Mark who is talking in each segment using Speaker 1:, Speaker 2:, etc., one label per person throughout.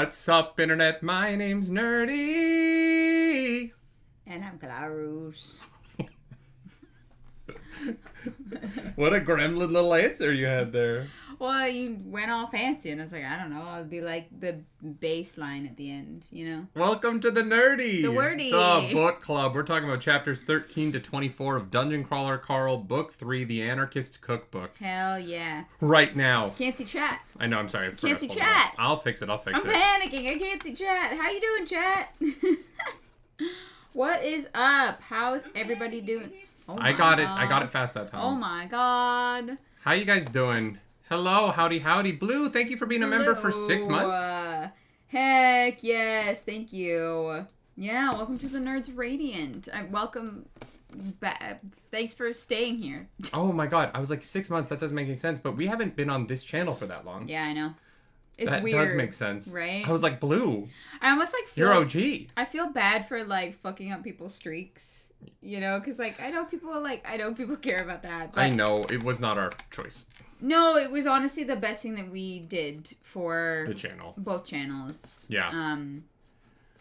Speaker 1: What's up, Internet? My name's Nerdy.
Speaker 2: And I'm Glarus.
Speaker 1: What a gremlin little answer you had there.
Speaker 2: Well, you went all fancy, and I was like, I don't know. It'd be like the bass line at the end, you know?
Speaker 1: Welcome to the Nerdy.
Speaker 2: The Wordy.
Speaker 1: The book club. We're talking about chapters 13 to 24 of Dungeon Crawler Carl, Book 3, The Anarchists Cookbook.
Speaker 2: Hell yeah.
Speaker 1: Right now.
Speaker 2: Can't see chat.
Speaker 1: I know, I'm sorry.
Speaker 2: Can't see chat.
Speaker 1: I'll fix it.
Speaker 2: I'm panicking. I can't see chat. How you doing, chat? What is up? How's everybody doing? Oh
Speaker 1: I got it fast that time.
Speaker 2: Oh my god.
Speaker 1: How you guys doing? Hello, howdy. Blue, thank you for being a member for 6 months.
Speaker 2: Heck yes, thank you. Yeah, welcome to the Nerds Radiant. Welcome back. Thanks for staying here.
Speaker 1: Oh my god, I was like 6 months, that doesn't make any sense, but we haven't been on this channel for that long.
Speaker 2: Yeah, I know. It's
Speaker 1: that
Speaker 2: weird.
Speaker 1: Does make sense.
Speaker 2: Right?
Speaker 1: I was like, Blue.
Speaker 2: I almost like feel...
Speaker 1: You're OG.
Speaker 2: I feel bad for like fucking up people's streaks. You know, because like I know people care about that. But
Speaker 1: I know, it was not our choice.
Speaker 2: No, it was honestly the best thing that we did for
Speaker 1: the channel. Both
Speaker 2: channels.
Speaker 1: Yeah.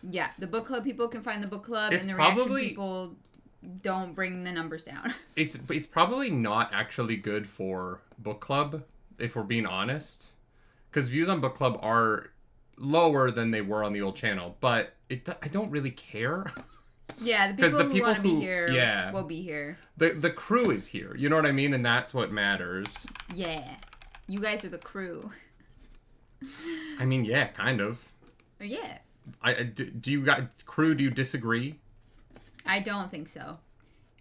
Speaker 2: Yeah, the book club people can find the book club,
Speaker 1: it's
Speaker 2: and the
Speaker 1: probably,
Speaker 2: reaction people don't bring the numbers down.
Speaker 1: It's probably not actually good for book club, if we're being honest. Because views on book club are lower than they were on the old channel, but I don't really care.
Speaker 2: Yeah, the people who want to be here will be here.
Speaker 1: The crew is here, you know what I mean? And that's what matters.
Speaker 2: Yeah. You guys are the crew.
Speaker 1: I mean, yeah, kind of.
Speaker 2: Yeah.
Speaker 1: Do you guys, crew, do you disagree?
Speaker 2: I don't think so.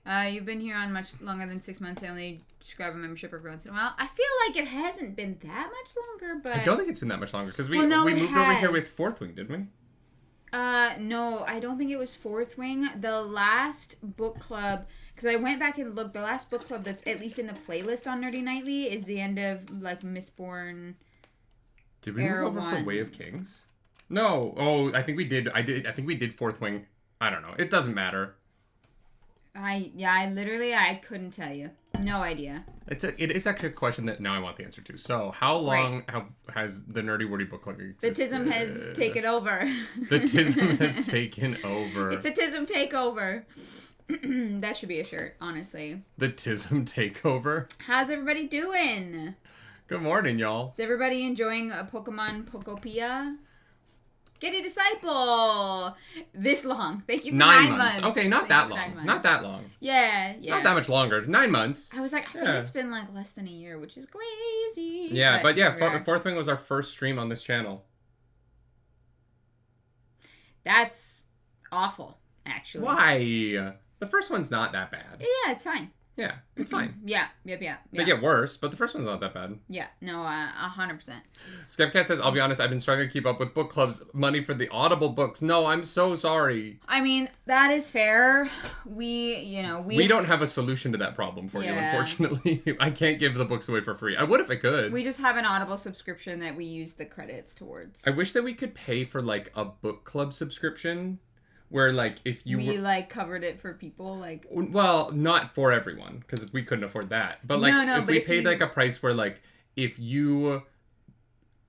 Speaker 2: You've been here on much longer than 6 months. I only subscribe a membership every once in a while. I feel like it hasn't been that much longer, but...
Speaker 1: I don't think it's been that much longer, because we moved over here with Fourth Wing, didn't we?
Speaker 2: No, I don't think it was Fourth Wing. The last book club, because I went back and looked, the last book club that's at least in the playlist on Nerdy Nightly is the end of, like, Mistborn.
Speaker 1: Did we move over for Way of Kings? No. Oh, I think we did. I think we did Fourth Wing. I don't know. It doesn't matter.
Speaker 2: I couldn't tell you. No idea.
Speaker 1: It is actually a question that now I want the answer to. So, how long has the Nerdy Wordy book club existed?
Speaker 2: The TISM has taken over.
Speaker 1: The TISM has taken over.
Speaker 2: It's a TISM takeover. That should be a shirt, honestly.
Speaker 1: The TISM takeover.
Speaker 2: How's everybody doing?
Speaker 1: Good morning, y'all.
Speaker 2: Is everybody enjoying a Pokemon Pokopia? Get a disciple! This long. Thank you for 9 months.
Speaker 1: Okay, not that long. Not that long.
Speaker 2: Yeah.
Speaker 1: Not that much longer. 9 months.
Speaker 2: I was like, I think it's been like less than a year, which is crazy.
Speaker 1: Yeah, but Fourth Wing was our first stream on this channel.
Speaker 2: That's awful, actually.
Speaker 1: Why? The first one's not that bad.
Speaker 2: Yeah, it's fine.
Speaker 1: Yeah, it's fine.
Speaker 2: Yeah.
Speaker 1: They get worse, but the first one's not that bad.
Speaker 2: Yeah, no, 100%.
Speaker 1: Skepcat says, I'll be honest, I've been struggling to keep up with book club's money for the Audible books. No, I'm so sorry.
Speaker 2: I mean, that is fair. We
Speaker 1: don't have a solution to that problem for you, unfortunately. I can't give the books away for free. I would if I could.
Speaker 2: We just have an Audible subscription that we use the credits towards.
Speaker 1: I wish that we could pay for, like, a book club subscription. Where, like, if you
Speaker 2: like, covered it for people, like...
Speaker 1: Well, not for everyone, because we couldn't afford that. But, like, if we paid, like, a price where, like, if you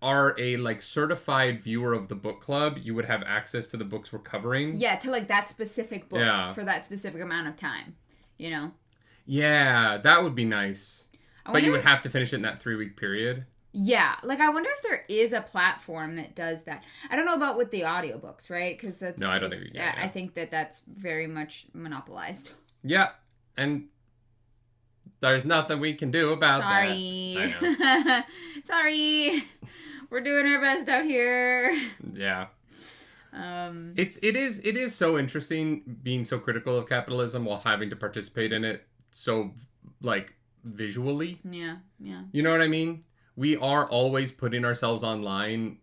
Speaker 1: are a, like, certified viewer of the book club, you would have access to the books we're covering.
Speaker 2: Yeah, to, like, that specific book for that specific amount of time, you know?
Speaker 1: Yeah, that would be nice. But you would have to finish it in that 3-week period.
Speaker 2: Yeah, like I wonder if there is a platform that does that. I don't know about with the audiobooks, right? Because that's
Speaker 1: no, I don't think. Yeah,
Speaker 2: I think that's very much monopolized.
Speaker 1: Yeah, and there's nothing we can do about that.
Speaker 2: Sorry, sorry. We're doing our best out here.
Speaker 1: Yeah. It is so interesting being so critical of capitalism while having to participate in it so like visually.
Speaker 2: Yeah.
Speaker 1: You know what I mean? We are always putting ourselves online,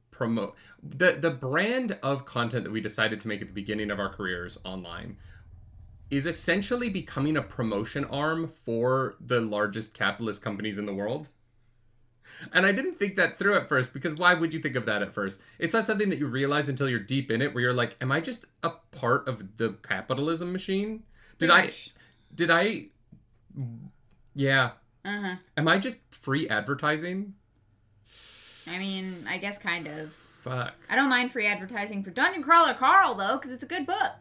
Speaker 1: promote the brand of content that we decided to make at the beginning of our careers online is essentially becoming a promotion arm for the largest capitalist companies in the world. And I didn't think that through at first, because why would you think of that at first? It's not something that you realize until you're deep in it, where you're like, am I just a part of the capitalism machine? Yeah.
Speaker 2: Uh-huh.
Speaker 1: Am I just free advertising?
Speaker 2: I mean, I guess kind of.
Speaker 1: fuck.
Speaker 2: I don't mind free advertising for Dungeon Crawler Carl, though, because it's a good book.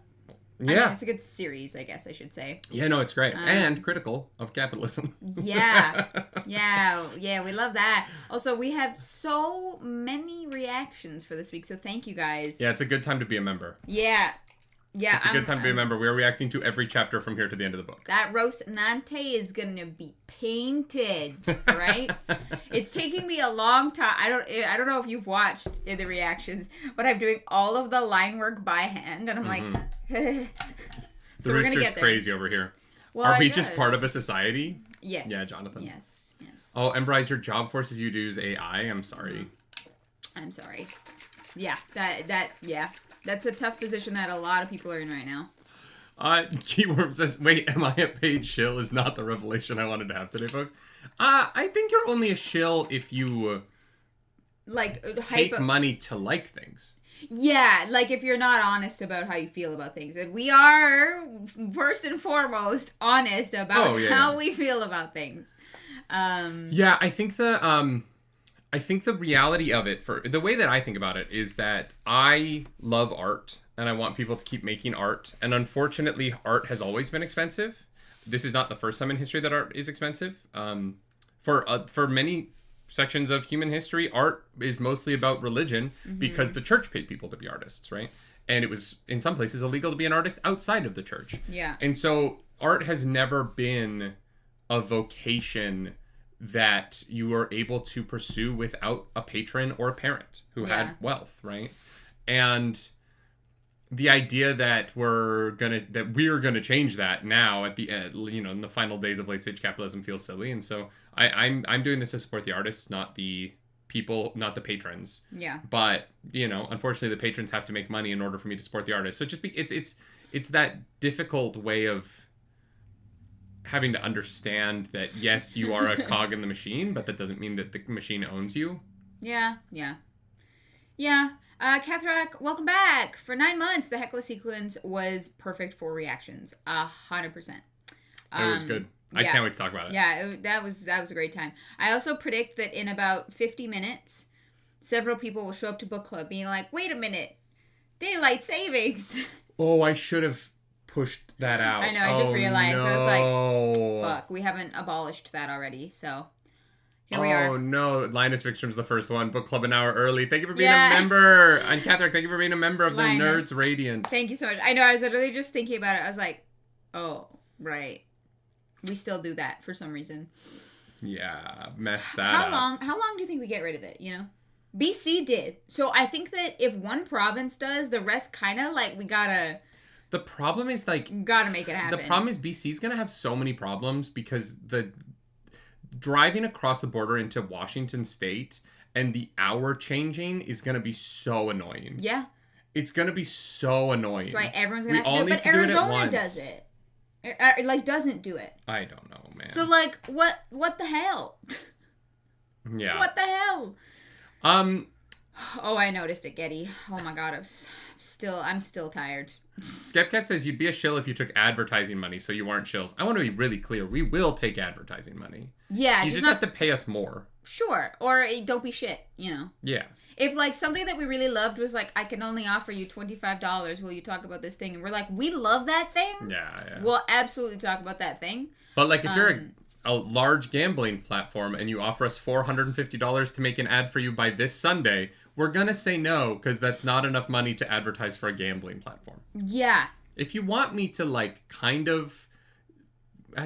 Speaker 1: Yeah.
Speaker 2: I mean, it's a good series, I guess I should say.
Speaker 1: Yeah, no, it's great. And critical of capitalism.
Speaker 2: Yeah. Yeah, we love that. Also, we have so many reactions for this week, so thank you guys.
Speaker 1: Yeah, it's a good time to be a member.
Speaker 2: Yeah.
Speaker 1: It's a good time to be a member. We're reacting to every chapter from here to the end of the book.
Speaker 2: That Rocinante is gonna be painted, right? It's taking me a long time. I don't know if you've watched the reactions, but I'm doing all of the line work by hand, and I'm like,
Speaker 1: so we're gonna get there. Crazy over here.
Speaker 2: Well,
Speaker 1: are we just part of a society?
Speaker 2: Yes.
Speaker 1: Yeah, Jonathan.
Speaker 2: Yes.
Speaker 1: Oh, and Bryce, your job forces you to use AI. I'm sorry.
Speaker 2: I'm sorry. Yeah, yeah. That's a tough position that a lot of people are in right now.
Speaker 1: Keyworm says, wait, am I a paid shill is not the revelation I wanted to have today, folks. I think you're only a shill if you take money to like things.
Speaker 2: Yeah, like if you're not honest about how you feel about things. And we are, first and foremost, honest about how we feel about things.
Speaker 1: Yeah, I think the reality of it, for the way that I think about it, is that I love art and I want people to keep making art. And unfortunately, art has always been expensive. This is not the first time in history that art is expensive. For many sections of human history, art is mostly about religion because the church paid people to be artists, right? And it was, in some places, illegal to be an artist outside of the church.
Speaker 2: Yeah.
Speaker 1: And so art has never been a vocation that you are able to pursue without a patron or a parent who had wealth, right? And the idea that we're gonna change that now at the end, in the final days of late stage capitalism feels silly. And so I'm doing this to support the artists, not the people, not the patrons.
Speaker 2: Yeah.
Speaker 1: But unfortunately, the patrons have to make money in order for me to support the artists. So it's that difficult way of having to understand that, yes, you are a cog in the machine, but that doesn't mean that the machine owns you.
Speaker 2: Yeah. Kathrak, welcome back. For 9 months, the HEKLA sequence was perfect for reactions. 100%.
Speaker 1: It was good. I can't wait to talk about it.
Speaker 2: Yeah, that was a great time. I also predict that in about 50 minutes, several people will show up to book club being like, wait a minute, daylight savings.
Speaker 1: Oh, I should have pushed that out.
Speaker 2: I know, I just realized. No. So I was like, fuck, we haven't abolished that already, so here we are.
Speaker 1: Oh no, Linus Vikstrom's the first one. Book club an hour early. Thank you for being a member. And Catherine, thank you for being a member of the Nerds Radiant.
Speaker 2: Thank you so much. I know, I was literally just thinking about it. I was like, oh, right. We still do that for some reason.
Speaker 1: Yeah, mess that up.
Speaker 2: How long do you think we get rid of it, BC did. So I think that if one province does, the rest kind of we gotta...
Speaker 1: The problem is
Speaker 2: gotta make it happen.
Speaker 1: The problem is BC's gonna have so many problems because the driving across the border into Washington State and the hour changing is gonna be so annoying.
Speaker 2: Yeah.
Speaker 1: It's gonna be so annoying.
Speaker 2: That's why everyone's gonna have to do it. But Arizona does it. Doesn't do it.
Speaker 1: I don't know, man.
Speaker 2: So what the hell?
Speaker 1: Yeah.
Speaker 2: What the hell? Oh, I noticed it, Getty. Oh my god, I'm still tired.
Speaker 1: Skepcat says you'd be a shill if you took advertising money, so you aren't shills. I want to be really clear. We will take advertising money.
Speaker 2: Yeah.
Speaker 1: You just have to pay us more.
Speaker 2: Sure. Or don't be shit,
Speaker 1: Yeah.
Speaker 2: If something that we really loved was I can only offer you $25, will you talk about this thing? And we're like, we love that thing.
Speaker 1: Yeah.
Speaker 2: We'll absolutely talk about that thing.
Speaker 1: But if you're a large gambling platform and you offer us $450 to make an ad for you by this Sunday, we're gonna say no because that's not enough money to advertise for a gambling platform.
Speaker 2: Yeah.
Speaker 1: If you want me to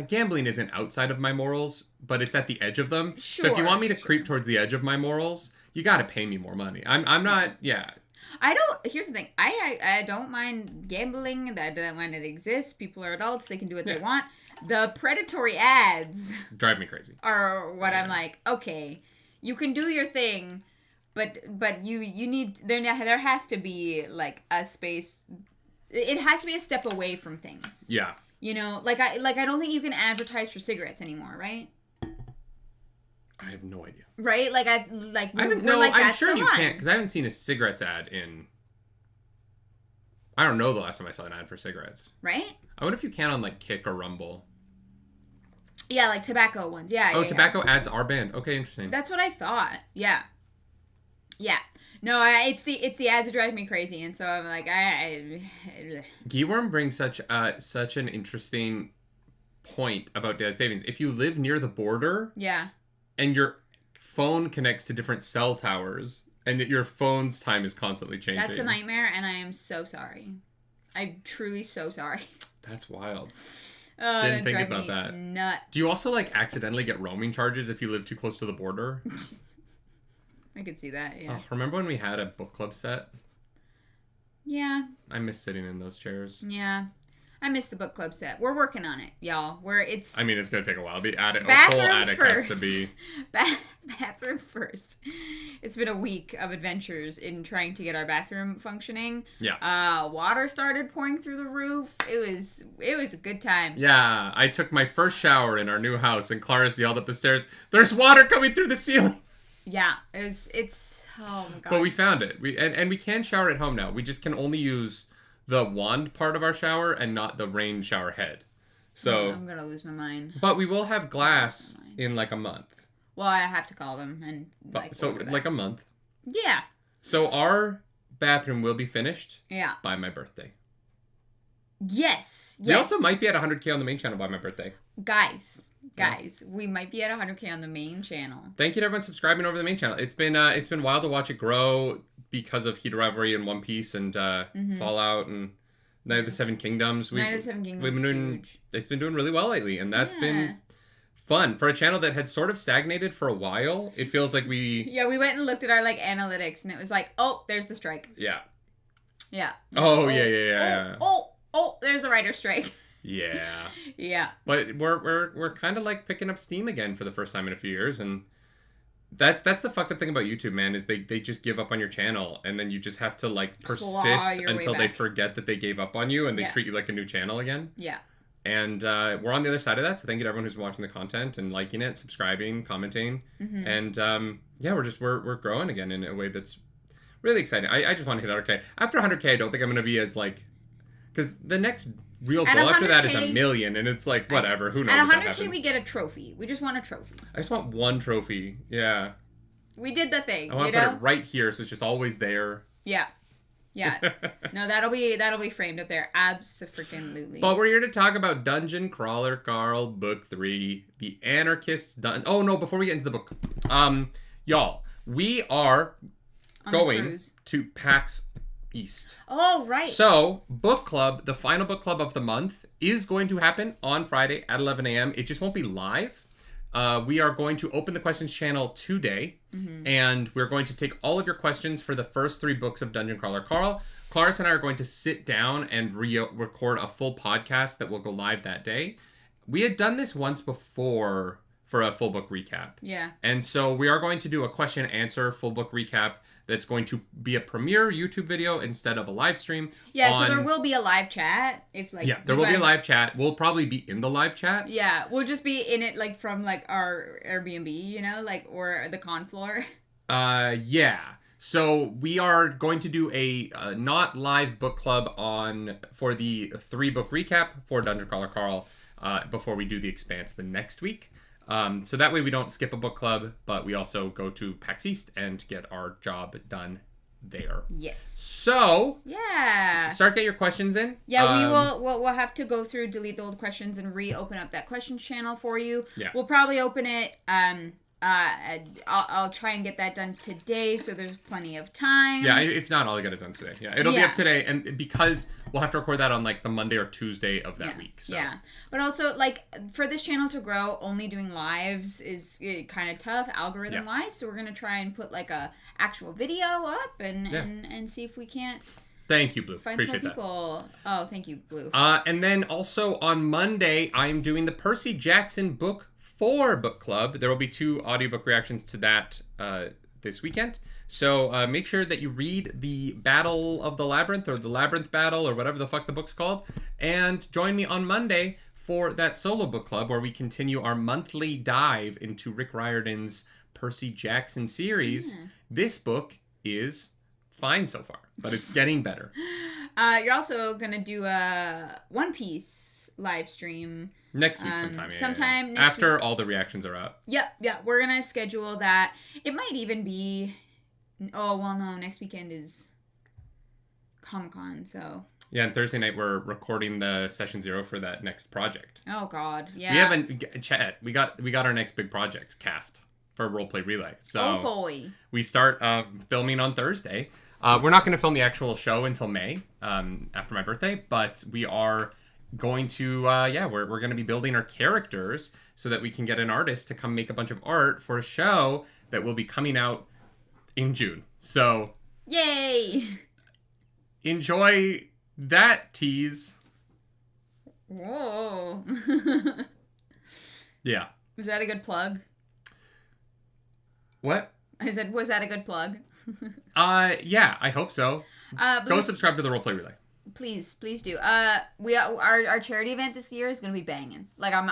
Speaker 1: gambling isn't outside of my morals, but it's at the edge of them.
Speaker 2: Sure,
Speaker 1: so if you want me to creep towards the edge of my morals, you got to pay me more money. I'm not. Yeah.
Speaker 2: Here's the thing. I don't mind gambling. I don't mind it exists. People are adults. They can do what they want. The predatory ads
Speaker 1: drive me crazy.
Speaker 2: Are what I'm like. Okay, you can do your thing, but you need there has to be a space. It has to be a step away from things.
Speaker 1: Yeah.
Speaker 2: I don't think you can advertise for cigarettes anymore, right?
Speaker 1: I have no idea.
Speaker 2: Right?
Speaker 1: I'm sure you can't because I haven't seen a cigarettes ad in. I don't know the last time I saw an ad for cigarettes.
Speaker 2: Right?
Speaker 1: I wonder if you can on Kick or Rumble.
Speaker 2: Yeah, tobacco ones. Yeah.
Speaker 1: Tobacco ads are banned. Okay, interesting.
Speaker 2: That's what I thought. Yeah. Yeah. No, it's the ads that drive me crazy, and so I'm like,
Speaker 1: Geeworm brings such an interesting point about daylight savings. If you live near the border,
Speaker 2: yeah,
Speaker 1: and your phone connects to different cell towers, and that your phone's time is constantly changing,
Speaker 2: that's a nightmare, and I am so sorry. I'm truly so sorry.
Speaker 1: That's wild.
Speaker 2: Oh,
Speaker 1: Didn't think about that.
Speaker 2: Nuts.
Speaker 1: Do you also like accidentally get roaming charges if you live too close to the border?
Speaker 2: I could see that. Yeah.
Speaker 1: Oh, remember when we had a book club set?
Speaker 2: Yeah.
Speaker 1: I miss sitting in those chairs.
Speaker 2: Yeah. I miss the book club set. We're working on it, y'all. It's
Speaker 1: gonna take a while. The attic,
Speaker 2: bathroom
Speaker 1: whole attic
Speaker 2: first.
Speaker 1: has to be
Speaker 2: bathroom first. It's been a week of adventures in trying to get our bathroom functioning.
Speaker 1: Yeah.
Speaker 2: Water started pouring through the roof. It was a good time.
Speaker 1: Yeah, I took my first shower in our new house, and Clarice yelled up the stairs, "There's water coming through the ceiling!"
Speaker 2: Yeah, it's oh my god.
Speaker 1: But we found it. We can shower at home now. We just can only use the wand part of our shower and not the rain shower head. So
Speaker 2: I'm gonna lose my mind.
Speaker 1: But we will have glass in like a month.
Speaker 2: Well, I have to call them and
Speaker 1: like a month.
Speaker 2: Yeah.
Speaker 1: So our bathroom will be finished.
Speaker 2: Yeah.
Speaker 1: By my birthday.
Speaker 2: Yes.
Speaker 1: We also might be at 100K on the main channel by my birthday.
Speaker 2: Guys, we might be at 100K on the main channel.
Speaker 1: Thank you to everyone subscribing over the main channel. It's been wild to watch it grow because of Heat of Rivalry and One Piece and Fallout and Night of the Seven Kingdoms.
Speaker 2: Night of the Seven Kingdoms.
Speaker 1: We've been doing.
Speaker 2: Huge.
Speaker 1: It's been doing really well lately, and that's been fun for a channel that had sort of stagnated for a while. It feels like we.
Speaker 2: Yeah, we went and looked at our analytics, and it was like, oh, there's the strike.
Speaker 1: Yeah.
Speaker 2: Yeah.
Speaker 1: Oh yeah.
Speaker 2: Oh, there's the writer's strike.
Speaker 1: Yeah.
Speaker 2: Yeah.
Speaker 1: But we're kind of like picking up steam again for the first time in a few years, and that's the fucked up thing about YouTube, man, is they just give up on your channel, and then you just have to like persist until they forget that they gave up on you, and they treat you like a new channel again.
Speaker 2: Yeah.
Speaker 1: And we're on the other side of that, so thank you to everyone who's watching the content and liking it, subscribing, commenting, and we're growing again in a way that's really exciting. I just want to hit 100K. After 100K, I don't think I'm gonna be as like, because the next real goal after that is 1 million, and it's like, whatever, who knows.
Speaker 2: At 100K, we get a trophy. We just want a trophy.
Speaker 1: I just want one trophy. Yeah.
Speaker 2: We did the thing.
Speaker 1: I want to put it right here, so it's just always there.
Speaker 2: Yeah. Yeah. No, that'll be framed up there. Abso-freaking-lutely.
Speaker 1: But we're here to talk about Dungeon Crawler Carl Book 3, The Anarchists. Oh no, before we get into the book, y'all, we are going to PAX East.
Speaker 2: Oh, right.
Speaker 1: So, book club, the final book club of the month, is going to happen on Friday at 11 a.m. It just won't be live. We are going to open the questions channel today, and we're going to take all of your questions for the first 3 books of Dungeon Crawler Carl. Clarice and I are going to sit down and record a full podcast that will go live that day. We had done this once before for a full book recap.
Speaker 2: Yeah.
Speaker 1: And so we are going to do a question and answer full book recap that's going to be a premiere YouTube video instead of a live stream.
Speaker 2: Yeah, so there will be a live chat.
Speaker 1: There will be a live chat. We'll probably be in the live chat.
Speaker 2: Yeah, we'll just be in it from our Airbnb, or the con floor.
Speaker 1: Yeah. So we are going to do a not live book club for the 3 book recap for Dungeon Crawler Carl before we do the Expanse the next week. So that way we don't skip a book club, but we also go to PAX East and get our job done there.
Speaker 2: Yes.
Speaker 1: So
Speaker 2: yeah,
Speaker 1: get your questions in.
Speaker 2: Yeah, we'll have to go through, delete the old questions, and reopen up that questions channel for you.
Speaker 1: Yeah.
Speaker 2: We'll probably open it. I'll try and get that done today, so there's plenty of time.
Speaker 1: Yeah, if not, I'll get it done today. Yeah, it'll be up today, and because we'll have to record that on the Monday or Tuesday of that week. So. Yeah,
Speaker 2: but also for this channel to grow, only doing lives is kind of tough algorithm wise. So we're gonna try and put a actual video up and see if we can't.
Speaker 1: Thank you, Blue.
Speaker 2: Find
Speaker 1: Appreciate
Speaker 2: some people. That. Oh, thank you, Blue.
Speaker 1: And then also on Monday, I'm doing the Percy Jackson book 4 book club. There will be 2 audiobook reactions to that this weekend. So make sure that you read the Battle of the Labyrinth, or the Labyrinth Battle, or whatever the fuck the book's called, and join me on Monday for that solo book club where we continue our monthly dive into Rick Riordan's Percy Jackson series. This book is fine so far, but it's getting better.
Speaker 2: You're also gonna do a One Piece live stream
Speaker 1: next week sometime. Next after week. All the reactions are up.
Speaker 2: Yep. We're gonna schedule that. It might even be Oh, well, no. Next weekend is Comic-Con, so...
Speaker 1: Yeah, and Thursday night we're recording the session 0 for that next project.
Speaker 2: Oh, God. Yeah.
Speaker 1: We haven't... Chat, we got our next big project cast for Roleplay Relay. So
Speaker 2: oh, boy.
Speaker 1: We start filming on Thursday. We're not going to film the actual show until May, after my birthday, but we are going to, we're going to be building our characters so that we can get an artist to come make a bunch of art for a show that will be coming out in June. So...
Speaker 2: Yay!
Speaker 1: Enjoy that tease.
Speaker 2: Whoa.
Speaker 1: Yeah.
Speaker 2: Was that a good plug?
Speaker 1: What?
Speaker 2: I said, was that a good plug?
Speaker 1: Yeah, I hope so. Go subscribe to the Roleplay Relay.
Speaker 2: Please do. Our charity event this year is gonna be banging. Like I'm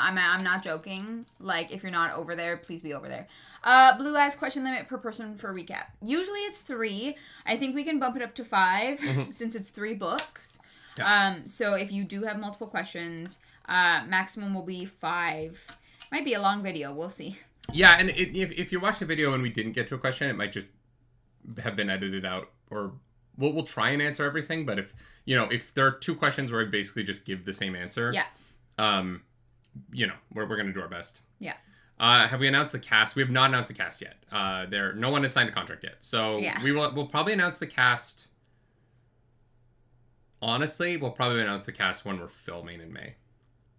Speaker 2: not joking. Like if you're not over there, please be over there. Blue Eyes question limit per person for recap. Usually it's 3. I think we can bump it up to 5 since it's 3 books. Yeah. So if you do have multiple questions, maximum will be 5. Might be a long video. We'll see. Yeah,
Speaker 1: and if you watch the video and we didn't get to a question, it might just have been edited out, or we'll try and answer everything. But if there are 2 questions where I basically just give the same answer, we're gonna do our best.
Speaker 2: Yeah.
Speaker 1: Have we announced the cast? We have not announced the cast yet. No one has signed a contract yet. So we'll probably announce the cast. Honestly, we'll probably announce the cast when we're filming in May.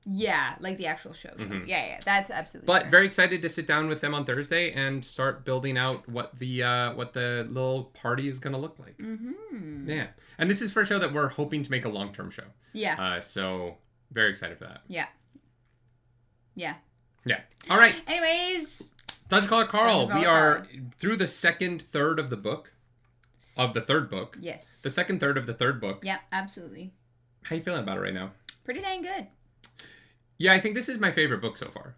Speaker 2: Yeah, like the actual show. Mm-hmm. Yeah, that's absolutely.
Speaker 1: But
Speaker 2: fair.
Speaker 1: Very excited to sit down with them on Thursday and start building out what the little party is going to look like. Mm-hmm. Yeah, and this is for a show that we're hoping to make a long-term show.
Speaker 2: Yeah.
Speaker 1: So very excited for that.
Speaker 2: Yeah. Yeah.
Speaker 1: Yeah. All right.
Speaker 2: Anyways.
Speaker 1: Dungeon Crawler Carl. We are through the second third of the book. Of the third book.
Speaker 2: Yes.
Speaker 1: The second third of the third book.
Speaker 2: Yeah, absolutely.
Speaker 1: How you feeling about it right now?
Speaker 2: Pretty dang good.
Speaker 1: Yeah, I think this is my favorite book so far.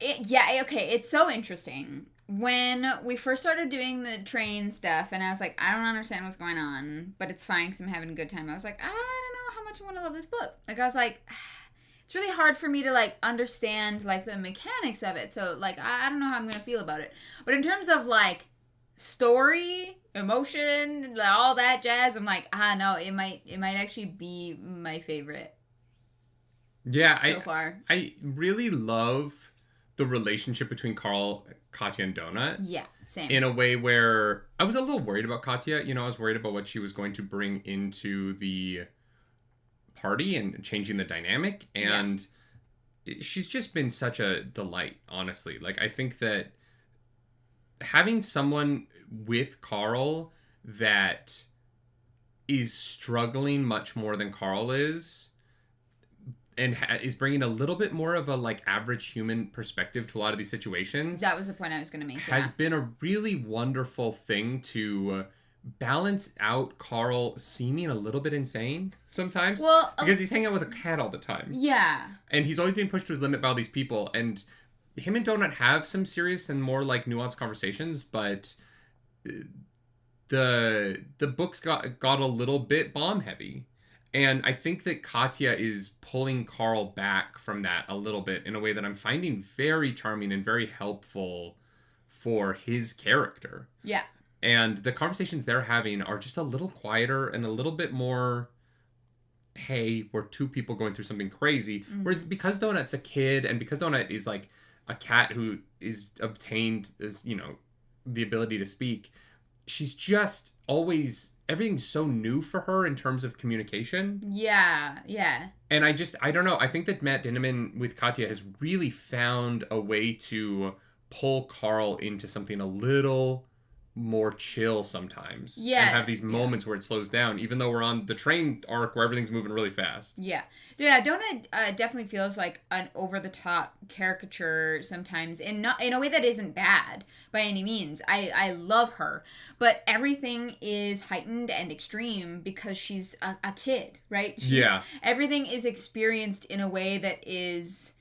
Speaker 2: Okay, it's so interesting. When we first started doing the train stuff, and I was like, I don't understand what's going on, but it's fine because I'm having a good time. I was like, I don't know how much I want to love this book. Like, I was like, it's really hard for me to, like, understand, like, the mechanics of it. So, like, I don't know how I'm going to feel about it. But in terms of, like, story, emotion, all that jazz, I'm like, no, it might actually be my favorite.
Speaker 1: Yeah,
Speaker 2: so far.
Speaker 1: I really love the relationship between Carl, Katya, and Donut.
Speaker 2: Yeah, same.
Speaker 1: In a way where I was a little worried about Katya. I was worried about what she was going to bring into the party and changing the dynamic. And she's just been such a delight, honestly. Like, I think that having someone with Carl that is struggling much more than Carl is, and is bringing a little bit more of a, like, average human perspective to a lot of these situations.
Speaker 2: That was the point I was going to make.
Speaker 1: Has been a really wonderful thing to balance out Carl seeming a little bit insane sometimes.
Speaker 2: Well,
Speaker 1: because he's hanging out with a cat all the time.
Speaker 2: Yeah.
Speaker 1: And he's always being pushed to his limit by all these people. And him and Donut have some serious and more, like, nuanced conversations, but the books got a little bit bomb heavy. And I think that Katya is pulling Carl back from that a little bit in a way that I'm finding very charming and very helpful for his character.
Speaker 2: Yeah.
Speaker 1: And the conversations they're having are just a little quieter and a little bit more, hey, we're 2 people going through something crazy. Mm-hmm. Whereas because Donut's a kid and because Donut is, like, a cat who is obtained as, the ability to speak, she's just always... everything's so new for her in terms of communication.
Speaker 2: Yeah.
Speaker 1: And I don't know. I think that Matt Dinniman with Katya has really found a way to pull Carl into something a little more chill sometimes.
Speaker 2: Yeah.
Speaker 1: And have these moments where it slows down, even though we're on the train arc where everything's moving really fast.
Speaker 2: Yeah. Yeah, Donut definitely feels like an over-the-top caricature sometimes, in a way that isn't bad by any means. I love her. But everything is heightened and extreme because she's a kid, right? Everything is experienced in a way that is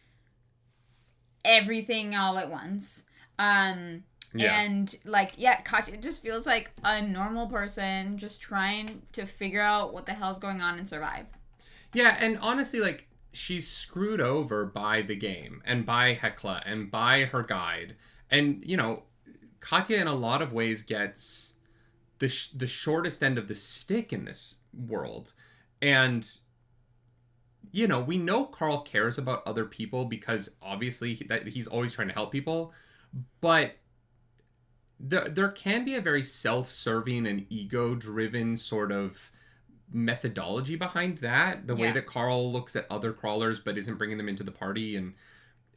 Speaker 2: everything all at once. And, Katya just feels like a normal person just trying to figure out what the hell's going on and survive.
Speaker 1: Yeah, and honestly, like, she's screwed over by the game and by HEKLA and by her guide. And, Katya in a lot of ways gets the shortest end of the stick in this world. And, you know, we know Carl cares about other people because obviously he's always trying to help people. But there can be a very self-serving and ego-driven sort of methodology behind that. The way that Carl looks at other crawlers but isn't bringing them into the party, and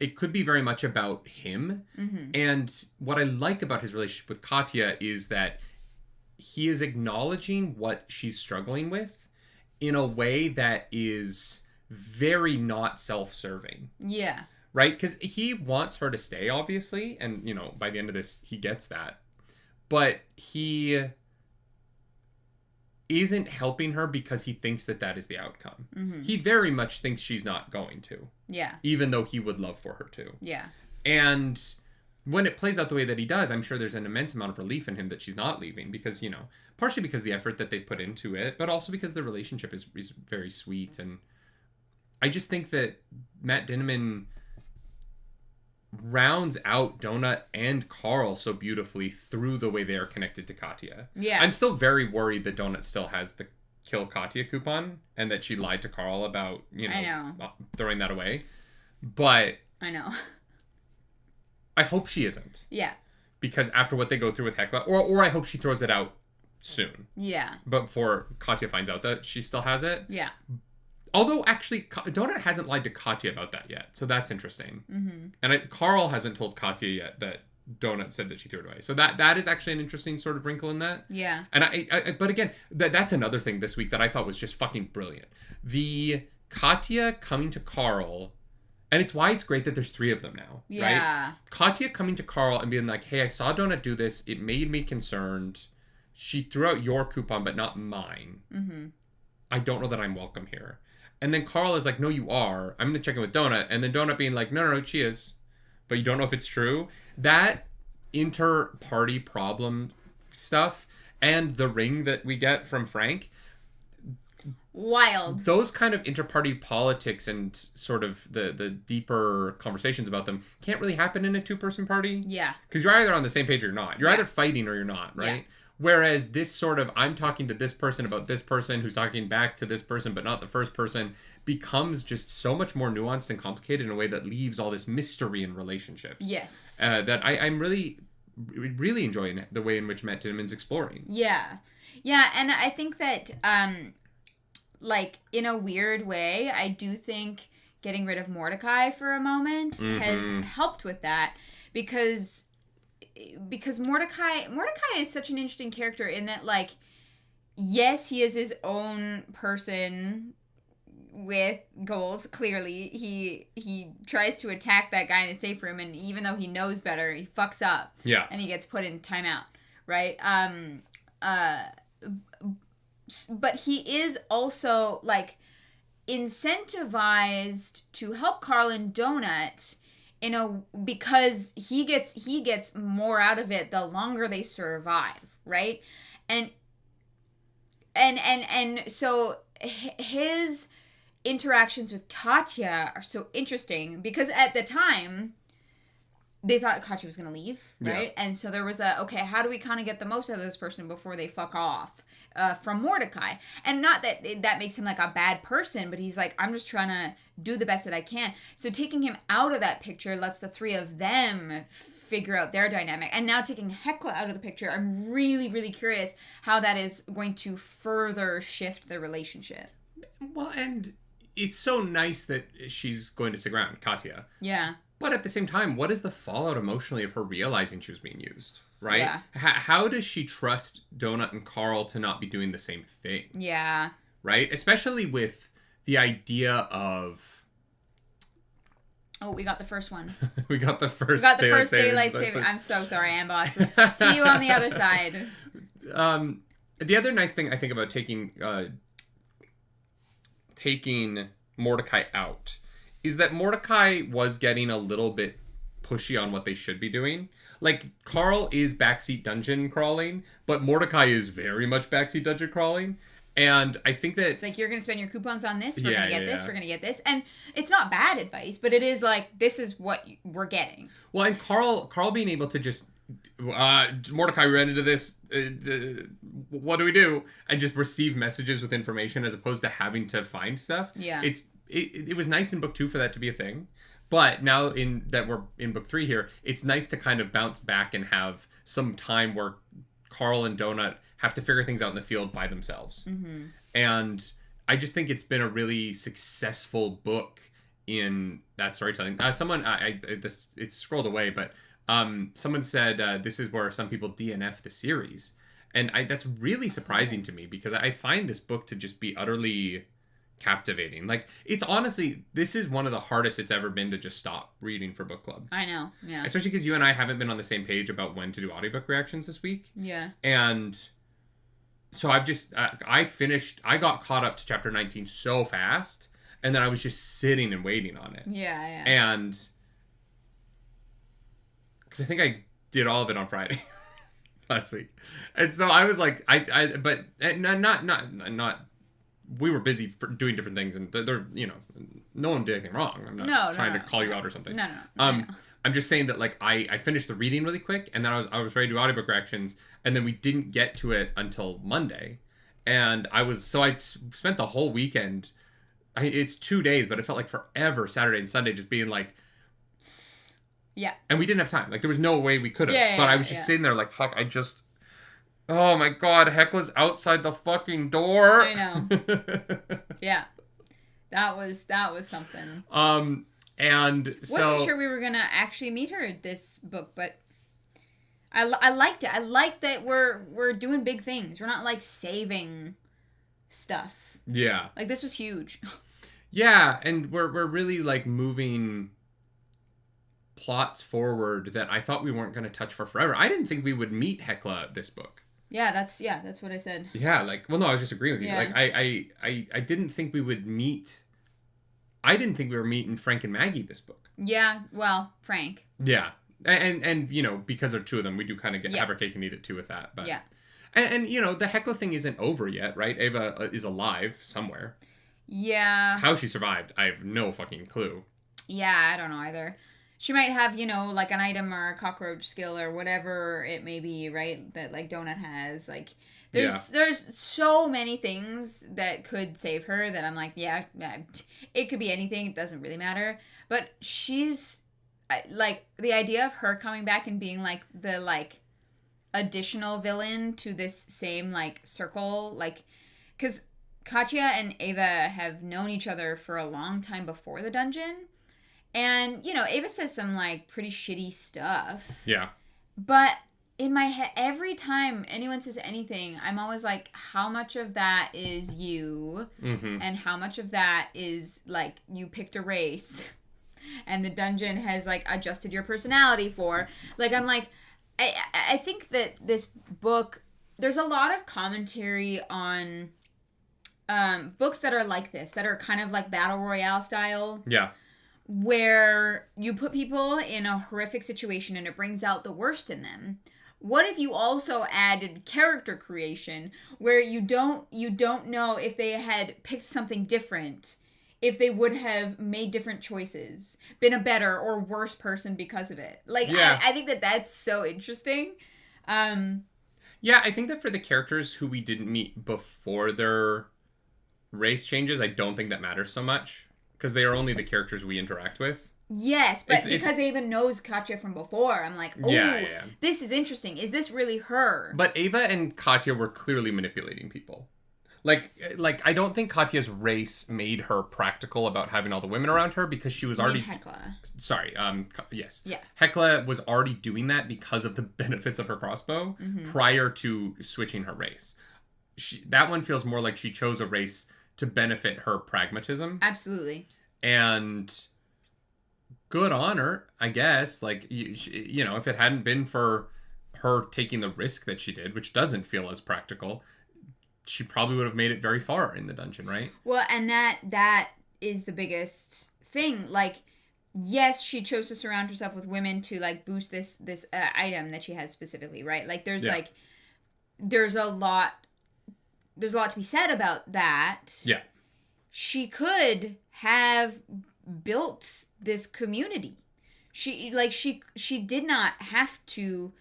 Speaker 1: it could be very much about him.
Speaker 2: Mm-hmm.
Speaker 1: And what I like about his relationship with Katya is that he is acknowledging what she's struggling with in a way that is very not self-serving.
Speaker 2: Yeah.
Speaker 1: Right? Because he wants her to stay, obviously. And, you know, by the end of this, he gets that. But he isn't helping her because he thinks that is the outcome.
Speaker 2: Mm-hmm.
Speaker 1: He very much thinks she's not going to.
Speaker 2: Yeah.
Speaker 1: Even though he would love for her to.
Speaker 2: Yeah.
Speaker 1: And when it plays out the way that he does, I'm sure there's an immense amount of relief in him that she's not leaving. Because, you know, partially because of the effort that they've put into it, but also because the relationship is very sweet. And I just think that Matt Dinniman rounds out Donut and Carl so beautifully through the way they are connected to Katya.
Speaker 2: Yeah.
Speaker 1: I'm still very worried that Donut still has the kill Katya coupon and that she lied to Carl about, you know,
Speaker 2: I know.
Speaker 1: throwing that away. But
Speaker 2: I know.
Speaker 1: I hope she isn't.
Speaker 2: Yeah.
Speaker 1: Because after what they go through with HEKLA, or I hope she throws it out soon.
Speaker 2: Yeah.
Speaker 1: But before Katya finds out that she still has it.
Speaker 2: Yeah.
Speaker 1: Although, actually, Donut hasn't lied to Katya about that yet. So that's interesting.
Speaker 2: Mm-hmm.
Speaker 1: And Carl hasn't told Katya yet that Donut said that she threw it away. So that is actually an interesting sort of wrinkle in that.
Speaker 2: Yeah.
Speaker 1: And but again, that's another thing this week that I thought was just fucking brilliant. The Katya coming to Carl, and it's why it's great that there's 3 of them now.
Speaker 2: Yeah.
Speaker 1: Right? Katya coming to Carl and being like, hey, I saw Donut do this. It made me concerned. She threw out your coupon, but not mine.
Speaker 2: Mm-hmm.
Speaker 1: I don't know that I'm welcome here. And then Carl is like, no, you are. I'm going to check in with Donut. And then Donut being like, no, she is. But you don't know if it's true. That inter-party problem stuff and the ring that we get from Frank.
Speaker 2: Wild.
Speaker 1: Those kind of inter-party politics and sort of the deeper conversations about them can't really happen in a 2-person party.
Speaker 2: Yeah.
Speaker 1: Because you're either on the same page or not. You're either fighting or you're not, right? Yeah. Whereas this sort of, I'm talking to this person about this person who's talking back to this person, but not the first person, becomes just so much more nuanced and complicated in a way that leaves all this mystery in relationships.
Speaker 2: Yes.
Speaker 1: That I'm really, really enjoying the way in which Matt Dinniman's exploring.
Speaker 2: Yeah. Yeah, and I think that, like, in a weird way, I do think getting rid of Mordecai for a moment has helped with that, because Mordecai is such an interesting character in that, like, yes, he is his own person with goals. Clearly, he tries to attack that guy in a safe room, and even though he knows better, he fucks up.
Speaker 1: Yeah,
Speaker 2: and he gets put in timeout. Right. But he is also, like, incentivized to help Carl and Donut. Because he gets more out of it the longer they survive, right? And so his interactions with Katya are so interesting because at the time they thought Katya was going to leave, right? Yeah. And so there was how do we kind of get the most out of this person before they fuck off? From Mordecai. And not that that makes him like a bad person, but he's like, I'm just trying to do the best that I can. So taking him out of that picture lets the 3 of them figure out their dynamic. And now taking HEKLA out of the picture, I'm really, really curious how that is going to further shift the relationship.
Speaker 1: Well, and it's so nice that she's going to stick around, Katya.
Speaker 2: Yeah.
Speaker 1: But at the same time, what is the fallout emotionally of her realizing she was being used? Right?
Speaker 2: Yeah.
Speaker 1: How does she trust Donut and Carl to not be doing the same thing?
Speaker 2: Yeah.
Speaker 1: Right? Especially with the idea of...
Speaker 2: Oh, we got the first one.
Speaker 1: we got the first
Speaker 2: daylight saving. I'm so sorry, Amboss. We'll see you on the other side.
Speaker 1: The other nice thing I think about taking Mordecai out is that Mordecai was getting a little bit pushy on what they should be doing. Like, Carl is backseat dungeon crawling, but Mordecai is very much backseat dungeon crawling. And I think that...
Speaker 2: It's like, you're going to spend your coupons on this, we're going to get this, we're going to get this. And it's not bad advice, but it is like, this is what we're getting.
Speaker 1: Well, and Carl being able to just Mordecai ran into this. What do we do? And just receive messages with information as opposed to having to find stuff.
Speaker 2: Yeah.
Speaker 1: It was nice in book 2 for that to be a thing. But now that we're in book 3 here, it's nice to kind of bounce back and have some time where Carl and Donut have to figure things out in the field by themselves.
Speaker 2: Mm-hmm.
Speaker 1: And I just think it's been a really successful book in that storytelling. Someone, it's scrolled away, but someone said this is where some people DNF the series. And that's really surprising to me because I find this book to just be utterly captivating. Like, it's honestly, this is one of the hardest it's ever been to just stop reading for book club.
Speaker 2: I know, yeah.
Speaker 1: Especially because you and I haven't been on the same page about when to do audiobook reactions this week.
Speaker 2: Yeah.
Speaker 1: And so I've just, I got caught up to chapter 19 so fast, and then I was just sitting and waiting on it.
Speaker 2: Yeah.
Speaker 1: And, because I think I did all of it on Friday last week. And so I was like, but not, we were busy for doing different things, and they're, no one did anything wrong. I'm not trying to call you out or something.
Speaker 2: No.
Speaker 1: I'm just saying that, like, I finished the reading really quick, and then I was ready to do audiobook reactions, and then we didn't get to it until Monday, and I spent the whole weekend. It's 2 days, but it felt like forever. Saturday and Sunday, just being like,
Speaker 2: yeah.
Speaker 1: And we didn't have time. Like, there was no way we could have.
Speaker 2: Yeah,
Speaker 1: but I was just sitting there like, fuck. Oh my god, Hekla's outside the fucking door.
Speaker 2: I know. Yeah. That was something.
Speaker 1: And so
Speaker 2: wasn't sure we were gonna actually meet her at this book, but I liked it. I liked that we're doing big things. We're not like saving stuff.
Speaker 1: Yeah.
Speaker 2: Like, this was huge.
Speaker 1: Yeah, and we're really like moving plots forward that I thought we weren't going to touch for forever. I didn't think we would meet HEKLA this book.
Speaker 2: Yeah, that's what I said.
Speaker 1: Yeah, like, well, no, I was just agreeing with you.
Speaker 2: Yeah.
Speaker 1: Like, I didn't think we would meet. I didn't think we were meeting Frank and Maggie this book.
Speaker 2: Yeah, well, Frank.
Speaker 1: Yeah, and because there are two of them, we do kind of have our cake and eat it too with that. But
Speaker 2: yeah,
Speaker 1: and the HEKLA thing isn't over yet, right? Ava is alive somewhere.
Speaker 2: Yeah.
Speaker 1: How she survived, I have no fucking clue.
Speaker 2: Yeah, I don't know either. She might have, like an item or a cockroach skill or whatever it may be, right? That, like, Donut has. Like, there's so many things that could save her that I'm like, yeah, it could be anything. It doesn't really matter. But she's, like, the idea of her coming back and being, like, the, like, additional villain to this same, like, circle. Like, because Katya and Ava have known each other for a long time before the dungeon. And, Ava says some, like, pretty shitty stuff.
Speaker 1: Yeah.
Speaker 2: But in my head, every time anyone says anything, I'm always like, how much of that is you?
Speaker 1: Mm-hmm.
Speaker 2: And how much of that is, like, you picked a race and the dungeon has, like, adjusted your personality for? Like, I'm like, I think that this book, there's a lot of commentary on books that are like this, that are kind of like Battle Royale style.
Speaker 1: Yeah.
Speaker 2: Where you put people in a horrific situation and it brings out the worst in them. What if you also added character creation where you don't know if they had picked something different, if they would have made different choices, been a better or worse person because of it. Like, yeah. I think that that's so interesting.
Speaker 1: Yeah, I think that for the characters who we didn't meet before their race changes, I don't think that matters so much. Because they are only the characters we interact with.
Speaker 2: Yes, but because Ava knows Katya from before, I'm like, oh, this is interesting. Is this really her?
Speaker 1: But Ava and Katya were clearly manipulating people. Like I don't think Katya's race made her practical about having all the women around her because she was already...
Speaker 2: HEKLA.
Speaker 1: Sorry, yes.
Speaker 2: Yeah.
Speaker 1: HEKLA was already doing that because of the benefits of her crossbow prior to switching her race. That one feels more like she chose a race to benefit her pragmatism.
Speaker 2: Absolutely.
Speaker 1: And good on her, I guess. Like, if it hadn't been for her taking the risk that she did, which doesn't feel as practical, she probably would have made it very far in the dungeon, right?
Speaker 2: Well, and that is the biggest thing. Like, yes, she chose to surround herself with women to, like, boost this item that she has specifically, right? Like, there's a lot to be said about that.
Speaker 1: Yeah.
Speaker 2: She could have built this community. She did not have to.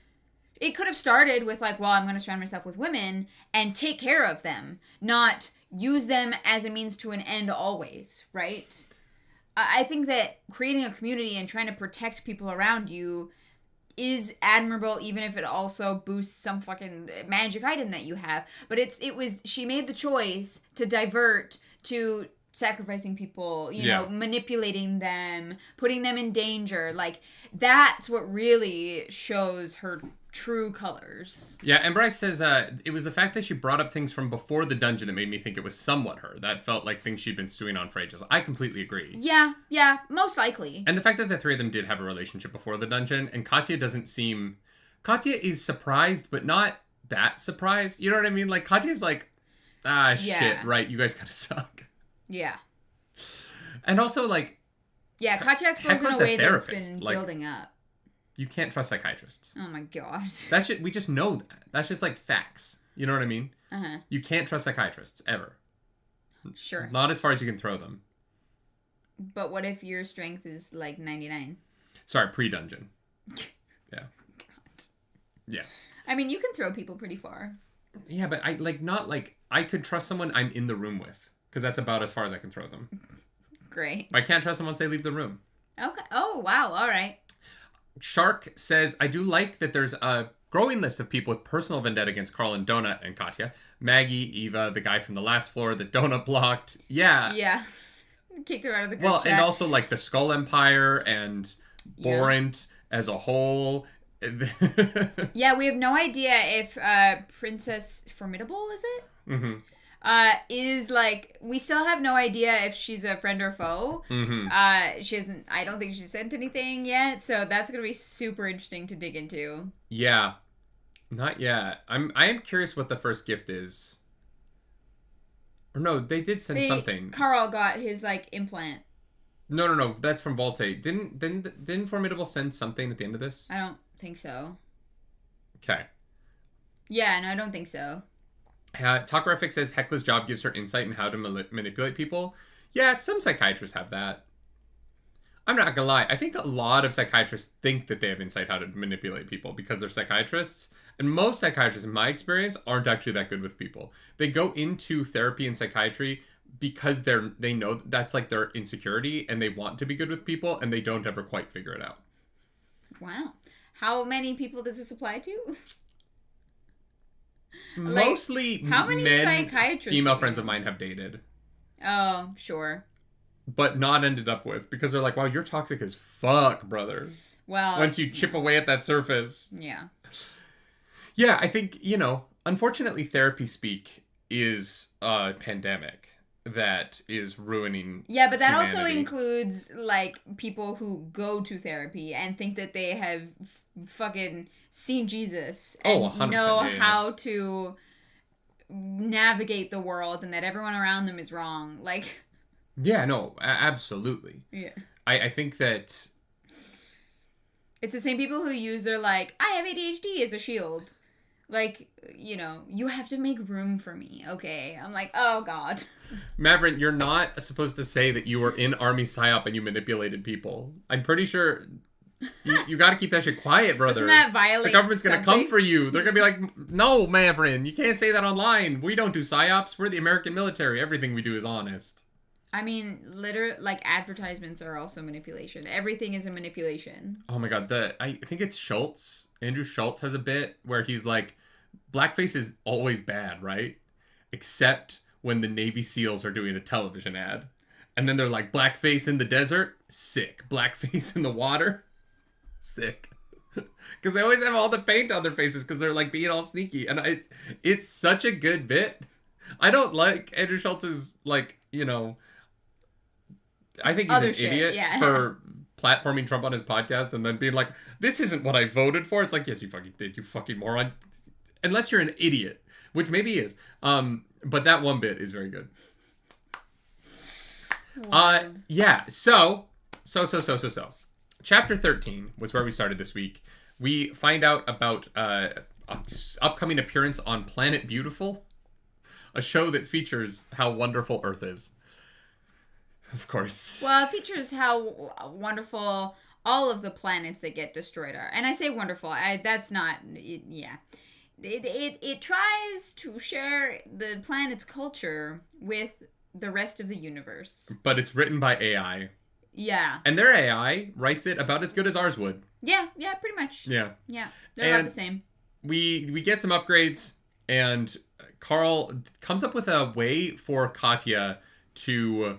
Speaker 2: It could have started with like, well, I'm going to surround myself with women and take care of them, not use them as a means to an end always, right? I think that creating a community and trying to protect people around you is admirable, even if it also boosts some fucking magic item that you have. But she made the choice to divert to sacrificing people, you know, manipulating them, putting them in danger. Like, that's what really shows her true colors.
Speaker 1: Yeah, and Bryce says it was the fact that she brought up things from before the dungeon that made me think it was somewhat her. That felt like things she'd been stewing on for ages. I completely agree.
Speaker 2: Yeah, most likely.
Speaker 1: And the fact that the three of them did have a relationship before the dungeon, and Katya doesn't seem... Katya is surprised, but not that surprised. You know what I mean? Like, Katya's like, shit, right, you guys gotta suck.
Speaker 2: Yeah.
Speaker 1: And also, like...
Speaker 2: Yeah, Katya exposed in a way that's been building up.
Speaker 1: You can't trust psychiatrists.
Speaker 2: Oh my god.
Speaker 1: We just know that. That's just like facts. You know what I mean?
Speaker 2: Uh-huh.
Speaker 1: You can't trust psychiatrists, ever.
Speaker 2: Sure.
Speaker 1: Not as far as you can throw them.
Speaker 2: But what if your strength is like 99?
Speaker 1: Sorry, pre-dungeon. Yeah.
Speaker 2: God.
Speaker 1: Yeah.
Speaker 2: I mean, you can throw people pretty far.
Speaker 1: Yeah, but I could trust someone I'm in the room with. Because that's about as far as I can throw them.
Speaker 2: Great.
Speaker 1: I can't trust them once they leave the room.
Speaker 2: Okay. Oh, wow. All right.
Speaker 1: Shark says, I do like that there's a growing list of people with personal vendetta against Carl and Donut and Katya. Maggie, Eva, the guy from the last floor that Donut blocked. Yeah.
Speaker 2: Yeah. Kicked her out of the group
Speaker 1: Well,
Speaker 2: chat.
Speaker 1: and also like the Skull Empire and Borant as a whole.
Speaker 2: Yeah, we have no idea if Princess Formidable, is it?
Speaker 1: Mm-hmm.
Speaker 2: Is like, we still have no idea if she's a friend or foe.
Speaker 1: Mm-hmm.
Speaker 2: She hasn't, I don't think she's sent anything yet, so that's gonna be super interesting to dig into.
Speaker 1: Yeah. Not yet. I am curious what the first gift is. Or no, they did send something.
Speaker 2: Carl got his like implant.
Speaker 1: No. That's from Volte. Didn't Formidable send something at the end of this?
Speaker 2: I don't think so.
Speaker 1: Okay.
Speaker 2: Yeah, no, I don't think so.
Speaker 1: Talkerific says HEKLA's job gives her insight in how to manipulate people. Yeah, some psychiatrists have that. I'm not gonna lie. I think a lot of psychiatrists think that they have insight how to manipulate people because they're psychiatrists. And most psychiatrists, in my experience, aren't actually that good with people. They go into therapy and psychiatry because they know that's like their insecurity and they want to be good with people and they don't ever quite figure it out.
Speaker 2: Wow. How many people does this apply to?
Speaker 1: Mostly
Speaker 2: how many
Speaker 1: men,
Speaker 2: psychiatrists
Speaker 1: female friends of mine have dated.
Speaker 2: Oh, sure.
Speaker 1: But not ended up with because they're like, wow, you're toxic as fuck, brother.
Speaker 2: Well,
Speaker 1: once you chip away at that surface.
Speaker 2: Yeah.
Speaker 1: Yeah, I think, unfortunately, therapy speak is a pandemic that is ruining
Speaker 2: Yeah, but that
Speaker 1: humanity.
Speaker 2: also includes, like, people who go to therapy and think that they have fucking seen Jesus and know how to navigate the world and that everyone around them is wrong. Like...
Speaker 1: Yeah, no, absolutely.
Speaker 2: Yeah.
Speaker 1: I think that...
Speaker 2: It's the same people who use their, like, I have ADHD as a shield. Like, you have to make room for me, okay? I'm like, oh, God.
Speaker 1: Maverick, you're not supposed to say that you were in Army PSYOP and you manipulated people. I'm pretty sure you got to keep that shit quiet, brother.
Speaker 2: Doesn't that violate
Speaker 1: the government's going to come for you. They're going to be like, no, Maverick, you can't say that online. We don't do PSYOPs. We're the American military. Everything we do is honest.
Speaker 2: I mean, like, advertisements are also manipulation. Everything is a manipulation.
Speaker 1: Oh my God, I think it's Schultz. Andrew Schultz has a bit where he's like, blackface is always bad, right? Except when the Navy SEALs are doing a television ad. And then they're like, blackface in the desert? Sick. Blackface in the water? Sick. Because they always have all the paint on their faces because they're like being all sneaky. And it's such a good bit. I don't like Andrew Schultz's, like, I think he's an idiot for platforming Trump on his podcast and then being like, this isn't what I voted for. It's like, yes, you fucking did, you fucking moron. Unless you're an idiot, which maybe he is. But that one bit is very good. Yeah, so. Chapter 13 was where we started this week. We find out about upcoming appearance on Planet Beautiful, a show that features how wonderful Earth is. Of course.
Speaker 2: Well, it features how wonderful all of the planets that get destroyed are. And I say wonderful. That's not. Yeah. It tries to share the planet's culture with the rest of the universe.
Speaker 1: But it's written by AI.
Speaker 2: Yeah.
Speaker 1: And their AI writes it about as good as ours would.
Speaker 2: Yeah, pretty much.
Speaker 1: Yeah.
Speaker 2: Yeah. They're about the same.
Speaker 1: We get some upgrades, and Carl comes up with a way for Katya to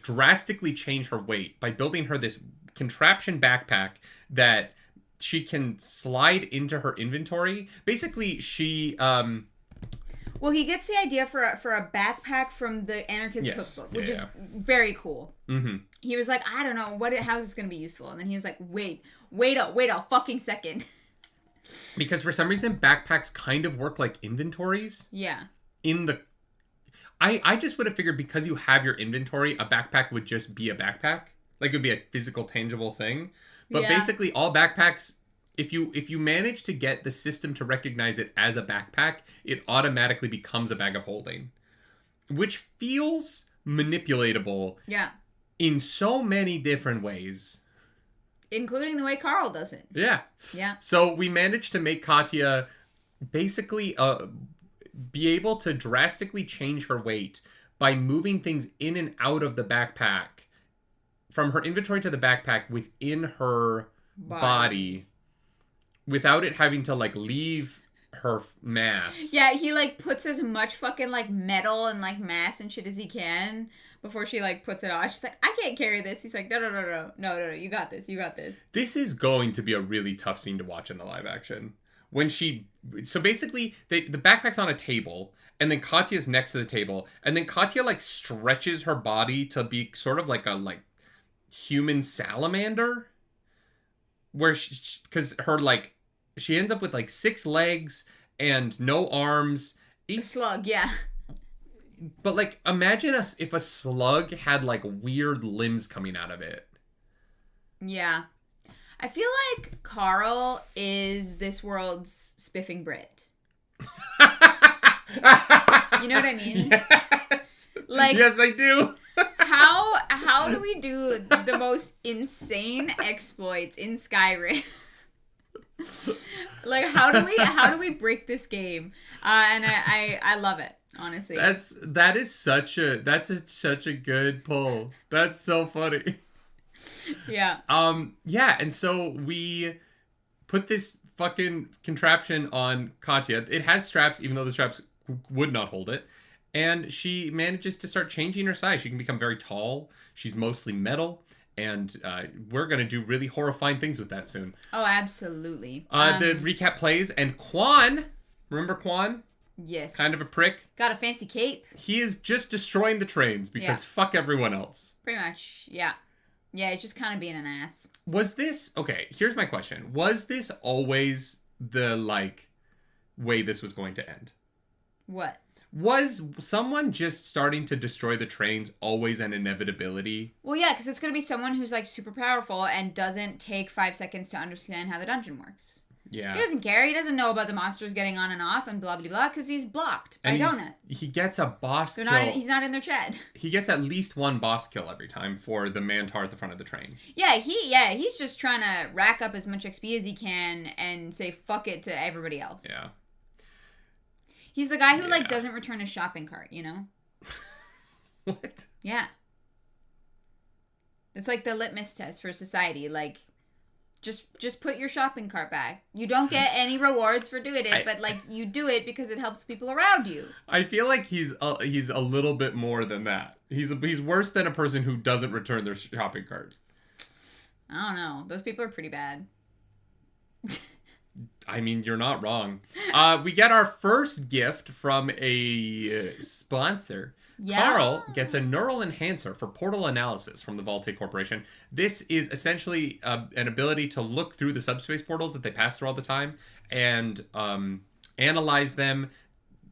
Speaker 1: drastically change her weight by building her this contraption backpack that she can slide into her inventory. Basically, she
Speaker 2: well, he gets the idea for a backpack from the Anarchists cookbook, which is very cool.
Speaker 1: Mm-hmm.
Speaker 2: He was like, I don't know how is this going to be useful, and then he was like, wait a fucking second.
Speaker 1: Because for some reason, backpacks kind of work like inventories.
Speaker 2: Yeah.
Speaker 1: I just would have figured because you have your inventory, a backpack would just be a backpack. Like, it would be a physical, tangible thing. But basically, all backpacks, if you manage to get the system to recognize it as a backpack, it automatically becomes a bag of holding. Which feels manipulatable.
Speaker 2: Yeah.
Speaker 1: In so many different ways.
Speaker 2: Including the way Carl does it.
Speaker 1: Yeah.
Speaker 2: Yeah.
Speaker 1: So we managed to make Katya basically be able to drastically change her weight by moving things in and out of the backpack, from her inventory to the backpack within her body without it having to like leave her mass.
Speaker 2: Yeah, he like puts as much fucking like metal and like mass and shit as he can before she like puts it on. She's like, I can't carry this. He's like, no, you got this.
Speaker 1: This is going to be a really tough scene to watch in the live action. So basically, the backpack's on a table, and then Katya's next to the table, and then Katya like stretches her body to be sort of like a like human salamander, where because her like she ends up with like 6 legs and no arms.
Speaker 2: A slug, yeah.
Speaker 1: But like, imagine if a slug had like weird limbs coming out of it.
Speaker 2: Yeah. I feel like Carl is this world's Spiffing Brit. You know what I mean?
Speaker 1: Yes.
Speaker 2: Like,
Speaker 1: yes, I do.
Speaker 2: How do we do the most insane exploits in Skyrim? Like, how do we break this game? And I love it, honestly.
Speaker 1: That is such a good pull. That's so funny.
Speaker 2: Yeah.
Speaker 1: Yeah, and so we put this fucking contraption on Katya. It has straps, even though the straps would not hold it. And she manages to start changing her size. She can become very tall. She's mostly metal. And we're going to do really horrifying things with that soon.
Speaker 2: Oh, absolutely.
Speaker 1: The recap plays, and Quan, remember Quan?
Speaker 2: Yes.
Speaker 1: Kind of a prick.
Speaker 2: Got a fancy cape.
Speaker 1: He is just destroying the trains because fuck everyone else.
Speaker 2: Pretty much, yeah. Yeah, it's just kind of being an ass.
Speaker 1: Was this... Okay, here's my question. Was this always the, like, way this was going to end?
Speaker 2: What?
Speaker 1: Was someone just starting to destroy the trains always an inevitability?
Speaker 2: Well, yeah, because it's going to be someone who's, like, super powerful and doesn't take 5 seconds to understand how the dungeon works.
Speaker 1: Yeah.
Speaker 2: He doesn't care. He doesn't know about the monsters getting on and off and blah, blah, blah, because he's blocked by Donut.
Speaker 1: He gets a boss kill.
Speaker 2: He's not in their chat.
Speaker 1: He gets at least one boss kill every time for the Mantar at the front of the train.
Speaker 2: Yeah, he's just trying to rack up as much XP as he can and say fuck it to everybody else.
Speaker 1: Yeah.
Speaker 2: He's the guy who, like, doesn't return his shopping cart, you know?
Speaker 1: What?
Speaker 2: Yeah. It's like the litmus test for society. Like, just put your shopping cart back. You don't get any rewards for doing it, but, like, you do it because it helps people around you.
Speaker 1: I feel like he's a little bit more than that. He's worse than a person who doesn't return their shopping cart.
Speaker 2: I don't know. Those people are pretty bad.
Speaker 1: I mean, you're not wrong. We get our first gift from a sponsor. Yeah. Carl gets a neural enhancer for portal analysis from the Volte Corporation. This is essentially an ability to look through the subspace portals that they pass through all the time and analyze them.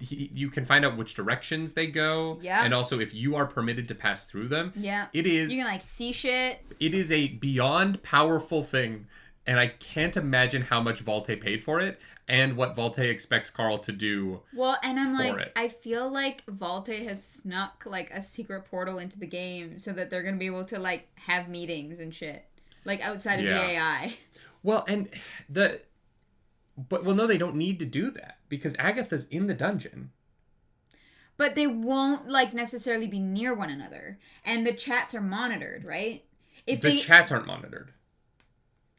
Speaker 1: You can find out which directions they go. Yeah. And also if you are permitted to pass through them.
Speaker 2: Yeah.
Speaker 1: You
Speaker 2: can, like, see shit.
Speaker 1: It is a beyond powerful thing. And I can't imagine how much Volte paid for it and what Volte expects Carl to do.
Speaker 2: Well, and I'm like, I feel like Volte has snuck, like, a secret portal into the game so that they're going to be able to, like, have meetings and shit. Like outside of the AI.
Speaker 1: Well, and no, they don't need to do that because Agatha's in the dungeon.
Speaker 2: But they won't like necessarily be near one another, and the chats are monitored, right? If
Speaker 1: the chats aren't monitored.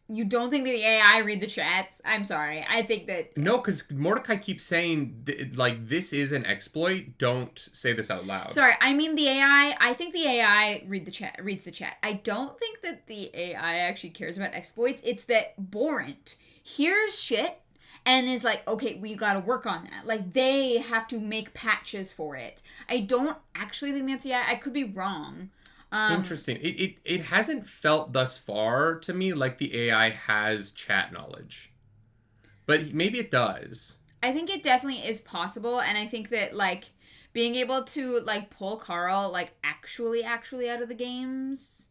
Speaker 2: You don't think that the AI read the chats? I'm sorry. I think that...
Speaker 1: No, because Mordecai keeps saying, like, this is an exploit. Don't say this out loud.
Speaker 2: Sorry, I mean the AI... I think the AI reads the chat. I don't think that the AI actually cares about exploits. It's that Borant hears shit and is like, okay, we gotta work on that. Like, they have to make patches for it. I don't actually think that's the AI. I could be wrong.
Speaker 1: Interesting. It hasn't felt thus far to me like the AI has chat knowledge. But maybe it does.
Speaker 2: I think it definitely is possible, and I think that, like, being able to, like, pull Carl, like, actually out of the games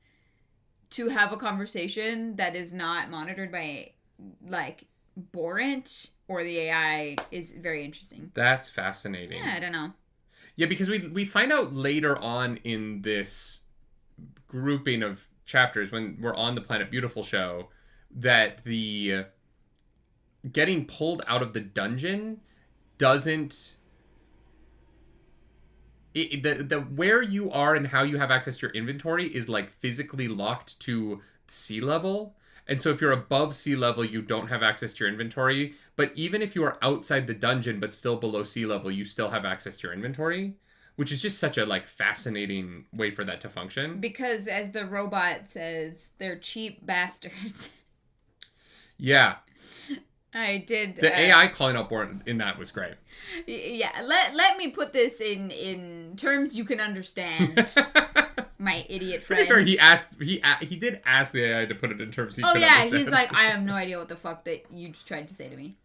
Speaker 2: to have a conversation that is not monitored by, like, Borant or the AI is very interesting.
Speaker 1: That's fascinating.
Speaker 2: Yeah, I don't know.
Speaker 1: Yeah, because we find out later on in this grouping of chapters when we're on the Planet Beautiful show that the getting pulled out of the dungeon doesn't the where you are and how you have access to your inventory is like physically locked to sea level, and so if you're above sea level you don't have access to your inventory, but even if you are outside the dungeon but still below sea level you still have access to your inventory. Which is just such a, like, fascinating way for that to function.
Speaker 2: Because, as the robot says, they're cheap bastards.
Speaker 1: Yeah.
Speaker 2: I did...
Speaker 1: The AI calling out Born in that was great.
Speaker 2: Yeah, let me put this in terms you can understand, my idiot friend.
Speaker 1: To be fair, he did ask the AI to put it in terms he could understand.
Speaker 2: He's like, I have no idea what the fuck that you just tried to say to me.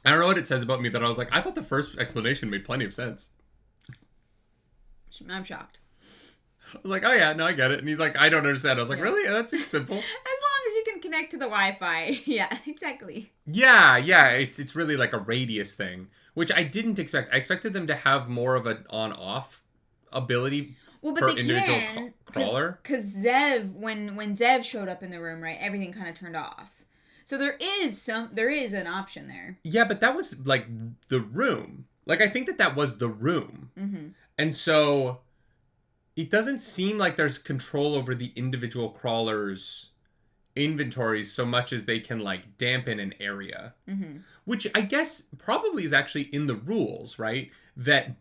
Speaker 1: I don't know what it says about me that I was like, I thought the first explanation made plenty of sense.
Speaker 2: I'm shocked.
Speaker 1: I was like, oh yeah, no, I get it. And he's like, I don't understand. I was like, really? That seems simple.
Speaker 2: As long as you can connect to the Wi-Fi. Yeah, exactly.
Speaker 1: Yeah. It's really like a radius thing, which I didn't expect. I expected them to have more of an on-off ability per individual crawler.
Speaker 2: Because Zev, when Zev showed up in the room, right, everything kind of turned off. So there is an option there.
Speaker 1: Yeah, but that was like the room. Like, I think that was the room.
Speaker 2: Mm-hmm.
Speaker 1: And so it doesn't seem like there's control over the individual crawlers' inventories so much as they can, like, dampen an area.
Speaker 2: Mm-hmm.
Speaker 1: Which I guess probably is actually in the rules, right? That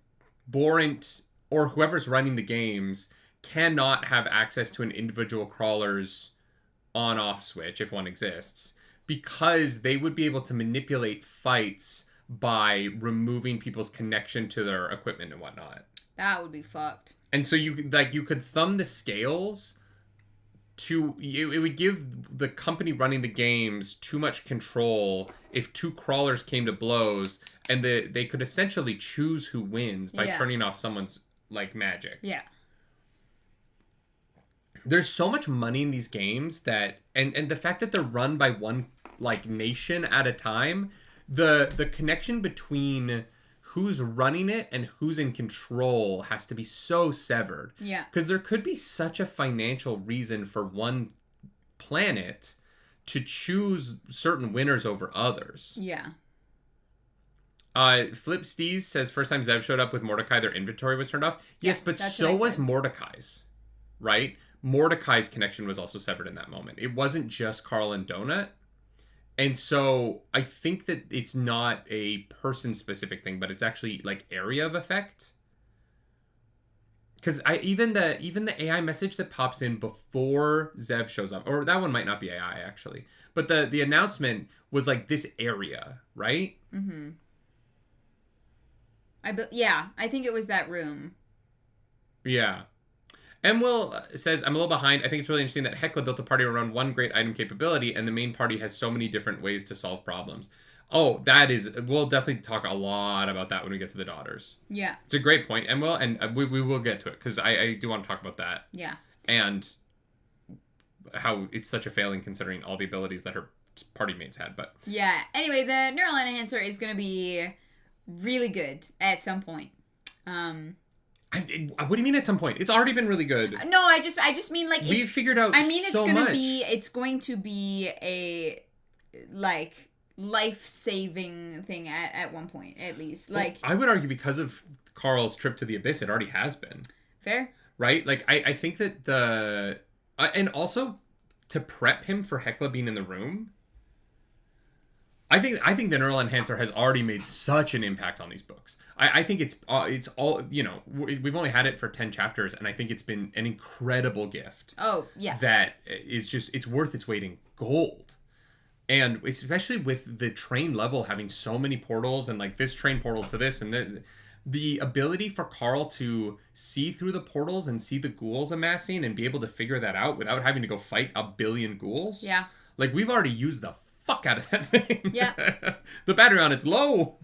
Speaker 1: Borant or whoever's running the games cannot have access to an individual crawler's on-off switch, if one exists, because they would be able to manipulate fights by removing people's connection to their equipment and whatnot.
Speaker 2: That would be fucked.
Speaker 1: And so you could thumb the scales to it would give the company running the games too much control if two crawlers came to blows, and they could essentially choose who wins by turning off someone's, like, magic.
Speaker 2: Yeah.
Speaker 1: There's so much money in these games that and the fact that they're run by one, like, nation at a time, the connection between who's running it and who's in control has to be so severed.
Speaker 2: Yeah.
Speaker 1: Because there could be such a financial reason for one planet to choose certain winners over others.
Speaker 2: Yeah.
Speaker 1: Flip Steez says first time Zev showed up with Mordecai, their inventory was turned off. Yes, but so was Mordecai's, right? Mordecai's connection was also severed in that moment. It wasn't just Carl and Donut. And so I think that it's not a person-specific thing, but it's actually, like, area of effect. Because even the AI message that pops in before Zev shows up, or that one might not be AI, actually. But the announcement was, like, this area, right?
Speaker 2: Mm-hmm. I think it was that room.
Speaker 1: Yeah. Emwill says, I'm a little behind. I think it's really interesting that HEKLA built a party around one great item capability, and the main party has so many different ways to solve problems. Oh, we'll definitely talk a lot about that when we get to the daughters.
Speaker 2: Yeah.
Speaker 1: It's a great point, Emwill, and we will get to it, because I do want to talk about that.
Speaker 2: Yeah.
Speaker 1: And how it's such a failing considering all the abilities that her party mates had, but...
Speaker 2: Yeah. Anyway, the neural enhancer is going to be really good at some point.
Speaker 1: What do you mean at some point? It's already been really good.
Speaker 2: No, I just mean like
Speaker 1: We've figured out
Speaker 2: it's going to be a like life-saving thing at one point at least. Like,
Speaker 1: I would argue because of Carl's trip to the abyss, it already has been.
Speaker 2: Fair.
Speaker 1: Right? Like, I think that and also to prep him for HEKLA being in the room, I think the Neural Enhancer has already made such an impact on these books. I think it's all, you know, we've only had it for 10 chapters, and I think it's been an incredible gift.
Speaker 2: Oh, yeah.
Speaker 1: That is just, it's worth its weight in gold. And especially with the train level having so many portals, and like this train portals to this, and the ability for Carl to see through the portals and see the ghouls amassing and be able to figure that out without having to go fight a billion ghouls.
Speaker 2: Yeah.
Speaker 1: Like, we've already used the fuck out of that thing.
Speaker 2: Yeah.
Speaker 1: The battery on it's low.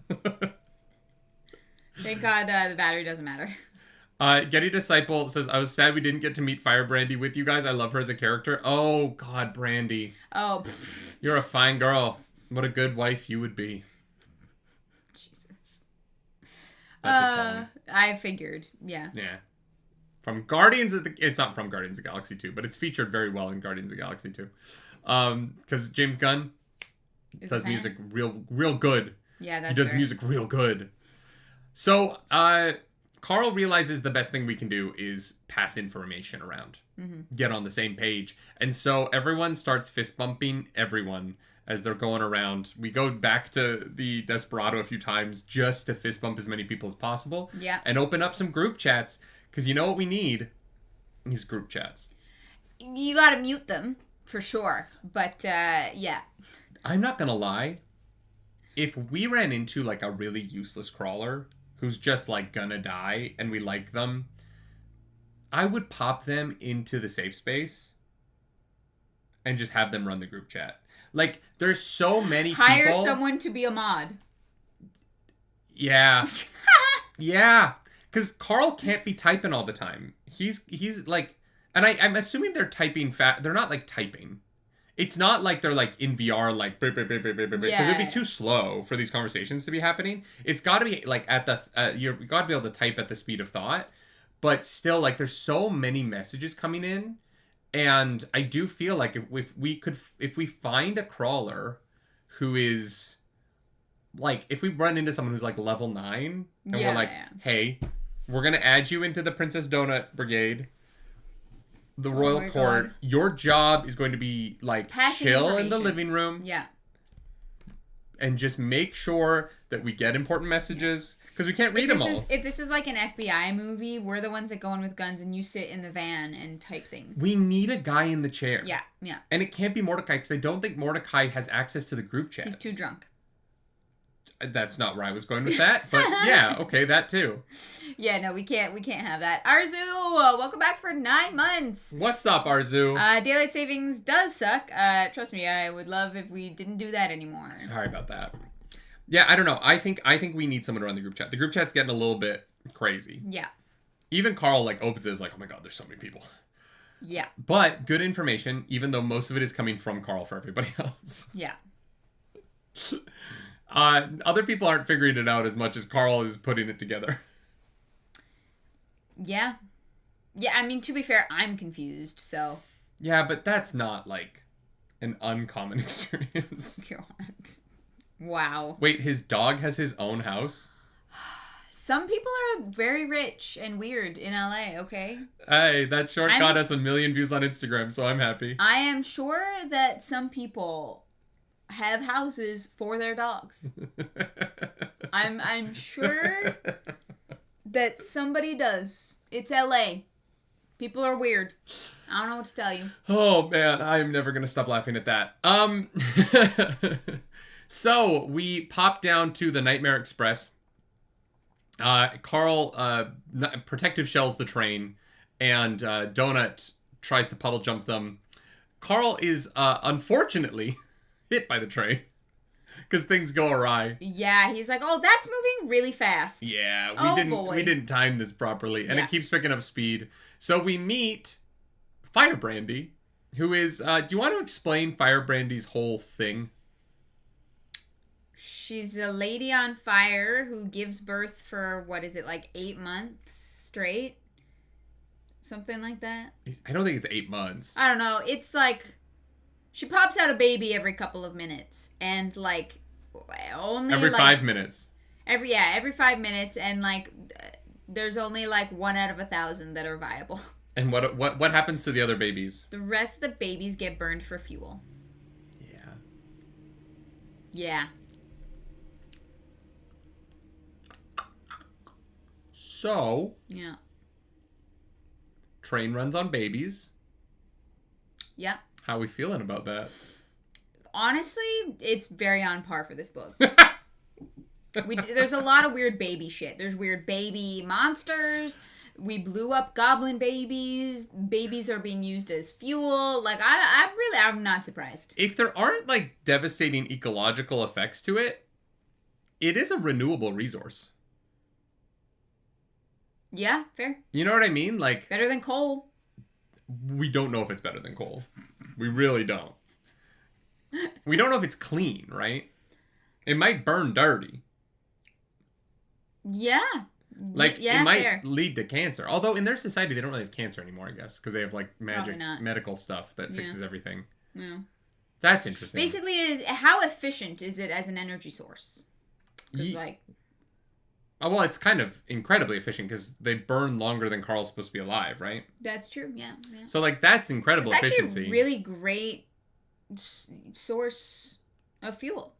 Speaker 2: Thank God the battery doesn't matter.
Speaker 1: Getty Disciple says, I was sad we didn't get to meet Fire Brandy with you guys. I love her as a character. Oh, God, Brandy.
Speaker 2: Oh.
Speaker 1: You're a fine girl. What a good wife you would be.
Speaker 2: Jesus.
Speaker 1: That's a song.
Speaker 2: I figured. Yeah.
Speaker 1: Yeah. From Guardians of the... It's not from Guardians of the Galaxy 2, but it's featured very well in Guardians of the Galaxy 2. Because James Gunn does music real good.
Speaker 2: Yeah, that's
Speaker 1: He does
Speaker 2: fair.
Speaker 1: music real good. So, Carl realizes the best thing we can do is pass information around. Mm-hmm. Get on the same page. And so everyone starts fist bumping everyone as they're going around. We go back to the Desperado a few times just to fist bump as many people as possible.
Speaker 2: Yeah.
Speaker 1: And open up some group chats. Because you know what we need? These group chats.
Speaker 2: You gotta mute them, for sure. But, yeah.
Speaker 1: I'm not gonna lie. If we ran into like a really useless crawler who's just like gonna die and we like them, I would pop them into the safe space and just have them run the group chat. Like, there's so many people.
Speaker 2: Hire someone to be a mod.
Speaker 1: Yeah. Yeah. Because Carl can't be typing all the time. He's like, and I'm assuming they're typing they're not like typing. It's not like they're like in VR, like, because it'd be too slow for these conversations to be happening. It's got to be like at the, you got to be able to type at the speed of thought. But still, like, there's so many messages coming in. And I do feel like if we find a crawler who is, like, if we run into someone who's like level 9, and we're like, hey, we're going to add you into the Princess Donut Brigade. The Royal Court. God. Your job is going to be like chill in the living room.
Speaker 2: Yeah.
Speaker 1: And just make sure that we get important messages because we can't read them all.
Speaker 2: If this is like an FBI movie, we're the ones that go in with guns and you sit in the van and type things.
Speaker 1: We need a guy in the chair.
Speaker 2: Yeah, yeah.
Speaker 1: And it can't be Mordecai because I don't think Mordecai has access to the group chats.
Speaker 2: He's too drunk.
Speaker 1: That's not where I was going with that, but yeah, okay, that too.
Speaker 2: Yeah, no, we can't have that. Arzu, welcome back for 9 months.
Speaker 1: What's up, Arzu?
Speaker 2: Daylight savings does suck. Trust me, I would love if we didn't do that anymore.
Speaker 1: Sorry about that. Yeah, I don't know. I think we need someone to run the group chat. The group chat's getting a little bit crazy.
Speaker 2: Yeah.
Speaker 1: Even Carl like opens it as like, oh my god, there's so many people.
Speaker 2: Yeah.
Speaker 1: But good information, even though most of it is coming from Carl for everybody else.
Speaker 2: Yeah.
Speaker 1: Other people aren't figuring it out as much as Carl is putting it together.
Speaker 2: Yeah. Yeah, I mean, to be fair, I'm confused, so.
Speaker 1: Yeah, but that's not, like, an uncommon experience.
Speaker 2: God. Wow.
Speaker 1: Wait, his dog has his own house?
Speaker 2: Some people are very rich and weird in LA, okay?
Speaker 1: Hey, that short got us 1 million views on Instagram, so I'm happy.
Speaker 2: I am sure that some people have houses for their dogs. I'm sure that somebody does. It's LA. People are weird. I don't know what to tell you.
Speaker 1: Oh man, I'm never gonna stop laughing at that. So we pop down to the Nightmare Express. Carl protective shells the train, and Donut tries to puddle jump them. Carl is unfortunately hit by the train because things go awry.
Speaker 2: Yeah, he's like, "Oh, that's moving really fast."
Speaker 1: Yeah, we didn't time this properly, and it keeps picking up speed. So we meet Fire Brandy, who is. Do you want to explain Fire Brandy's whole thing?
Speaker 2: She's a lady on fire who gives birth for, what is it, like 8 months straight. Something like that.
Speaker 1: I don't think it's 8 months.
Speaker 2: I don't know. It's like she pops out a baby every couple of minutes, and like only
Speaker 1: every
Speaker 2: like,
Speaker 1: 5 minutes.
Speaker 2: Every 5 minutes, and like there's only like 1 out of 1,000 that are viable.
Speaker 1: And what happens to the other babies?
Speaker 2: The rest of the babies get burned for fuel.
Speaker 1: Yeah.
Speaker 2: Yeah.
Speaker 1: So.
Speaker 2: Yeah.
Speaker 1: Train runs on babies.
Speaker 2: Yeah.
Speaker 1: How are we feeling about that?
Speaker 2: Honestly, it's very on par for this book. There's a lot of weird baby shit. There's weird baby monsters. We blew up goblin babies. Babies are being used as fuel. Like, I'm not surprised.
Speaker 1: If there aren't, like, devastating ecological effects to it, it is a renewable resource.
Speaker 2: Yeah, fair.
Speaker 1: You know what I mean? Like,
Speaker 2: better than coal.
Speaker 1: We don't know if it's better than coal. We really don't. We don't know if it's clean, right? It might burn dirty.
Speaker 2: Yeah.
Speaker 1: Like,
Speaker 2: yeah,
Speaker 1: it might
Speaker 2: fair.
Speaker 1: lead to cancer. Although, in their society, they don't really have cancer anymore, I guess. Because they have, like,
Speaker 2: Probably not.
Speaker 1: medical stuff that fixes everything.
Speaker 2: Yeah.
Speaker 1: That's interesting.
Speaker 2: Basically, how efficient is it as an energy source? Because,
Speaker 1: Oh, well, it's kind of incredibly efficient because they burn longer than Carl's supposed to be alive, right?
Speaker 2: That's true, yeah.
Speaker 1: So, like, that's incredible efficiency.
Speaker 2: It's actually a really great source of fuel,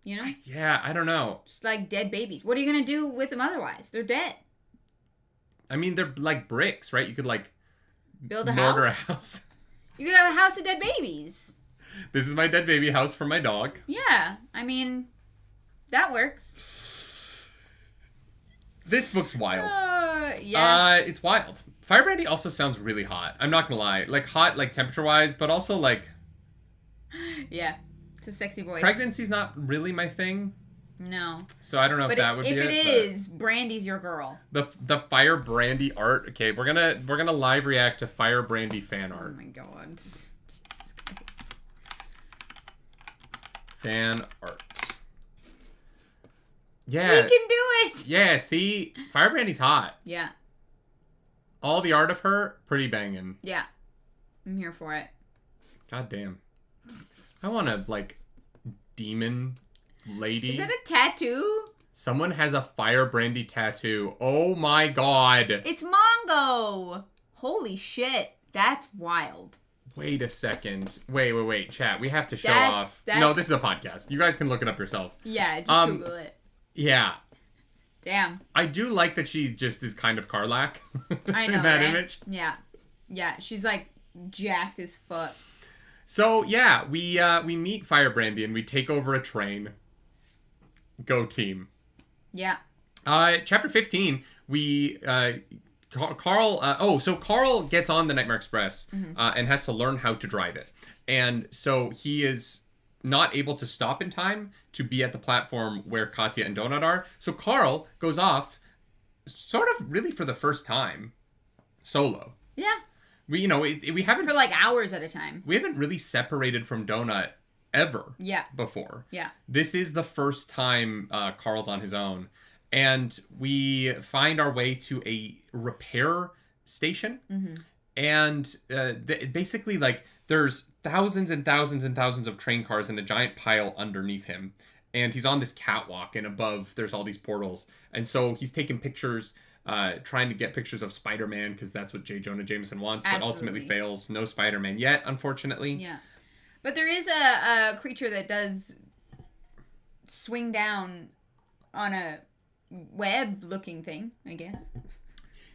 Speaker 2: you know?
Speaker 1: Yeah, I don't know.
Speaker 2: Just like dead babies. What are you going to do with them otherwise? They're dead.
Speaker 1: I mean, they're like bricks, right? You could, like,
Speaker 2: build a
Speaker 1: mortar
Speaker 2: house.
Speaker 1: a house.
Speaker 2: You could have a house of dead babies.
Speaker 1: This is my dead baby house for my dog.
Speaker 2: Yeah, I mean, that works.
Speaker 1: This book's wild.
Speaker 2: Yeah.
Speaker 1: It's wild. Firebrandy also sounds really hot. I'm not gonna lie. Like, hot, like, temperature-wise, but also, like...
Speaker 2: Yeah. It's a sexy voice.
Speaker 1: Pregnancy's not really my thing.
Speaker 2: No.
Speaker 1: So I don't know if that would be it.
Speaker 2: If it is, Brandy's your girl.
Speaker 1: The Firebrandy art. Okay, we're gonna live react to Firebrandy fan art.
Speaker 2: Oh my god. Jesus Christ.
Speaker 1: Fan art. Yeah.
Speaker 2: We can do it!
Speaker 1: Yeah, see? Firebrandy's hot.
Speaker 2: Yeah.
Speaker 1: All the art of her, pretty banging.
Speaker 2: Yeah. I'm here for it.
Speaker 1: God damn. I want a, like, demon lady.
Speaker 2: Is that a tattoo?
Speaker 1: Someone has a Firebrandy tattoo. Oh my god.
Speaker 2: It's Mongo! Holy shit. That's wild.
Speaker 1: Wait a second. Wait. Chat, we have to show off. No, this is a podcast. You guys can look it up yourself.
Speaker 2: Yeah, just Google it.
Speaker 1: Yeah.
Speaker 2: Damn.
Speaker 1: I do like that she just is kind of Karlach.
Speaker 2: I know,
Speaker 1: in that
Speaker 2: right?
Speaker 1: image.
Speaker 2: Yeah. Yeah, she's like jacked as fuck.
Speaker 1: So, yeah, we meet Firebrandy and we take over a train. Go team.
Speaker 2: Yeah.
Speaker 1: Chapter 15, Carl gets on the Nightmare Express and has to learn how to drive it. And so he is not able to stop in time to be at the platform where Katya and Donut are. So Carl goes off sort of really for the first time solo.
Speaker 2: Yeah.
Speaker 1: We haven't
Speaker 2: for like hours at a time.
Speaker 1: We haven't really separated from Donut ever.
Speaker 2: Yeah.
Speaker 1: Before.
Speaker 2: Yeah.
Speaker 1: This is the first time Carl's on his own. And we find our way to a repair station. Mm-hmm. And basically, like, there's thousands and thousands and thousands of train cars in a giant pile underneath him. And he's on this catwalk, and above there's all these portals. And so he's taking pictures, trying to get pictures of Spider-Man, because that's what J. Jonah Jameson wants, but ultimately fails. No Spider-Man yet, unfortunately.
Speaker 2: Yeah. But there is a creature that does swing down on a web-looking thing, I guess.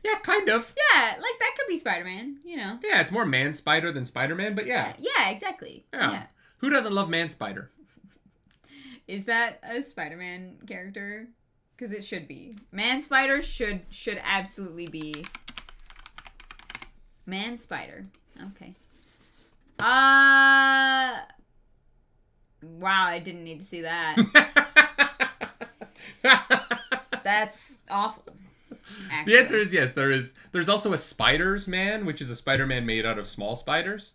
Speaker 1: Yeah, kind of.
Speaker 2: Yeah, like that could be Spider-Man, you know.
Speaker 1: Yeah, it's more Man-Spider than Spider-Man, but yeah.
Speaker 2: Yeah, exactly. Yeah.
Speaker 1: Who doesn't love Man-Spider?
Speaker 2: Is that a Spider-Man character? Because it should be. Man-Spider should absolutely be. Man-Spider. Okay. Wow, I didn't need to see that. That's awful. Actually.
Speaker 1: The answer is yes, there is. There's also a Spiders Man, which is a Spider-Man made out of small spiders.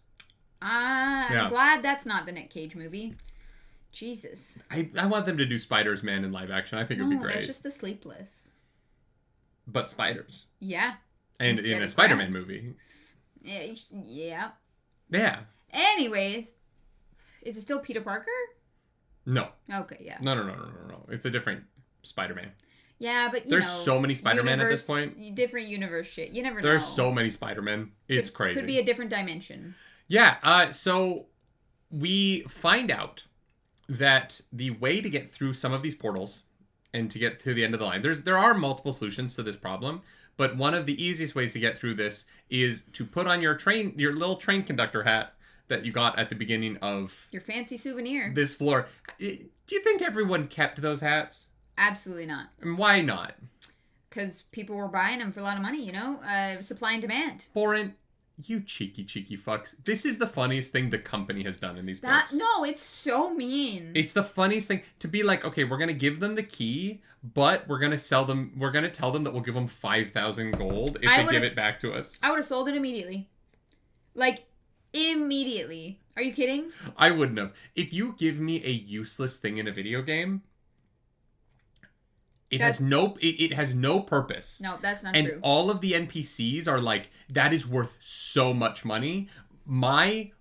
Speaker 2: I'm glad that's not the Nick Cage movie. Jesus.
Speaker 1: I want them to do Spiders Man in live action. I think it would be great.
Speaker 2: It's just the Sleepless.
Speaker 1: but spiders.
Speaker 2: Yeah.
Speaker 1: And
Speaker 2: Instead
Speaker 1: in a
Speaker 2: of
Speaker 1: Spider-Man
Speaker 2: crabs.
Speaker 1: movie.
Speaker 2: Yeah.
Speaker 1: Yeah.
Speaker 2: Anyways, is it still Peter Parker?
Speaker 1: No.
Speaker 2: Okay, yeah.
Speaker 1: No. It's a different Spider-Man.
Speaker 2: Yeah, but
Speaker 1: There's so many Spider-Man at this point.
Speaker 2: Different universe shit. You never know.
Speaker 1: There's so many Spider-Men. It's crazy.
Speaker 2: Could be a different dimension.
Speaker 1: Yeah, so we find out that the way to get through some of these portals and to get to the end of the line, there are multiple solutions to this problem, but one of the easiest ways to get through this is to put on your little train conductor hat that you got at the beginning of
Speaker 2: your fancy souvenir.
Speaker 1: This floor. Do you think everyone kept those hats?
Speaker 2: Absolutely not.
Speaker 1: And why not?
Speaker 2: Because people were buying them for a lot of money, supply and demand.
Speaker 1: Boren, you cheeky fucks. This is the funniest thing the company has done in these books.
Speaker 2: No, it's so mean.
Speaker 1: It's the funniest thing to be like, okay, we're going to give them the key, but we're going to tell them that we'll give them 5,000 gold if they give it back to us.
Speaker 2: I would have sold it immediately. Like, immediately. Are you kidding?
Speaker 1: I wouldn't have. If you give me a useless thing in a video game, it has no purpose.
Speaker 2: No, that's not true.
Speaker 1: And all of the NPCs are like, that is worth so much money. My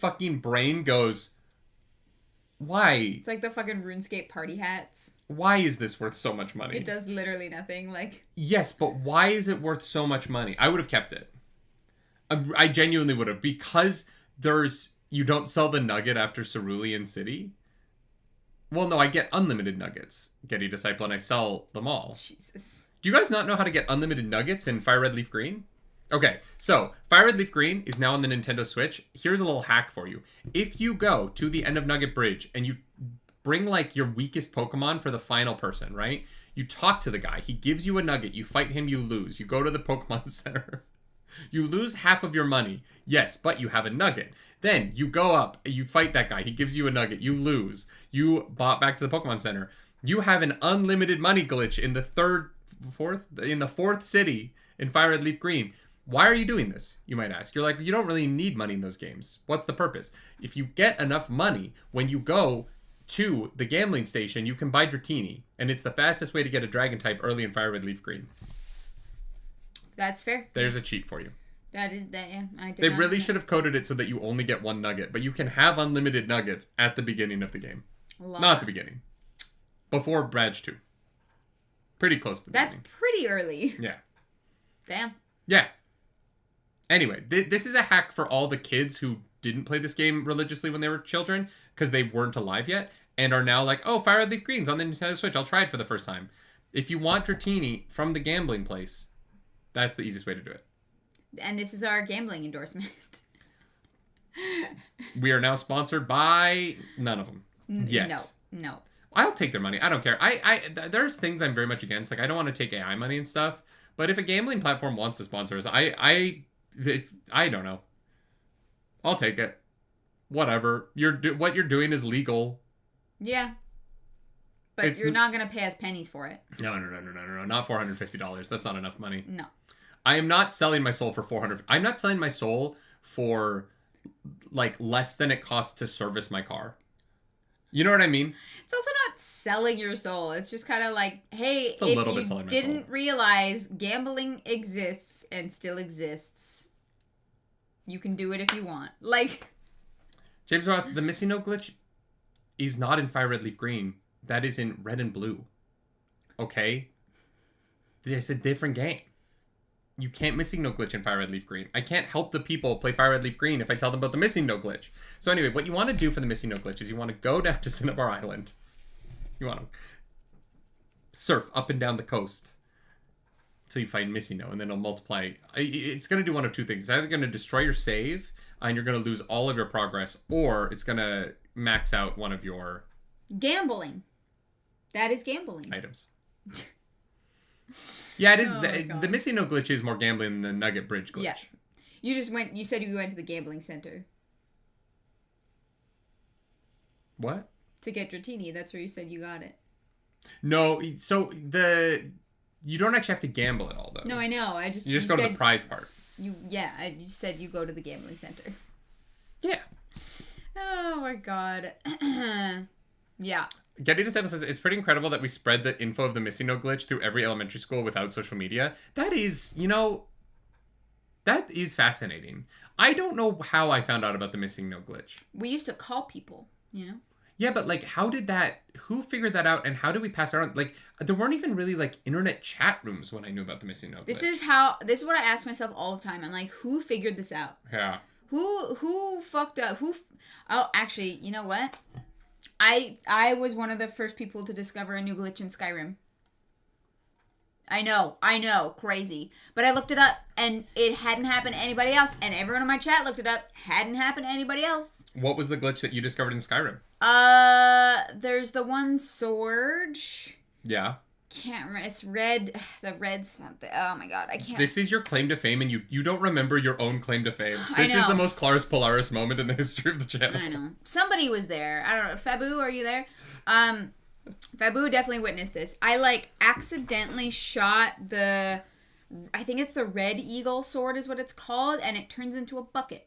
Speaker 1: fucking brain goes, why?
Speaker 2: It's like the fucking RuneScape party hats.
Speaker 1: Why is this worth so much money?
Speaker 2: It does literally nothing. Like,
Speaker 1: yes, but why is it worth so much money? I would have kept it. I genuinely would have, because you don't sell the nugget after Cerulean City. Well, no, I get unlimited nuggets, Getty Disciple, and I sell them all.
Speaker 2: Jesus.
Speaker 1: Do you guys not know how to get unlimited nuggets in Fire Red Leaf Green? Okay, so Fire Red Leaf Green is now on the Nintendo Switch. Here's a little hack for you. If you go to the end of Nugget Bridge and you bring like your weakest Pokemon for the final person, right? You talk to the guy. He gives you a nugget. You fight him, you lose. You go to the Pokemon Center. You lose half of your money. Yes, but you have a nugget. Then you go up, you fight that guy. He gives you a nugget. You lose. You bought back to the Pokemon Center. You have an unlimited money glitch in the fourth city in Fire Red Leaf Green. Why are you doing this? You might ask. You're like, you don't really need money in those games. What's the purpose? If you get enough money, when you go to the gambling station, you can buy Dratini. And it's the fastest way to get a dragon type early in Fire Red Leaf Green.
Speaker 2: That's fair.
Speaker 1: There's a cheat for you.
Speaker 2: Yeah, I did.
Speaker 1: They really should have coded it so that you only get one nugget, but you can have unlimited nuggets at the beginning of the game. Not at the beginning. Before Badge 2. Pretty close to the beginning.
Speaker 2: That's pretty early.
Speaker 1: Yeah.
Speaker 2: Damn.
Speaker 1: Yeah. Anyway, this is a hack for all the kids who didn't play this game religiously when they were children because they weren't alive yet and are now like, oh, Fire Red Leaf Green's on the Nintendo Switch. I'll try it for the first time. If you want Dratini from the gambling place, that's the easiest way to do it.
Speaker 2: And this is our gambling endorsement.
Speaker 1: We are now sponsored by none of them. Yet.
Speaker 2: No.
Speaker 1: I'll take their money. I don't care. There's things I'm very much against. Like, I don't want to take AI money and stuff. But if a gambling platform wants to sponsor us, I don't know. I'll take it. Whatever. What you're doing is legal.
Speaker 2: Yeah. But you're not going to pay us pennies for it.
Speaker 1: No. Not $450. That's not enough money.
Speaker 2: No.
Speaker 1: I am not selling my soul for $400. I'm not selling my soul for like less than it costs to service my car. You know what I mean?
Speaker 2: It's also not selling your soul. It's just kind of like, hey,
Speaker 1: if you
Speaker 2: didn't realize gambling exists and still exists, you can do it if you want. Like,
Speaker 1: James Ross, the missing note glitch is not in Fire Red Leaf Green. That is in Red and Blue. Okay? It's a different game. You can't missing no glitch in Fire Red Leaf Green. I can't help the people play Fire Red Leaf Green if I tell them about the missing no glitch. So anyway, what you want to do for the missing no glitch is you want to go down to Cinnabar Island. You want to surf up and down the coast until you find missing no, and then it'll multiply. It's going to do one of two things. It's either going to destroy your save, and you're going to lose all of your progress, or it's going to max out one of your...
Speaker 2: Gambling. That is gambling.
Speaker 1: Items. Yeah, it is. The missing no glitch is more gambling than the Nugget Bridge glitch.
Speaker 2: Yeah. You said you went to the gambling center.
Speaker 1: What?
Speaker 2: To get Dratini. That's where you said you got it.
Speaker 1: No, so you don't actually have to gamble at all, though.
Speaker 2: No, I know.
Speaker 1: You just go to the prize part.
Speaker 2: You said you go to the gambling center.
Speaker 1: Yeah.
Speaker 2: Oh my god. Yeah.
Speaker 1: Getty Disciple says, it's pretty incredible that we spread the info of the missing note glitch through every elementary school without social media. That is, that is fascinating. I don't know how I found out about the missing note glitch.
Speaker 2: We used to call people,
Speaker 1: Yeah, but, like, who figured that out, and how did we pass it around? Like, there weren't even really, like, internet chat rooms when I knew about the missing note glitch.
Speaker 2: This is what I ask myself all the time. I'm like, who figured this out?
Speaker 1: Yeah.
Speaker 2: Who fucked up? Oh, actually, you know what? I was one of the first people to discover a new glitch in Skyrim. I know, crazy. But I looked it up, and it hadn't happened to anybody else, and everyone in my chat looked it up, hadn't happened to anybody else.
Speaker 1: What was the glitch that you discovered in Skyrim?
Speaker 2: There's the one sword.
Speaker 1: Yeah.
Speaker 2: Can't remember. It's red. The red something. Oh my god, I can't.
Speaker 1: This is your claim to fame, and you don't remember your own claim to fame. This is the most Claris Polaris moment in the history of the channel.
Speaker 2: I know. Somebody was there. I don't know. Fabu, are you there? Fabu definitely witnessed this. I accidentally shot I think it's the Red Eagle sword is what it's called, and it turns into a bucket.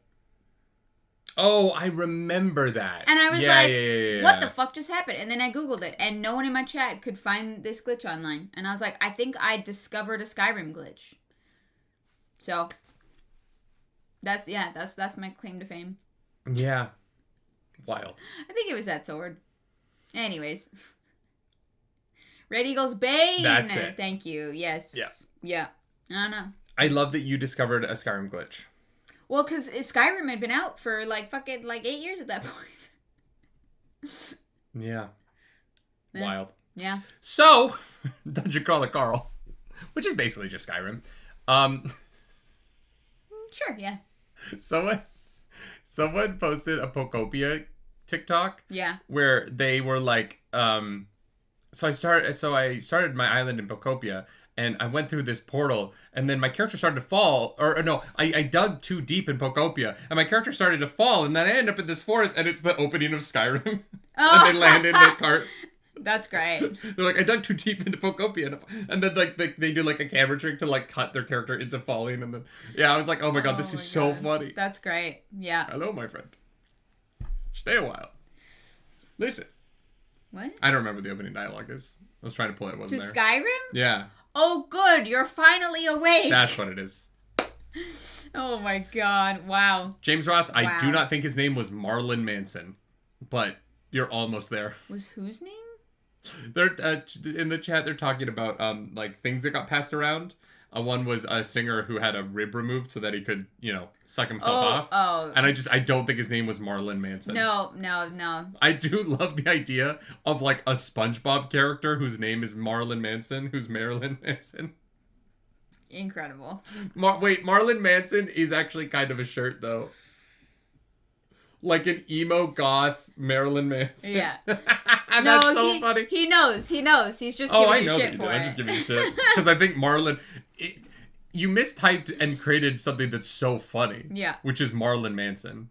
Speaker 1: Oh, I remember that.
Speaker 2: And I was what the fuck just happened? And then I Googled it, and no one in my chat could find this glitch online. And I was like, I think I discovered a Skyrim glitch. So, that's my claim to fame.
Speaker 1: Yeah. Wild.
Speaker 2: I think it was that sword. Anyways. Red Eagle's Bane!
Speaker 1: That's it.
Speaker 2: Thank you. Yes. Yeah. I don't know.
Speaker 1: I love that you discovered a Skyrim glitch.
Speaker 2: Well, because Skyrim had been out for, 8 years at that point.
Speaker 1: Yeah. Wild.
Speaker 2: Yeah.
Speaker 1: So, Dungeon Crawler Carl, which is basically just Skyrim.
Speaker 2: Sure, yeah.
Speaker 1: Someone posted a Pokopia TikTok.
Speaker 2: Yeah.
Speaker 1: Where they were like, so I started my island in Pokopia, and I went through this portal, and then my character started to fall, or no, I dug too deep in Pokopia, and my character started to fall, and then I end up in this forest, and it's the opening of Skyrim.
Speaker 2: Oh.
Speaker 1: And they land in the cart.
Speaker 2: That's great.
Speaker 1: They're like, I dug too deep into Pokopia, and then they do a camera trick to cut their character into falling, and then I was like, oh my god, this is so funny.
Speaker 2: That's great. Yeah.
Speaker 1: Hello, my friend. Stay a while. Listen.
Speaker 2: What?
Speaker 1: I don't remember what the opening dialogue is. I was trying to pull it. It wasn't there.
Speaker 2: To Skyrim?
Speaker 1: Yeah.
Speaker 2: Oh, good. You're finally awake.
Speaker 1: That's what it is.
Speaker 2: Oh, my God. Wow.
Speaker 1: James Ross, wow. I do not think his name was Marlon Manson, but you're almost there.
Speaker 2: Was whose name?
Speaker 1: They're in the chat. They're talking about things that got passed around. One was a singer who had a rib removed so that he could, suck himself off.
Speaker 2: Oh.
Speaker 1: And I don't think his name was Marlon Manson.
Speaker 2: No.
Speaker 1: I do love the idea of a SpongeBob character whose name is Marlon Manson, who's Marilyn Manson.
Speaker 2: Incredible.
Speaker 1: Wait, Marlon Manson is actually kind of a shirt, though. Like an emo goth Marilyn Manson.
Speaker 2: Yeah.
Speaker 1: That's so funny.
Speaker 2: He knows. He's just giving you shit for it.
Speaker 1: I'm just giving you shit. Because I think Marlon... you mistyped and created something that's so funny.
Speaker 2: Yeah.
Speaker 1: Which is Marlon Manson.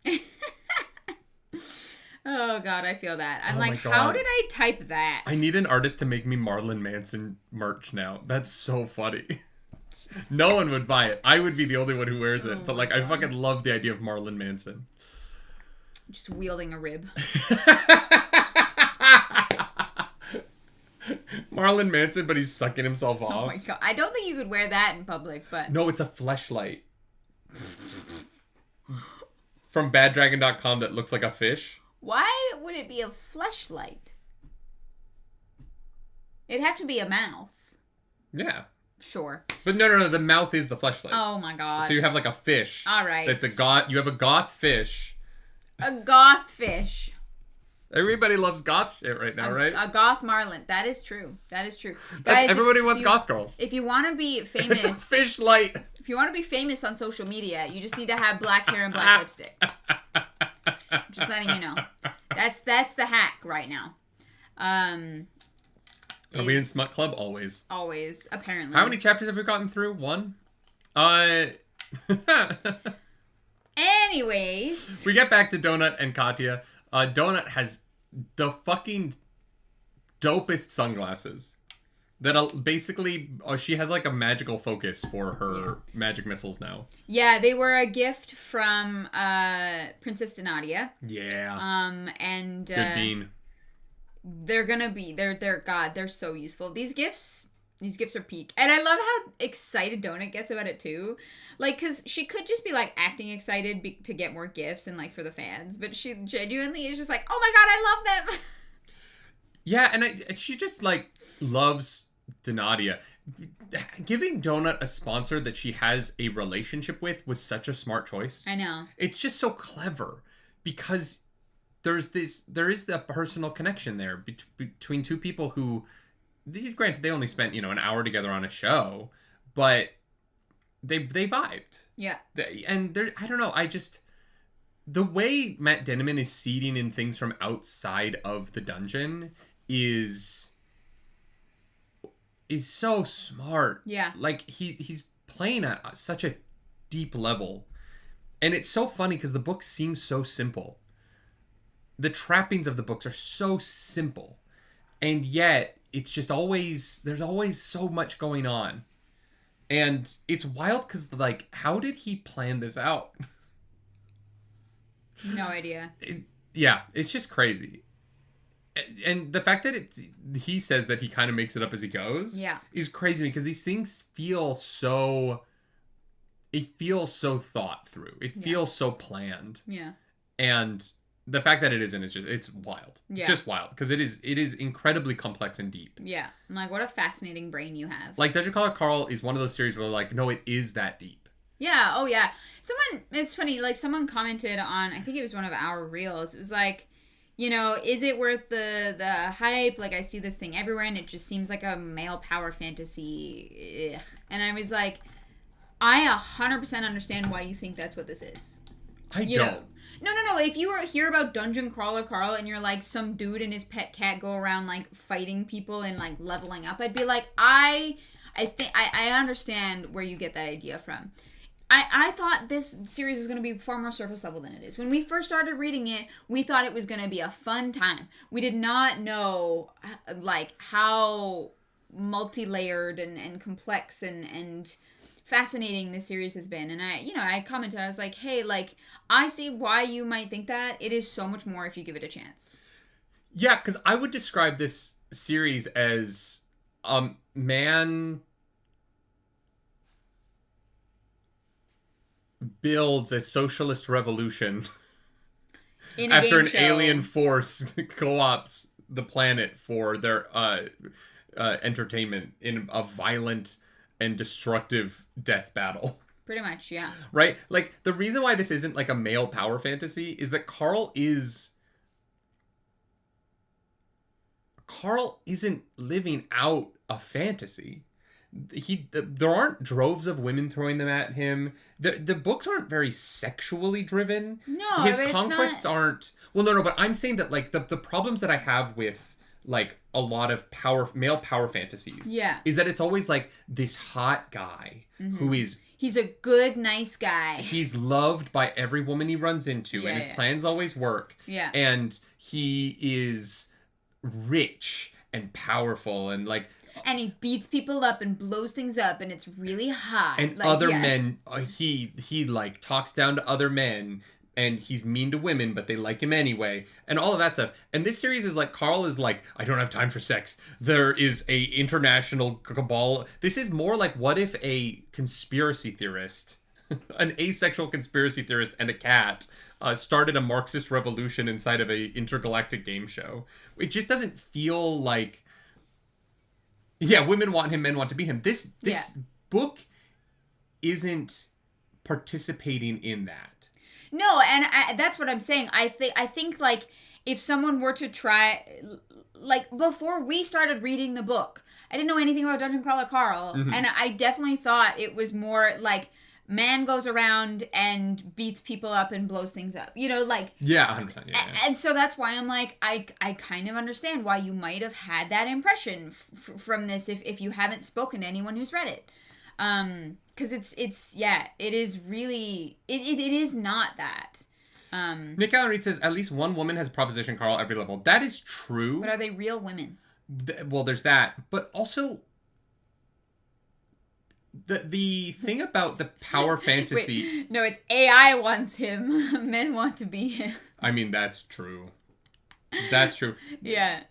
Speaker 2: Oh, God, I feel that. I'm
Speaker 1: like,
Speaker 2: how did I type that?
Speaker 1: I need an artist to make me Marlon Manson merch now. That's so funny. No one would buy it. I would be the only one who wears it. But, I fucking love the idea of Marlon Manson.
Speaker 2: Just wielding a rib.
Speaker 1: Marlon Manson, but he's sucking himself off.
Speaker 2: Oh my god. I don't think you could wear that in public, but...
Speaker 1: No, it's a fleshlight. From baddragon.com that looks like a fish.
Speaker 2: Why would it be a fleshlight? It'd have to be a mouth.
Speaker 1: Yeah.
Speaker 2: Sure.
Speaker 1: But no, the mouth is the fleshlight.
Speaker 2: Oh my god.
Speaker 1: So you have a fish.
Speaker 2: All right.
Speaker 1: That's you have a goth fish.
Speaker 2: A goth fish.
Speaker 1: Everybody loves goth shit right now, right?
Speaker 2: A goth Marlin. That is true. Guys,
Speaker 1: everybody wants goth girls.
Speaker 2: If you want to be famous...
Speaker 1: It's a fish light.
Speaker 2: If you want to be famous on social media, you just need to have black hair and black lipstick. Just letting you know. That's the hack right now.
Speaker 1: Are we in Smut Club? Always.
Speaker 2: Always, apparently.
Speaker 1: How many chapters have we gotten through? 1?
Speaker 2: Anyways.
Speaker 1: We get back to Donut and Katya. Donut has the fucking dopest sunglasses. That basically, she has a magical focus for her magic missiles now.
Speaker 2: Yeah, they were a gift from Princess Donatia.
Speaker 1: Yeah.
Speaker 2: And...
Speaker 1: Good bean.
Speaker 2: they're gonna be they're so useful. These gifts are peak. And I love how excited Donut gets about it too. Like, because she could just be like acting excited to get more gifts and like for the fans, but she genuinely is just like, oh my god, I love them.
Speaker 1: Yeah, and she just like loves Donatia. Giving Donut a sponsor that she has a relationship with was such a smart choice.
Speaker 2: I know.
Speaker 1: It's just so clever because there is the personal connection there between two people who, granted, they only spent an hour together on a show, but they vibed.
Speaker 2: Yeah.
Speaker 1: And I don't know. The way Matt Dinniman is seeding in things from outside of the dungeon is so smart.
Speaker 2: Yeah.
Speaker 1: Like he's playing at such a deep level. And it's so funny because the book seems so simple. The trappings of the books are so simple. And yet it's just there's always so much going on. And it's wild because, like, how did he plan this out?
Speaker 2: No idea.
Speaker 1: It's just crazy. And the fact that he says that he kind of makes it up as he goes is crazy because these things feel so... It feels so thought through. It feels so planned.
Speaker 2: Yeah.
Speaker 1: And the fact that it isn't is it's wild. Yeah. It's just wild because it is incredibly complex and deep.
Speaker 2: Yeah. I'm like, what a fascinating brain you have.
Speaker 1: Like, Dungeon Crawler Carl is one of those series where, like, no, it is that deep.
Speaker 2: Yeah. Oh, yeah. It's funny, like, someone commented on, I think it was one of our reels. It was like, is it worth the hype? Like, I see this thing everywhere, and it just seems like a male power fantasy. Ugh. And I was like, I 100% understand why you think that's what this is.
Speaker 1: I don't.
Speaker 2: No. If you hear about Dungeon Crawler Carl and you're like, some dude and his pet cat go around, like, fighting people and, like, leveling up, I'd be like, I think I understand where you get that idea from. I thought this series was going to be far more surface level than it is. When we first started reading it, we thought it was going to be a fun time. We did not know, like, how multi-layered and complex and fascinating this series has been. And I commented, I was like, hey, like, I see why you might think that. It is so much more if you give it a chance.
Speaker 1: Yeah, because I would describe this series as man builds a socialist revolution after an alien force co-ops the planet for their entertainment in a violent and destructive death battle.
Speaker 2: Pretty much, yeah.
Speaker 1: Right? Like, the reason why this isn't like a male power fantasy is that Carl isn't living out a fantasy. There aren't droves of women throwing them at him. The books aren't very sexually driven.
Speaker 2: No,
Speaker 1: his conquests aren't. Well, no, but I'm saying that, like, the problems that I have with, like, a lot of male power fantasies is that it's always like this hot guy who is...
Speaker 2: He's a good, nice guy.
Speaker 1: He's loved by every woman he runs into, and his plans always work.
Speaker 2: Yeah.
Speaker 1: And he is rich and powerful and, like...
Speaker 2: And he beats people up and blows things up, and it's really hot.
Speaker 1: And like, other men, he like talks down to other men, and he's mean to women, but they like him anyway, and all of that stuff. And this series is like, Carl is like, I don't have time for sex. There is a international cabal. This is more like, what if a conspiracy theorist, an asexual conspiracy theorist and a cat started a Marxist revolution inside of a intergalactic game show? It just doesn't feel like... Yeah, women want him, men want to be him. This book isn't participating in that.
Speaker 2: No, and that's what I'm saying. I think like, if someone were to try, like, before we started reading the book, I didn't know anything about Dungeon Crawler Carl, and I definitely thought it was more like, man goes around and beats people up and blows things up. Like...
Speaker 1: Yeah, 100%. Yeah.
Speaker 2: And so that's why I'm like, I kind of understand why you might have had that impression from this if you haven't spoken to anyone who's read it. Because it is really... It is not that.
Speaker 1: Nick Allen Reed says, at least one woman has propositioned Carl every level. That is true.
Speaker 2: But are they real women?
Speaker 1: Well, there's that. But also... The thing about the power fantasy...
Speaker 2: Wait, no, it's AI wants him. Men want to be him.
Speaker 1: I mean, that's true. That's true.
Speaker 2: Yeah.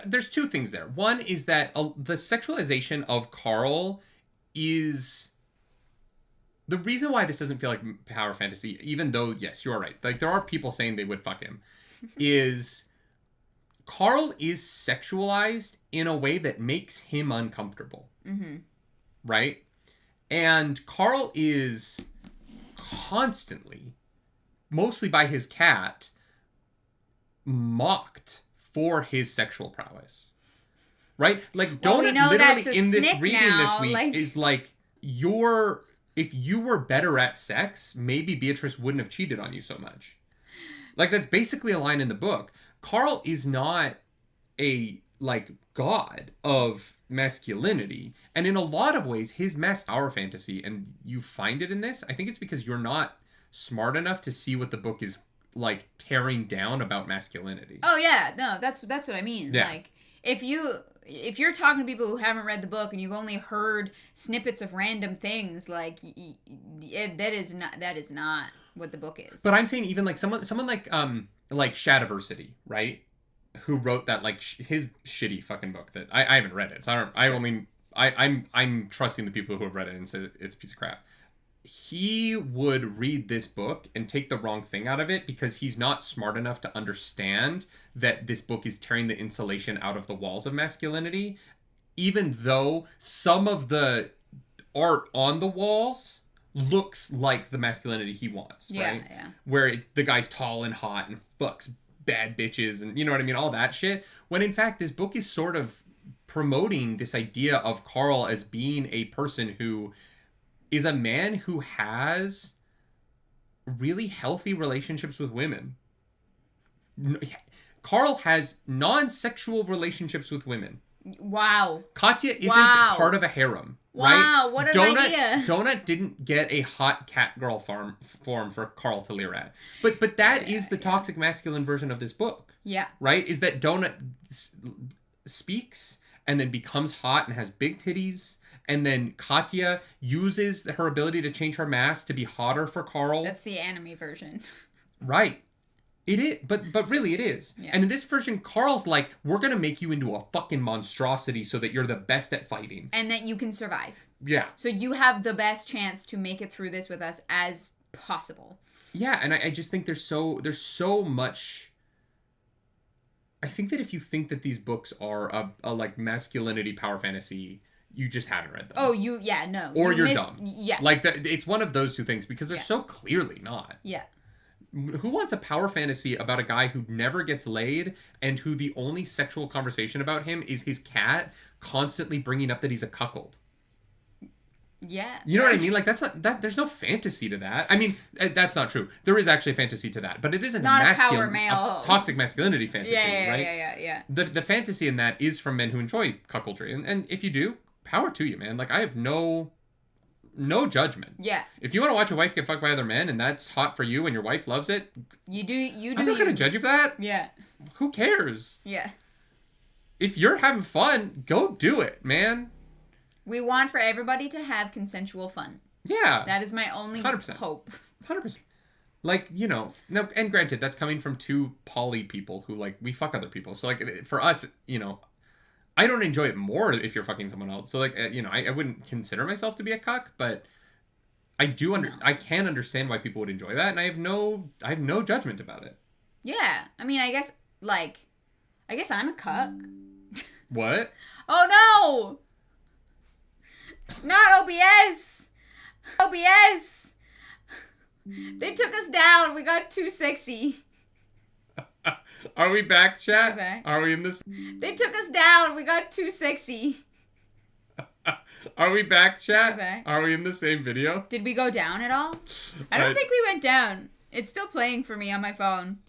Speaker 1: There's two things there. One is that the sexualization of Carl is the reason why this doesn't feel like power fantasy, even though, yes, you're right. Like, there are people saying they would fuck him, is Carl is sexualized in a way that makes him uncomfortable.
Speaker 2: Mm-hmm.
Speaker 1: Right? And Carl is constantly, mostly by his cat, mocked for his sexual prowess. Right? Like, Donut literally in this reading now, this week is like, if you were better at sex, maybe Beatrice wouldn't have cheated on you so much. Like, that's basically a line in the book. Carl is not a, like, god of masculinity. And in a lot of ways, his power fantasy, and you find it in this, I think it's because you're not smart enough to see what the book is, like, tearing down about masculinity.
Speaker 2: Oh, yeah. No, that's what I mean.
Speaker 1: Yeah.
Speaker 2: Like, if you're talking to people who haven't read the book and you've only heard snippets of random things, like, that is not what the book is.
Speaker 1: But I'm saying even like someone like Shadiversity, right? Who wrote that, like, his shitty fucking book that I haven't read it, so I'm trusting the people who have read it and say it's a piece of crap. He would read this book and take the wrong thing out of it because he's not smart enough to understand that this book is tearing the insulation out of the walls of masculinity, even though some of the art on the walls looks like the masculinity he wants, right?
Speaker 2: Yeah.
Speaker 1: Where the guy's tall and hot and fucks bad bitches and, you know what I mean, all that shit. When in fact, this book is sort of promoting this idea of Carl as being a person who is a man who has really healthy relationships with women. Carl has non-sexual relationships with women.
Speaker 2: Wow.
Speaker 1: Katya isn't part of a harem.
Speaker 2: Wow,
Speaker 1: right?
Speaker 2: what an idea.
Speaker 1: Donut didn't get a hot cat girl form for Carl to leer at. But that is the toxic masculine version of this book.
Speaker 2: Yeah.
Speaker 1: Right? Is that Donut speaks and then becomes hot and has big titties, and then Katya uses her ability to change her mask to be hotter for Carl.
Speaker 2: That's the anime version.
Speaker 1: Right. It is, but really it is. Yeah. And in this version, Carl's like, we're going to make you into a fucking monstrosity so that you're the best at fighting.
Speaker 2: And that you can survive.
Speaker 1: Yeah.
Speaker 2: So you have the best chance to make it through this with us as possible.
Speaker 1: Yeah, and I just think there's so much... I think that if you think that these books are a like masculinity power fantasy, you just haven't read them.
Speaker 2: Oh, no.
Speaker 1: Or you're dumb.
Speaker 2: Yeah.
Speaker 1: Like, it's one of those two things because they're so clearly not.
Speaker 2: Yeah.
Speaker 1: Who wants a power fantasy about a guy who never gets laid and who the only sexual conversation about him is his cat constantly bringing up that he's a cuckold?
Speaker 2: Yeah.
Speaker 1: You know what I mean? Like, that's not that. There's no fantasy to that. I mean, that's not true. There is actually a fantasy to that, but it isn't
Speaker 2: not
Speaker 1: a
Speaker 2: power male,
Speaker 1: toxic masculinity fantasy, right?
Speaker 2: Yeah.
Speaker 1: The fantasy in that is from men who enjoy cuckoldry, and if you do, power to you, man. Like, I have no judgment.
Speaker 2: Yeah.
Speaker 1: If you want to watch a wife get fucked by other men and that's hot for you and your wife loves it,
Speaker 2: you do.
Speaker 1: I'm not going to judge you for that.
Speaker 2: Yeah.
Speaker 1: Who cares?
Speaker 2: Yeah.
Speaker 1: If you're having fun, go do it, man.
Speaker 2: We want for everybody to have consensual fun.
Speaker 1: Yeah.
Speaker 2: That is my only
Speaker 1: 100%.
Speaker 2: hope.
Speaker 1: 100%. Like, you know, no, and granted, that's coming from two poly people who, like, we fuck other people. So, like, for us, you know, I don't enjoy it more if you're fucking someone else. So, like, you know, I wouldn't consider myself to be a cuck, but I do I can understand why people would enjoy that, and I have no judgment about it.
Speaker 2: Yeah. I mean, I guess I'm a cuck.
Speaker 1: What?
Speaker 2: Oh, no! Not OBS! OBS! They took us down. We got too sexy.
Speaker 1: Are we back, chat?
Speaker 2: We're back.
Speaker 1: Are we in this?
Speaker 2: They took us down. We got too sexy.
Speaker 1: Are we back, chat?
Speaker 2: We're back.
Speaker 1: Are we in the same video?
Speaker 2: Did we go down at all? I don't think we went down. It's still playing for me on my phone.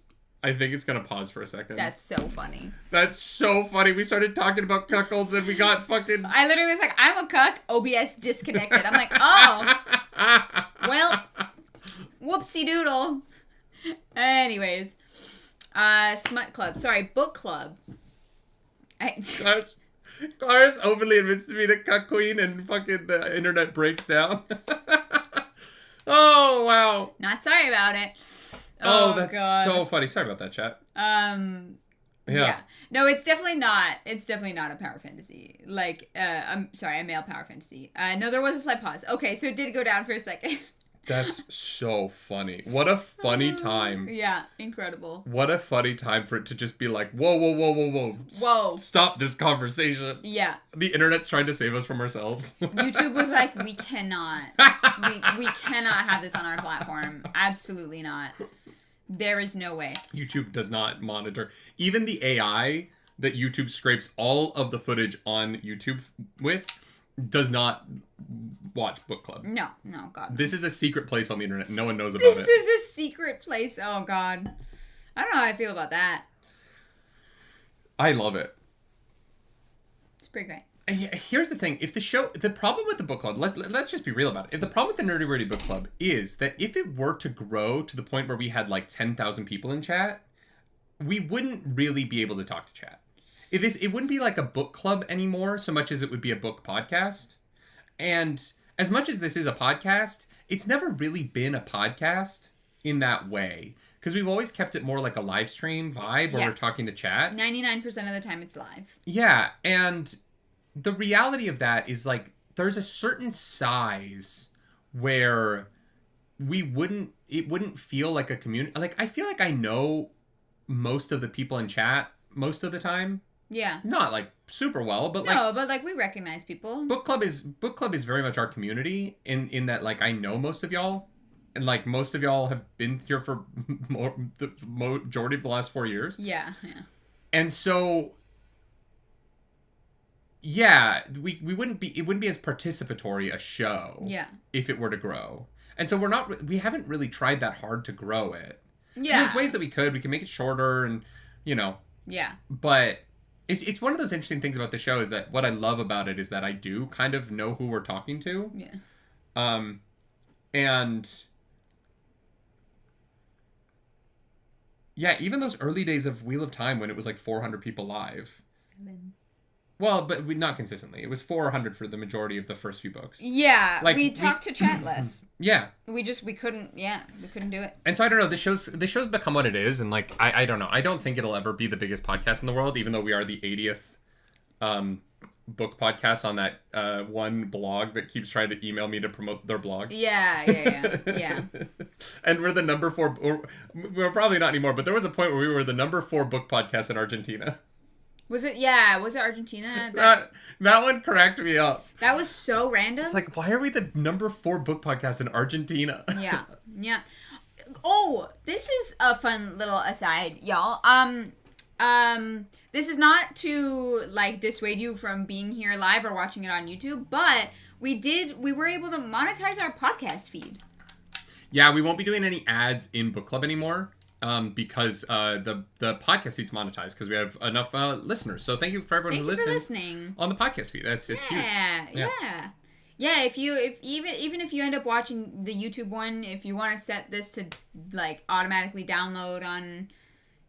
Speaker 1: I think it's going to pause for a second.
Speaker 2: That's so funny.
Speaker 1: That's so funny. We started talking about cuckolds and we got fucking...
Speaker 2: I literally was like, I'm a cuck. OBS disconnected. I'm like, oh. Well, whoopsie doodle. Anyways. Smut club. Sorry, book club.
Speaker 1: Claris openly admits to being a cuck queen and fucking the internet breaks down. Oh, wow.
Speaker 2: Not sorry about it.
Speaker 1: Oh, that's God. So funny. Sorry about that, chat.
Speaker 2: Yeah. No, it's definitely not. It's definitely not a power fantasy. Like, I'm sorry, a male power fantasy. No, there was a slight pause. Okay, so it did go down for a second.
Speaker 1: That's so funny. What a funny time.
Speaker 2: Yeah, incredible.
Speaker 1: What a funny time for it to just be like, whoa, whoa, whoa, whoa, whoa.
Speaker 2: Whoa.
Speaker 1: Stop this conversation.
Speaker 2: Yeah.
Speaker 1: The internet's trying to save us from ourselves.
Speaker 2: YouTube was like, we cannot. We cannot have this on our platform. Absolutely not. There is no way.
Speaker 1: YouTube does not monitor. Even the AI that YouTube scrapes all of the footage on YouTube with does not watch book club.
Speaker 2: No, God. No.
Speaker 1: This is a secret place on the internet. No one knows about
Speaker 2: This
Speaker 1: it.
Speaker 2: is a secret place. Oh, God. I don't know how I feel about that.
Speaker 1: I love it.
Speaker 2: It's pretty great.
Speaker 1: Here's the thing. If the problem with the book club, let's just be real about it. If the problem with the Nerdy Wordy book club is that if it were to grow to the point where we had like 10,000 people in chat, we wouldn't really be able to talk to chat. It wouldn't be like a book club anymore so much as it would be a book podcast. And as much as this is a podcast, it's never really been a podcast in that way. Because we've always kept it more like a live stream vibe where we're talking to chat.
Speaker 2: 99% of the time it's live.
Speaker 1: Yeah, and the reality of that is like there's a certain size where it wouldn't feel like a community. Like I feel like I know most of the people in chat most of the time.
Speaker 2: Yeah.
Speaker 1: Not like super well, but
Speaker 2: but like we recognize people.
Speaker 1: Book club is very much our community in that like I know most of y'all. And like most of y'all have been here for the majority of the last 4 years.
Speaker 2: Yeah.
Speaker 1: And so yeah, it wouldn't be as participatory a show.
Speaker 2: Yeah.
Speaker 1: If it were to grow. And so we haven't really tried that hard to grow it.
Speaker 2: Yeah.
Speaker 1: There's ways that we can make it shorter and,
Speaker 2: Yeah.
Speaker 1: But it's one of those interesting things about the show is that what I love about it is that I do kind of know who we're talking to.
Speaker 2: Yeah.
Speaker 1: And yeah, even those early days of Wheel of Time when it was like 400 people live.
Speaker 2: 7.
Speaker 1: Well, but not consistently. It was 400 for the majority of the first few books.
Speaker 2: Yeah, like, we talked to chat less.
Speaker 1: Yeah.
Speaker 2: We couldn't do it.
Speaker 1: And so I don't know, the show's become what it is, and like I don't know. I don't think it'll ever be the biggest podcast in the world, even though we are the 80th book podcast on that one blog that keeps trying to email me to promote their blog.
Speaker 2: Yeah.
Speaker 1: And we're the number 4, or we're probably not anymore, but there was a point where we were the number 4 book podcast in Argentina.
Speaker 2: Was it Argentina?
Speaker 1: That one cracked me up.
Speaker 2: That was so random.
Speaker 1: It's like, why are we the number 4 book podcast in Argentina?
Speaker 2: Yeah. Oh, this is a fun little aside, y'all. This is not to like dissuade you from being here live or watching it on YouTube, but we were able to monetize our podcast feed.
Speaker 1: Yeah, we won't be doing any ads in book club anymore. Because the podcast feed's monetized because we have enough listeners. So thank you for everyone who listening on the podcast feed. It's huge.
Speaker 2: Yeah. Even if you end up watching the YouTube one, if you want to set this to like automatically download on,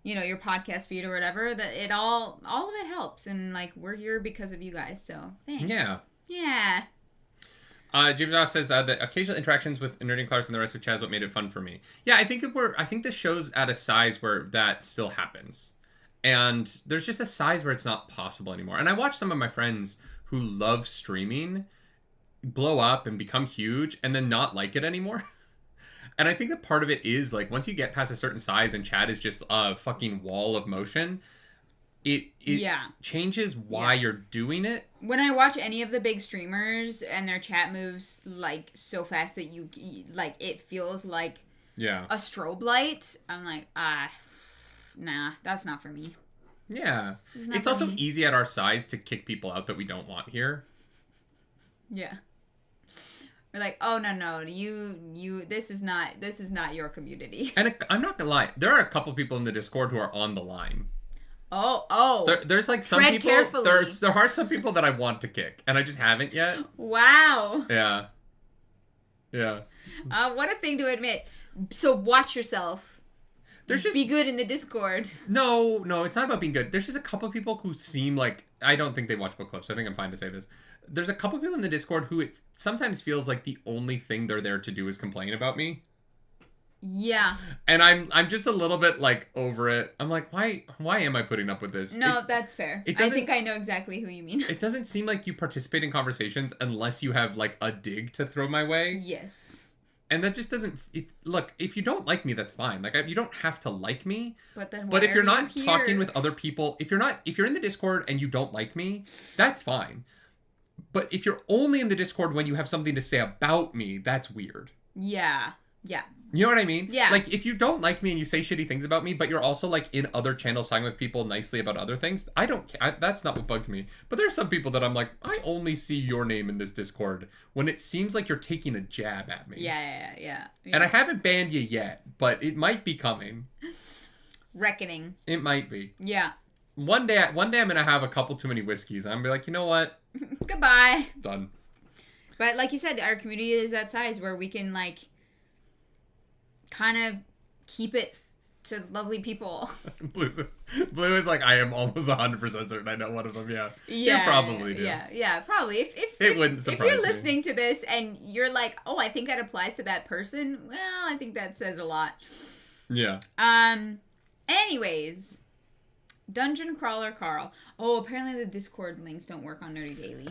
Speaker 2: your podcast feed or whatever, that all of it helps, and like we're here because of you guys. So thanks. Yeah.
Speaker 1: James Ross says that occasional interactions with Nerdy Clarks and the rest of Chaz what made it fun for me. Yeah, I think this show's at a size where that still happens. And there's just a size where it's not possible anymore. And I watch some of my friends who love streaming blow up and become huge and then not like it anymore. And I think that part of it is like once you get past a certain size and chat is just a fucking wall of motion, it changes why you're doing it.
Speaker 2: When I watch any of the big streamers and their chat moves like so fast that you like it feels like a strobe light, I'm like, nah, that's not for me.
Speaker 1: Yeah. It's also easy at our size to kick people out that we don't want here.
Speaker 2: Yeah. We're like, oh no, you this is not your community.
Speaker 1: And I'm not gonna lie, there are a couple people in the Discord who are on the line.
Speaker 2: Oh.
Speaker 1: There's like some people.
Speaker 2: Carefully.
Speaker 1: There are some people that I want to kick, and I just haven't yet.
Speaker 2: Wow.
Speaker 1: Yeah.
Speaker 2: What a thing to admit. So watch yourself. Be good in the Discord.
Speaker 1: No, it's not about being good. There's just a couple people who seem like I don't think they watch book club, so I think I'm fine to say this. There's a couple people in the Discord who it sometimes feels like the only thing they're there to do is complain about me.
Speaker 2: Yeah.
Speaker 1: And I'm just a little bit like over it. I'm like, why am I putting up with this?
Speaker 2: No, that's fair. I think I know exactly who you mean.
Speaker 1: It doesn't seem like you participate in conversations unless you have like a dig to throw my way.
Speaker 2: Yes.
Speaker 1: And that just doesn't look, if you don't like me, that's fine. Like you don't have to like me.
Speaker 2: But then
Speaker 1: if you're not
Speaker 2: here?
Speaker 1: talking with other people, if you're in the Discord and you don't like me, that's fine. But if you're only in the Discord when you have something to say about me, that's weird.
Speaker 2: Yeah. Yeah.
Speaker 1: You know what I mean?
Speaker 2: Yeah.
Speaker 1: Like, if you don't like me and you say shitty things about me, but you're also, like, in other channels talking with people nicely about other things, I don't care. That's not what bugs me. But there are some people that I'm like, I only see your name in this Discord when it seems like you're taking a jab at me.
Speaker 2: Yeah.
Speaker 1: And I haven't banned you yet, but it might be coming.
Speaker 2: Reckoning.
Speaker 1: It might be.
Speaker 2: Yeah.
Speaker 1: One day I'm going to have a couple too many whiskeys. I'm going to be like, you know what?
Speaker 2: Goodbye.
Speaker 1: Done.
Speaker 2: But like you said, our community is that size where we can, like, kind of keep it to lovely people.
Speaker 1: Blue is like, I am almost 100% certain I know one of them. Yeah.
Speaker 2: Yeah.
Speaker 1: You probably do.
Speaker 2: Yeah, probably.
Speaker 1: It wouldn't surprise
Speaker 2: If you're
Speaker 1: me.
Speaker 2: listening to this and you're like, oh, I think that applies to that person, well, I think that says a lot.
Speaker 1: Yeah.
Speaker 2: Anyways, Dungeon Crawler Carl. Oh, apparently the Discord links don't work on Nerdy Daily.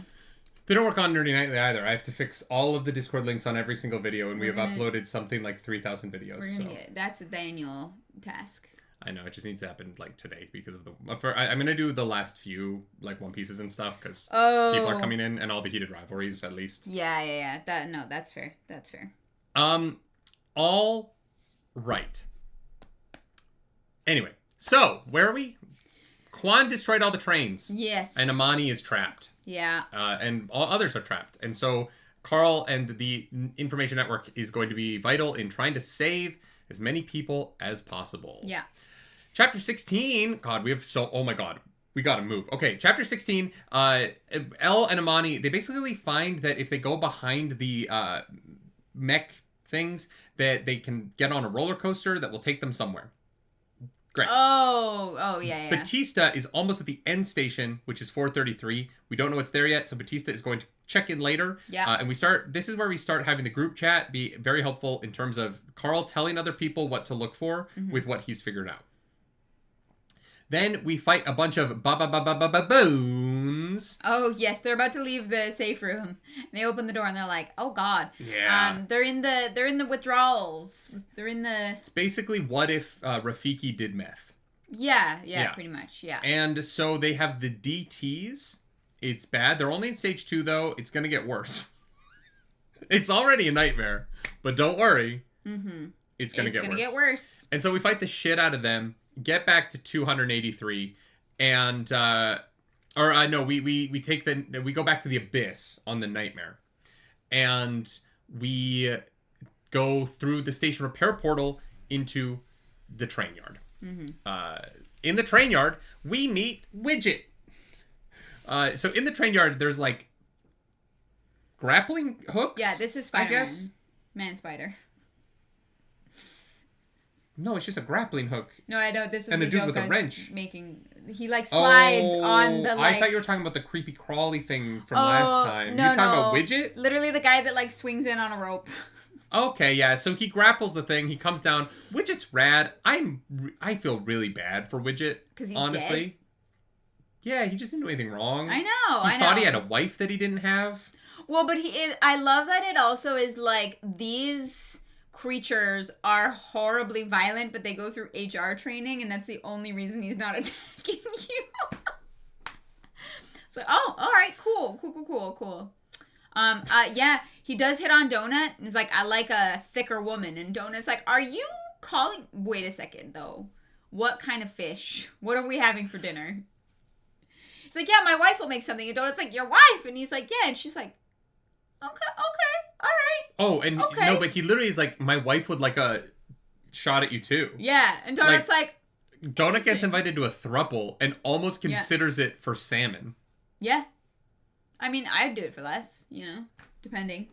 Speaker 1: They don't work on Nerdy Nightly either. I have to fix all of the Discord links on every single video, and we have uploaded something like 3,000 videos.
Speaker 2: We're gonna that's the annual task.
Speaker 1: I know, it just needs to happen like today because of I'm gonna do the last few like One Pieces and stuff because people are coming in and all the heated rivalries at least.
Speaker 2: Yeah. That's fair.
Speaker 1: All right. Anyway, so where are we? Kwan destroyed all the trains.
Speaker 2: Yes.
Speaker 1: And Amani is trapped.
Speaker 2: Yeah.
Speaker 1: And all others are trapped. And so Carl and the information network is going to be vital in trying to save as many people as possible.
Speaker 2: Yeah.
Speaker 1: Chapter 16. God, we have oh my God. We gotta move. Okay, chapter 16. Elle and Amani, they basically find that if they go behind the mech things, that they can get on a roller coaster that will take them somewhere. Great.
Speaker 2: Oh, yeah.
Speaker 1: Batista is almost at the end station, which is 4:33. We don't know what's there yet, so Batista is going to check in later.
Speaker 2: Yeah.
Speaker 1: And this is where we start having the group chat be very helpful in terms of Carl telling other people what to look for with what he's figured out. Then we fight a bunch of baboons.
Speaker 2: Oh, yes, they're about to leave the safe room. And they open the door and they're like, "Oh God."
Speaker 1: Yeah.
Speaker 2: They're in the withdrawals. They're in the.
Speaker 1: It's basically what if Rafiki did meth.
Speaker 2: Yeah, pretty much. Yeah.
Speaker 1: And so they have the DTs. It's bad. They're only in stage 2 though. It's gonna get worse. It's already a nightmare, but don't worry. It's gonna get worse. And so we fight the shit out of them. Get back to 283, and we take we go back to the abyss on the nightmare, and we go through the station repair portal into the train yard. In the train yard, we meet Widget. So in the train yard, there's like grappling hooks.
Speaker 2: Yeah, this is Spider-Man.
Speaker 1: I guess.
Speaker 2: Man Spider.
Speaker 1: No, it's just a grappling hook.
Speaker 2: No, I know. This was
Speaker 1: and
Speaker 2: the
Speaker 1: a dude
Speaker 2: joke
Speaker 1: with a wrench.
Speaker 2: He like slides on the like.
Speaker 1: I thought you were talking about the creepy crawly thing from last time.
Speaker 2: No,
Speaker 1: You're talking about Widget?
Speaker 2: Literally the guy that like swings in on a rope.
Speaker 1: Okay, yeah. So he grapples the thing. He comes down. Widget's rad. I feel really bad for Widget.
Speaker 2: Because he's
Speaker 1: honestly.
Speaker 2: Dead?
Speaker 1: Yeah, he just didn't do anything wrong.
Speaker 2: I know.
Speaker 1: He thought he had a wife that he didn't have.
Speaker 2: Well, but I love that it also is like these creatures are horribly violent, but they go through HR training, and that's the only reason he's not attacking you. It's like, oh, all right, cool. Yeah, he does hit on Donut, and he's like, I like a thicker woman, and Donut's like, are you calling? Wait a second, though. What kind of fish? What are we having for dinner? He's like, yeah, my wife will make something, and Donut's like, your wife? And he's like, yeah, and she's like, okay, all right.
Speaker 1: Oh, and no, but he literally is like, my wife would like a shot at you too.
Speaker 2: Yeah, and Donut's like
Speaker 1: Donut gets invited to a throuple and almost considers it for salmon.
Speaker 2: Yeah. I mean, I'd do it for less, depending.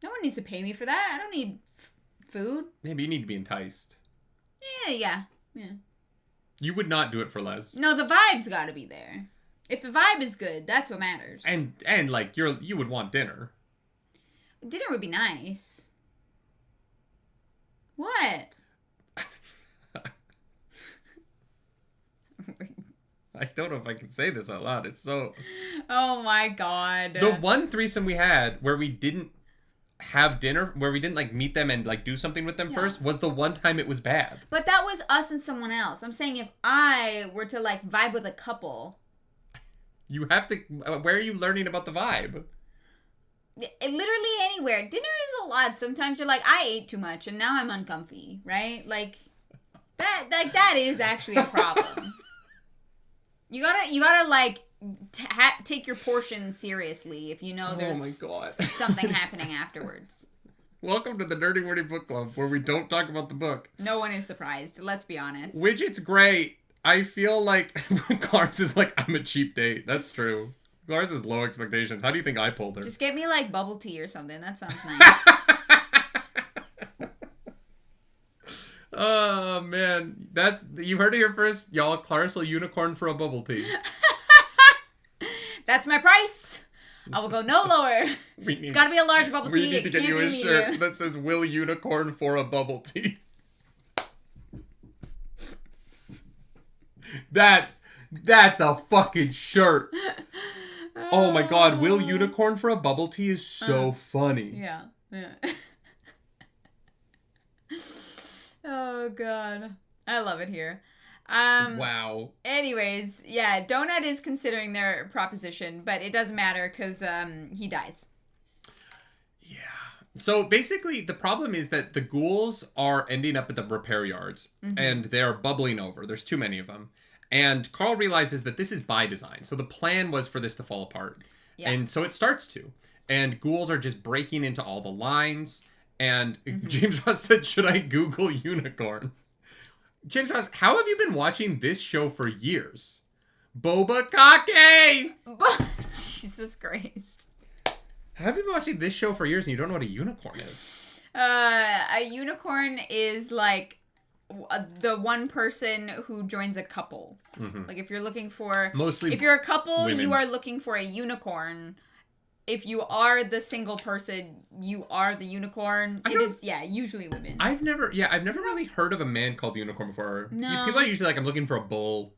Speaker 2: No one needs to pay me for that. I don't need food.
Speaker 1: Yeah, but you need to be enticed.
Speaker 2: Yeah.
Speaker 1: You would not do it for less.
Speaker 2: No, the vibe's gotta be there. If the vibe is good, that's what matters.
Speaker 1: And like you would want dinner.
Speaker 2: Dinner would be nice. What?
Speaker 1: I don't know if I can say this out loud. It's so...
Speaker 2: Oh my god.
Speaker 1: The one threesome we had where we didn't have dinner, where we didn't like meet them and like do something with them first, was the one time it was bad.
Speaker 2: But that was us and someone else. I'm saying if I were to like vibe with a couple...
Speaker 1: You have to... Where are you learning about the vibe?
Speaker 2: Literally anywhere. Dinner is a lot. Sometimes you're like, I ate too much and now I'm uncomfy, right? Like that is actually a problem. You gotta like take your portions seriously if you know there's something happening afterwards.
Speaker 1: Welcome to the Nerdy Wordy Book Club, where we don't talk about the book.
Speaker 2: No one is surprised. Let's be honest.
Speaker 1: Widget's great. I feel like Clarence is like, I'm a cheap date. That's true. Clarence has low expectations. How do you think I pulled her?
Speaker 2: Just get me like bubble tea or something. That sounds nice.
Speaker 1: Oh man, you heard it here first, y'all. Clarence will unicorn for a bubble tea.
Speaker 2: That's my price. I will go no lower. It's got to be a large bubble tea.
Speaker 1: We need to get you a shirt that says "Will unicorn for a bubble tea." That's a fucking shirt. Oh my god, Will unicorn for a bubble tea is so funny.
Speaker 2: Yeah. Oh god, I love it here.
Speaker 1: Wow.
Speaker 2: Anyways, yeah, Donut is considering their proposition, but it doesn't matter because he dies.
Speaker 1: Yeah. So basically, the problem is that the ghouls are ending up at the repair yards, and they're bubbling over. There's too many of them. And Carl realizes that this is by design. So the plan was for this to fall apart. Yeah. And so it starts to. And ghouls are just breaking into all the lines. And James Ross said, should I Google unicorn? James Ross, how have you been watching this show for years? Boba Kake!
Speaker 2: Jesus Christ.
Speaker 1: How have you been watching this show for years and you don't know what a unicorn is?
Speaker 2: A unicorn is like the one person who joins a couple. Like if you're looking for... If you're a couple, women. You are looking for a unicorn. If you are the single person, you are the unicorn. It is, usually women.
Speaker 1: I've never really heard of a man called unicorn before. No. People are usually like, I'm looking for a bull.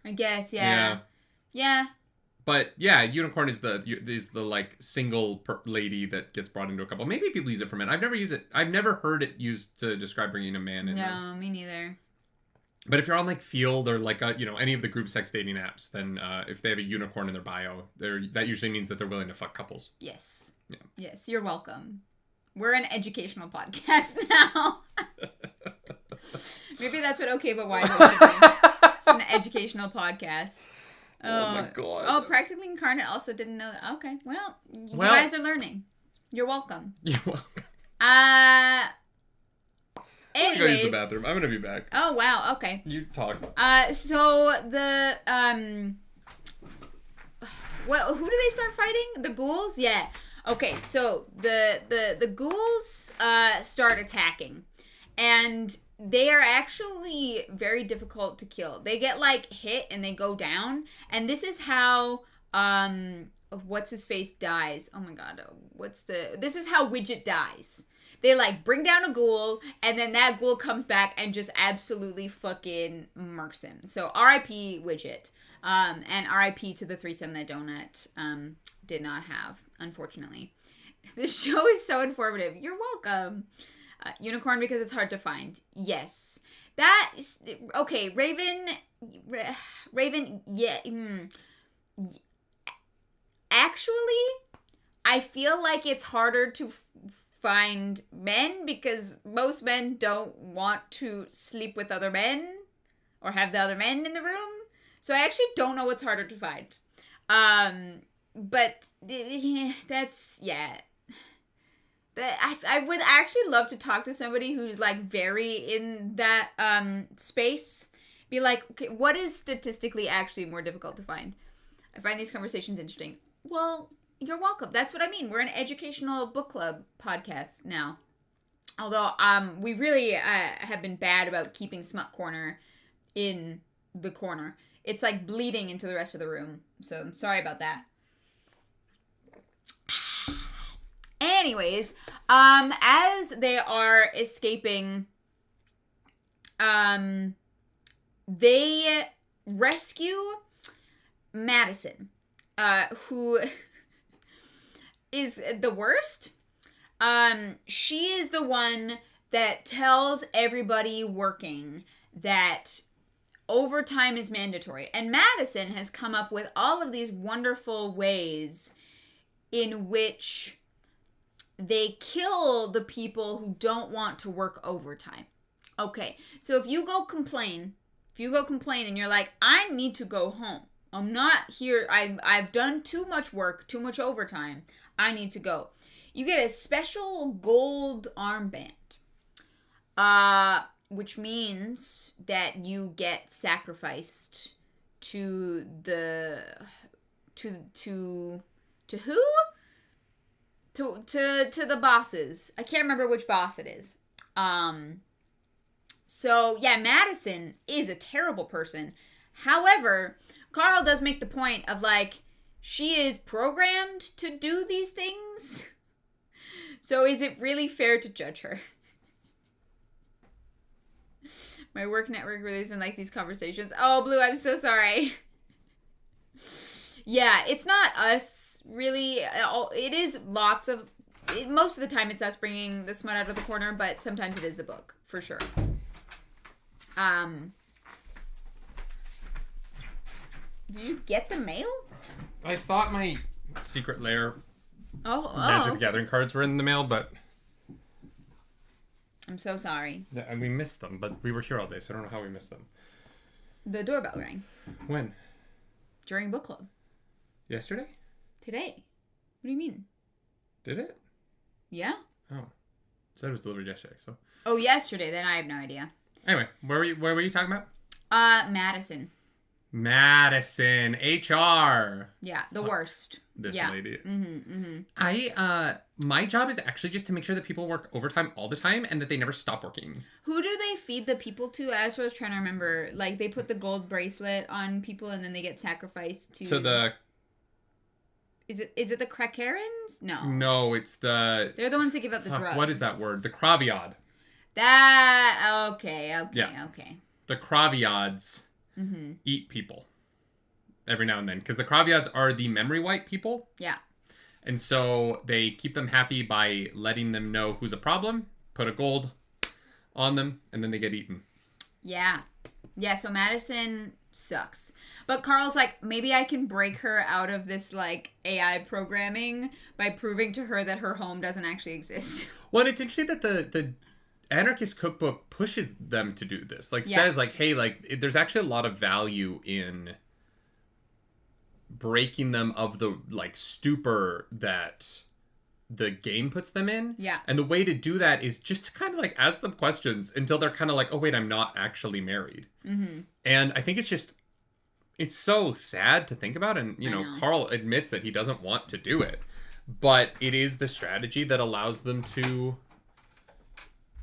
Speaker 1: I guess, yeah. But yeah, unicorn is the like single lady that gets brought into a couple. Maybe people use it for men. I've never used it. I've never heard it used to describe bringing a man in.
Speaker 2: No, me neither.
Speaker 1: But if you're on like Field or like any of the group sex dating apps, then if they have a unicorn in their bio, that usually means that they're willing to fuck couples.
Speaker 2: Yes. Yeah. Yes, you're welcome. We're an educational podcast now. Maybe that's what Okay But Why should be. It's an educational podcast.
Speaker 1: Oh my god.
Speaker 2: Oh, Practically Incarnate also didn't know that. Okay, well, you guys are learning. You're welcome.
Speaker 1: You're welcome.
Speaker 2: Anyways,
Speaker 1: I'm gonna go use the bathroom. I'm gonna be back.
Speaker 2: Oh wow, okay.
Speaker 1: You talk.
Speaker 2: So the well, who do they start fighting? The ghouls? Yeah. Okay, so the ghouls start attacking, and they are actually very difficult to kill. They get like hit and they go down, and this is how what's his face dies. Oh my god, this is how Widget dies. They, like, bring down a ghoul, and then that ghoul comes back and just absolutely fucking murks him. So, R.I.P. Widget. And R.I.P. to the threesome that Donut did not have, unfortunately. This show is so informative. You're welcome. Unicorn because it's hard to find. Yes. That is... Okay, Raven, yeah. Actually, I feel like it's harder to find men because most men don't want to sleep with other men or have the other men in the room. So I actually don't know what's harder to find. But that's, yeah. I would actually love to talk to somebody who's like very in that space. Be like, okay, what is statistically actually more difficult to find? I find these conversations interesting. Well, you're welcome. That's what I mean. We're an educational book club podcast now. Although we really have been bad about keeping Smut Corner in the corner. It's like bleeding into the rest of the room. So I'm sorry about that. Anyways, as they are escaping They rescue Madison, who is the worst. She is the one that tells everybody working that overtime is mandatory. And Madison has come up with all of these wonderful ways in which they kill the people who don't want to work overtime. Okay, so if you go complain and you're like, I need to go home. I'm not here. I've done too much work, too much overtime. I need to go. You get a special gold armband. Which means that you get sacrificed to the to who? To the bosses. I can't remember which boss it is. So yeah, Madison is a terrible person. However, Carl does make the point of like, she is programmed to do these things. So is it really fair to judge her? My work network really isn't like these conversations. Oh, Blue, I'm so sorry. Yeah, it's not us, really. It is most of the time it's us bringing the smut out of the corner, but sometimes it is the book, for sure. Do you get the mail?
Speaker 1: I thought my Secret Lair Magic the Gathering cards were in the mail, but...
Speaker 2: I'm so sorry.
Speaker 1: Yeah, and we missed them, but we were here all day, so I don't know how we missed them.
Speaker 2: The doorbell rang.
Speaker 1: When?
Speaker 2: During book club.
Speaker 1: Yesterday?
Speaker 2: Today. What do you mean?
Speaker 1: Did it?
Speaker 2: Yeah.
Speaker 1: Oh. Said it was delivered yesterday, so...
Speaker 2: Oh, yesterday. Then I have no idea.
Speaker 1: Anyway, where were you talking about?
Speaker 2: Madison.
Speaker 1: Madison. HR.
Speaker 2: Yeah, the worst.
Speaker 1: This lady.
Speaker 2: I
Speaker 1: my job is actually just to make sure that people work overtime all the time and that they never stop working.
Speaker 2: Who do they feed the people to? That's what I was trying to remember. Like, they put the gold bracelet on people and then they get sacrificed to the... Is it the Krakarens? No.
Speaker 1: No, it's the...
Speaker 2: They're the ones that give out the drugs.
Speaker 1: What is that word? The Kraviad.
Speaker 2: Okay.
Speaker 1: The Kraviads eat people every now and then. Because the Kraviads are the memory wipe people. Yeah. And so they keep them happy by letting them know who's a problem, put a gold on them, and then they get eaten. Yeah.
Speaker 2: Yeah, so Madison sucks. But Carl's like, maybe I can break her out of this, like, AI programming by proving to her that her home doesn't actually exist.
Speaker 1: Well, it's interesting that the Anarchist Cookbook pushes them to do this. Like, says, like, hey, like, there's actually a lot of value in breaking them of the, like, stupor that the game puts them in. Yeah. And the way to do that is just to kind of, like, ask them questions until they're kind of like, oh, wait, I'm not actually married. Mm-hmm. And I think it's so sad to think about. And, you know, Carl admits that he doesn't want to do it. But it is the strategy that allows them to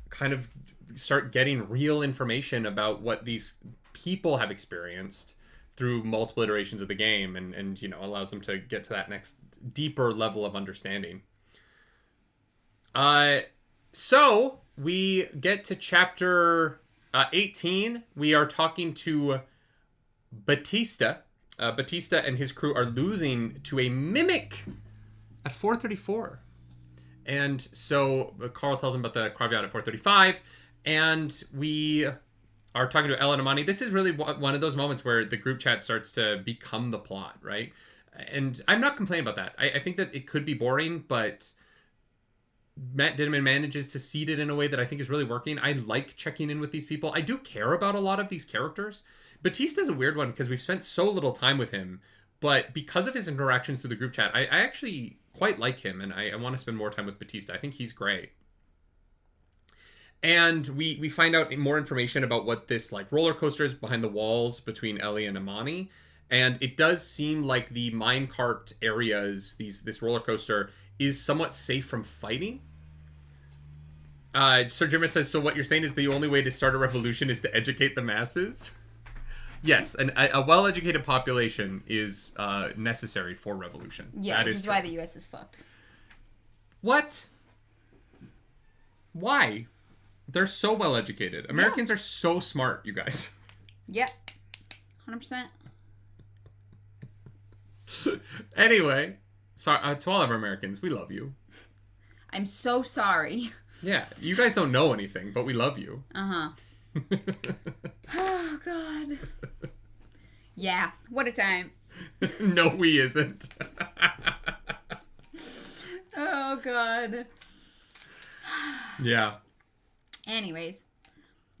Speaker 1: kind of start getting real information about what these people have experienced through multiple iterations of the game, and you know, allows them to get to that next deeper level of understanding. So we get to chapter 18. We are talking to Batista. Batista and his crew are losing to a mimic at 4:34. And so Carl tells him about the Kraviad at 4:35, and we are talking to Ellen and Amani. This is really one of those moments where the group chat starts to become the plot, right? And I'm not complaining about that. I think that it could be boring, but Matt Dinniman manages to seed it in a way that I think is really working. I like checking in with these people. I do care about a lot of these characters. Batista's a weird one because we've spent so little time with him, but because of his interactions through the group chat, I actually quite like him, and I want to spend more time with Batista. I think he's great. And we find out more information about what this, like, roller coaster is behind the walls between Ellie and Amani. And it does seem like the minecart areas, this roller coaster, is somewhat safe from fighting. Sir Jimmer says, so what you're saying is the only way to start a revolution is to educate the masses? Yes, and a well-educated population is necessary for revolution.
Speaker 2: Yeah, which is why the U.S. is fucked.
Speaker 1: What? Why? They're so well educated. Americans are so smart, you guys.
Speaker 2: Yep. 100%.
Speaker 1: Anyway, sorry to all of our Americans, we love you.
Speaker 2: I'm so sorry.
Speaker 1: Yeah, you guys don't know anything, but we love you.
Speaker 2: Uh-huh. Oh, God. Yeah, what a time.
Speaker 1: No, we isn't.
Speaker 2: Oh, God.
Speaker 1: Yeah.
Speaker 2: Anyways.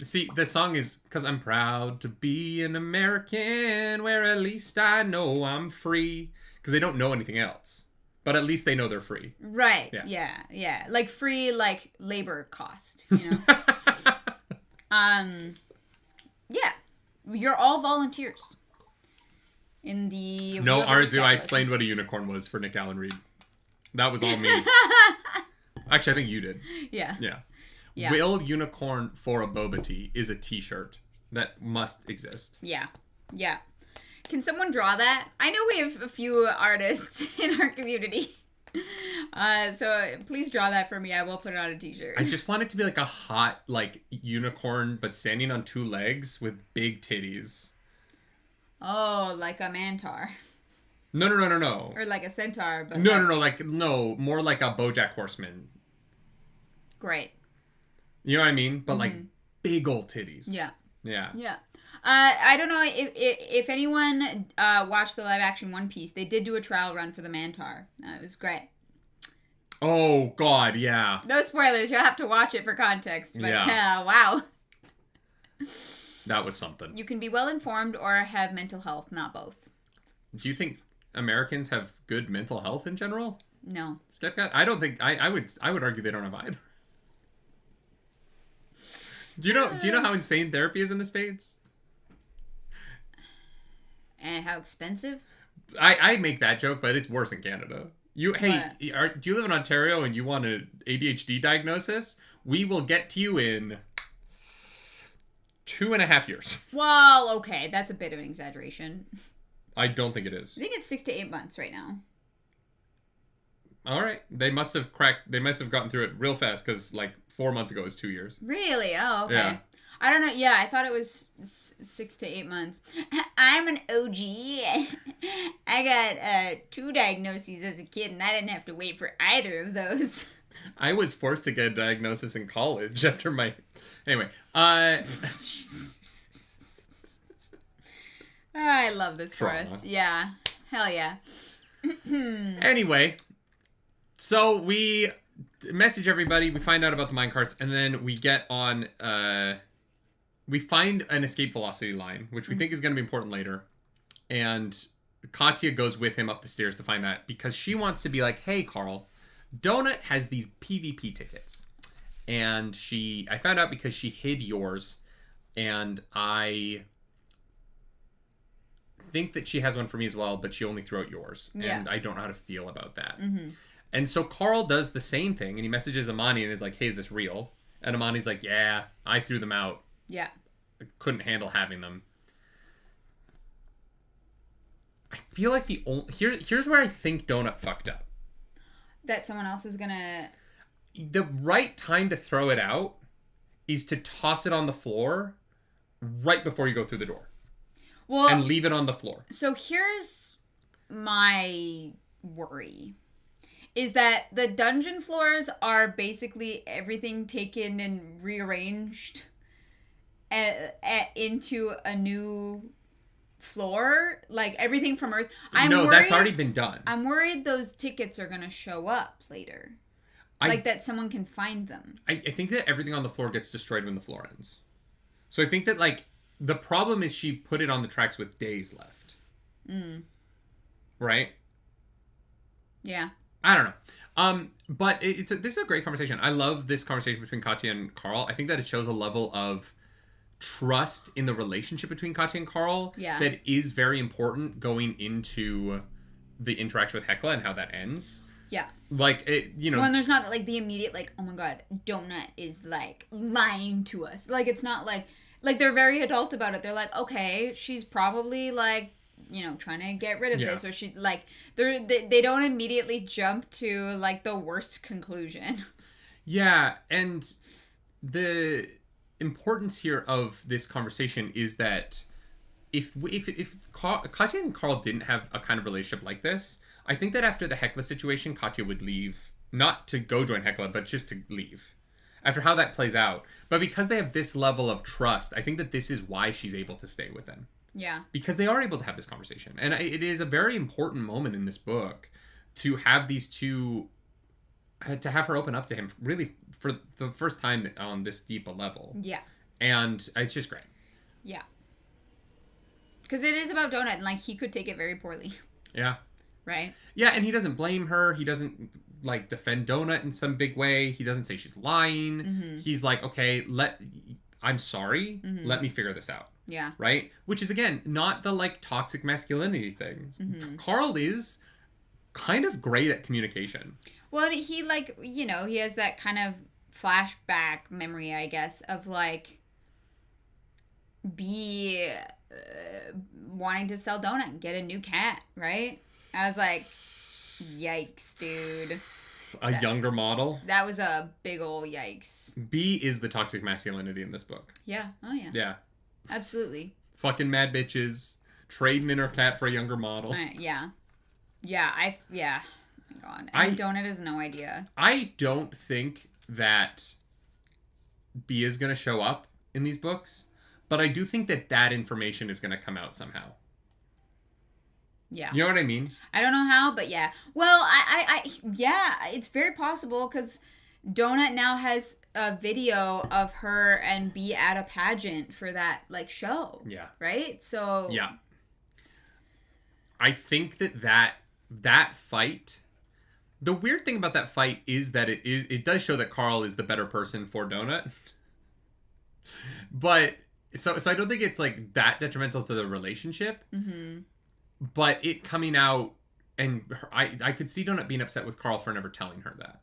Speaker 1: See, the song is "'Cause I'm proud to be an American, where at least I know I'm free." Because they don't know anything else. But at least they know they're free.
Speaker 2: Right. Yeah. Like free, like labor cost, you know? Yeah. You're all volunteers. In the...
Speaker 1: No, Arzu, I explained what a unicorn was for Nick Allen Reed. That was all me. Actually, I think you did.
Speaker 2: Yeah.
Speaker 1: Yeah. Will Unicorn for a Boba Tea is a t-shirt that must exist.
Speaker 2: Yeah. Can someone draw that? I know we have a few artists in our community. So please draw that for me. I will put it on a t-shirt.
Speaker 1: I just want it to be like a hot, like, unicorn, but standing on two legs with big titties.
Speaker 2: Oh, like a mantar.
Speaker 1: No.
Speaker 2: Or like a centaur. But
Speaker 1: No, more like a BoJack Horseman.
Speaker 2: Great.
Speaker 1: You know what I mean? But like big old titties.
Speaker 2: Yeah.
Speaker 1: Yeah.
Speaker 2: I don't know if anyone watched the live action One Piece. They did do a trial run for the Mantar. It was great.
Speaker 1: Oh God, yeah.
Speaker 2: No spoilers. You'll have to watch it for context. But
Speaker 1: yeah.
Speaker 2: Wow.
Speaker 1: That was something.
Speaker 2: You can be well informed or have mental health, not both.
Speaker 1: Do you think Americans have good mental health in general?
Speaker 2: No.
Speaker 1: Stepcat? I don't think. I would argue they don't have either. Do you know how insane therapy is in the States?
Speaker 2: And how expensive?
Speaker 1: I make that joke, but it's worse in Canada. Do you live in Ontario and you want an ADHD diagnosis? We will get to you in 2.5 years.
Speaker 2: Well, okay, that's a bit of an exaggeration.
Speaker 1: I don't think it is.
Speaker 2: I think it's 6 to 8 months right now.
Speaker 1: All right, they must have gotten through it real fast because like 4 months ago it was 2 years.
Speaker 2: Really? Oh, okay.
Speaker 1: Yeah.
Speaker 2: I don't know. Yeah, I thought it was 6 to 8 months. I'm an OG. I got 2 diagnoses as a kid, and I didn't have to wait for either of those.
Speaker 1: I was forced to get a diagnosis in college after my... Anyway.
Speaker 2: I love this
Speaker 1: Trauma.
Speaker 2: for us. Yeah. Hell yeah.
Speaker 1: Anyway. So we message everybody. We find out about the minecarts, and then we get on... we find an escape velocity line, which we think is going to be important later. And Katya goes with him up the stairs to find that because she wants to be like, hey, Carl, Donut has these PvP tickets. And I found out because she hid yours. And I think that she has one for me as well, but she only threw out yours.
Speaker 2: Yeah.
Speaker 1: And I don't know how to feel about that.
Speaker 2: Mm-hmm.
Speaker 1: And so Carl does the same thing. And he messages Amani and is like, hey, is this real? And Amani's like, yeah, I threw them out.
Speaker 2: Yeah.
Speaker 1: I couldn't handle having them. I feel like here's where I think Donut fucked up.
Speaker 2: That someone else is gonna...
Speaker 1: The right time to throw it out is to toss it on the floor right before you go through the door.
Speaker 2: Well,
Speaker 1: and leave it on the floor.
Speaker 2: So here's my worry. Is that the dungeon floors are basically everything taken and rearranged into a new floor, like everything from Earth.
Speaker 1: That's already been done.
Speaker 2: I'm worried those tickets are gonna show up later, that someone can find them.
Speaker 1: I think that everything on the floor gets destroyed when the floor ends. So I think that like the problem is she put it on the tracks with days left. Right?
Speaker 2: Yeah.
Speaker 1: I don't know. But this is a great conversation. I love this conversation between Katya and Carl. I think that it shows a level of trust in the relationship between Katya and Carl that is very important going into the interaction with HEKLA and how that ends.
Speaker 2: Yeah.
Speaker 1: Like,
Speaker 2: when there's not, like, the immediate, like, oh my god, Donut is, like, lying to us. Like, it's not like, they're very adult about it. They're like, okay, she's probably, like, trying to get rid of this. Or she, like, they don't immediately jump to, like, the worst conclusion.
Speaker 1: Yeah, and the importance here of this conversation is that if Katya and Carl didn't have a kind of relationship like this, I think that after the HEKLA situation, Katya would leave, not to go join HEKLA, but just to leave. After how that plays out. But because they have this level of trust, I think that this is why she's able to stay with them.
Speaker 2: Yeah.
Speaker 1: Because they are able to have this conversation. And it is a very important moment in this book to have these two, to have her open up to him really for the first time on this deep a level.
Speaker 2: Yeah.
Speaker 1: And it's just great.
Speaker 2: Yeah. Because it is about Donut, and, like, he could take it very poorly.
Speaker 1: Yeah.
Speaker 2: Right?
Speaker 1: Yeah, and he doesn't blame her. He doesn't, like, defend Donut in some big way. He doesn't say she's lying.
Speaker 2: Mm-hmm.
Speaker 1: He's like, okay, I'm sorry.
Speaker 2: Mm-hmm.
Speaker 1: Let me figure this out.
Speaker 2: Yeah.
Speaker 1: Right? Which is, again, not the, like, toxic masculinity thing.
Speaker 2: Mm-hmm.
Speaker 1: Carl is kind of great at communication.
Speaker 2: Well, he, like, you know, he has that kind of flashback memory, I guess, of, like, wanting to sell Donut and get a new cat, right? I was like, yikes, dude.
Speaker 1: Younger model.
Speaker 2: That was a big ol' yikes.
Speaker 1: B is the toxic masculinity in this book.
Speaker 2: Yeah. Oh, yeah.
Speaker 1: Yeah.
Speaker 2: Absolutely.
Speaker 1: Fucking mad bitches. Trading in her cat for a younger model.
Speaker 2: Yeah. Yeah. Oh my God. And Donut has no idea.
Speaker 1: I don't think that B is going to show up in these books, but I do think that information is going to come out somehow.
Speaker 2: Yeah.
Speaker 1: You know what I mean?
Speaker 2: I don't know how, but yeah. Well, yeah, it's very possible because Donut now has a video of her and B at a pageant for that, like, show.
Speaker 1: Yeah.
Speaker 2: Right? So.
Speaker 1: Yeah. I think that fight, the weird thing about that fight is that it does show that Carl is the better person for Donut. But so I don't think it's, like, that detrimental to the relationship.
Speaker 2: Mm-hmm.
Speaker 1: But it coming out, and I could see Donut being upset with Carl for never telling her that.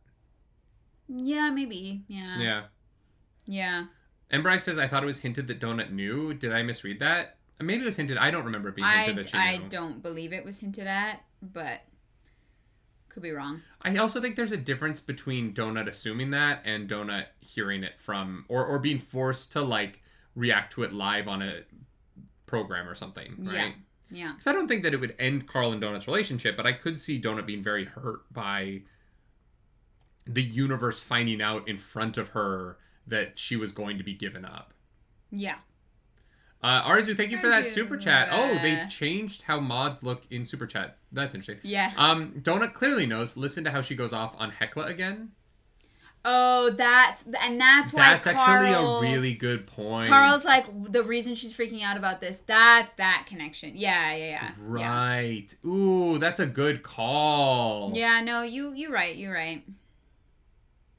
Speaker 2: Yeah, maybe. Yeah.
Speaker 1: Yeah.
Speaker 2: Yeah.
Speaker 1: And Bryce says, I thought it was hinted that Donut knew. Did I misread that? Maybe it was hinted. I don't remember it being hinted that she knew.
Speaker 2: I don't believe it was hinted at, but could be wrong.
Speaker 1: I also think there's a difference between Donut assuming that and Donut hearing it from, or being forced to, like, react to it live on a program or something, right?
Speaker 2: Yeah. Yeah.
Speaker 1: Because I don't think that it would end Carl and Donut's relationship, but I could see Donut being very hurt by the universe finding out in front of her that she was going to be given up.
Speaker 2: Yeah.
Speaker 1: Arzu, thank you for that super chat. Oh, they've changed how mods look in super chat. That's interesting.
Speaker 2: Yeah.
Speaker 1: Donut clearly knows. Listen to how she goes off on HEKLA again.
Speaker 2: Oh, that's why
Speaker 1: That's actually a really good point.
Speaker 2: Carl's like, the reason she's freaking out about this, that's that connection. Yeah.
Speaker 1: Right. Yeah. Ooh, that's a good call.
Speaker 2: Yeah, no, you're right.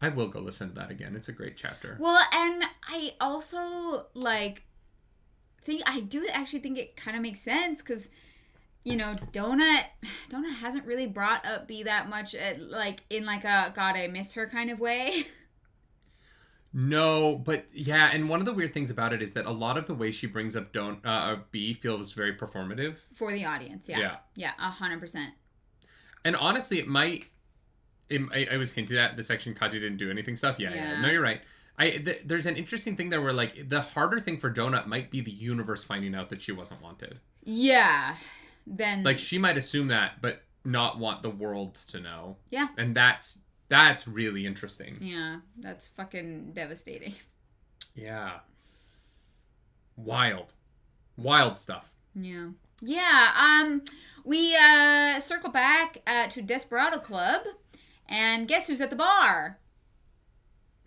Speaker 1: I will go listen to that again. It's a great chapter.
Speaker 2: Well, and I also, like, I do actually think it kind of makes sense because, you know, Donut hasn't really brought up B that much in like a God, I miss her kind of way.
Speaker 1: No, but yeah, and one of the weird things about it is that a lot of the way she brings up B feels very performative
Speaker 2: for the audience. Yeah, 100%.
Speaker 1: And honestly, it was hinted at the section Katya didn't do anything stuff. Yeah. No, you're right. There's an interesting thing there where, like, the harder thing for Donut might be the universe finding out that she wasn't wanted.
Speaker 2: Yeah. Then,
Speaker 1: like, she might assume that, but not want the world to know.
Speaker 2: Yeah.
Speaker 1: And that's really interesting.
Speaker 2: Yeah, that's fucking devastating.
Speaker 1: Yeah. Wild stuff.
Speaker 2: Yeah. We circle back to Desperado Club, and guess who's at the bar?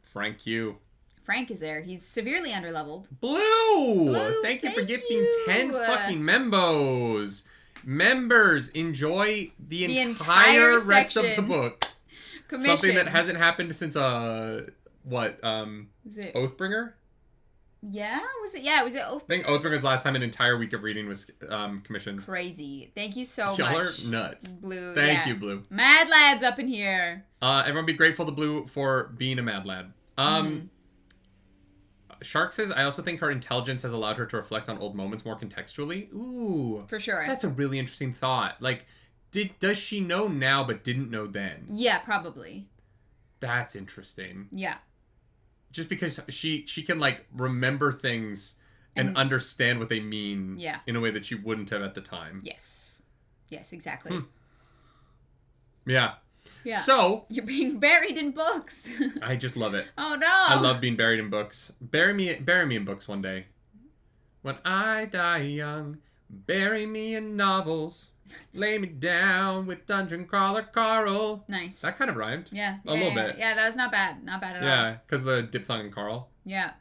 Speaker 1: Frank Q.
Speaker 2: Frank is there. He's severely underleveled.
Speaker 1: Blue! Thank you for gifting 10 fucking membos. Members, enjoy the entire rest of the book. Something that hasn't happened since, Oathbringer?
Speaker 2: Yeah? Was it Oathbringer?
Speaker 1: I think Oathbringer's last time an entire week of reading was commissioned.
Speaker 2: Crazy. Thank you so much.
Speaker 1: Y'all are nuts.
Speaker 2: Blue.
Speaker 1: Thank you, Blue.
Speaker 2: Mad lads up in here.
Speaker 1: Everyone be grateful to Blue for being a mad lad. Shark says, I also think her intelligence has allowed her to reflect on old moments more contextually. Ooh.
Speaker 2: For sure.
Speaker 1: That's a really interesting thought. Like, does she know now but didn't know then?
Speaker 2: Yeah, probably.
Speaker 1: That's interesting.
Speaker 2: Yeah.
Speaker 1: just because she can like remember things and understand what they mean in a way that she wouldn't have at the time.
Speaker 2: Yes, exactly.
Speaker 1: Yeah.
Speaker 2: Yeah.
Speaker 1: So
Speaker 2: you're being buried in books.
Speaker 1: I just love it.
Speaker 2: Oh no.
Speaker 1: I love being buried in books. Bury me in books one day. When I die young, bury me in novels. Lay me down with Dungeon Crawler Carl.
Speaker 2: Nice.
Speaker 1: That kind of rhymed.
Speaker 2: Yeah.
Speaker 1: A little bit.
Speaker 2: Yeah, that was not bad. Not bad at all.
Speaker 1: Yeah, because the diphthong in Carl.
Speaker 2: Yeah.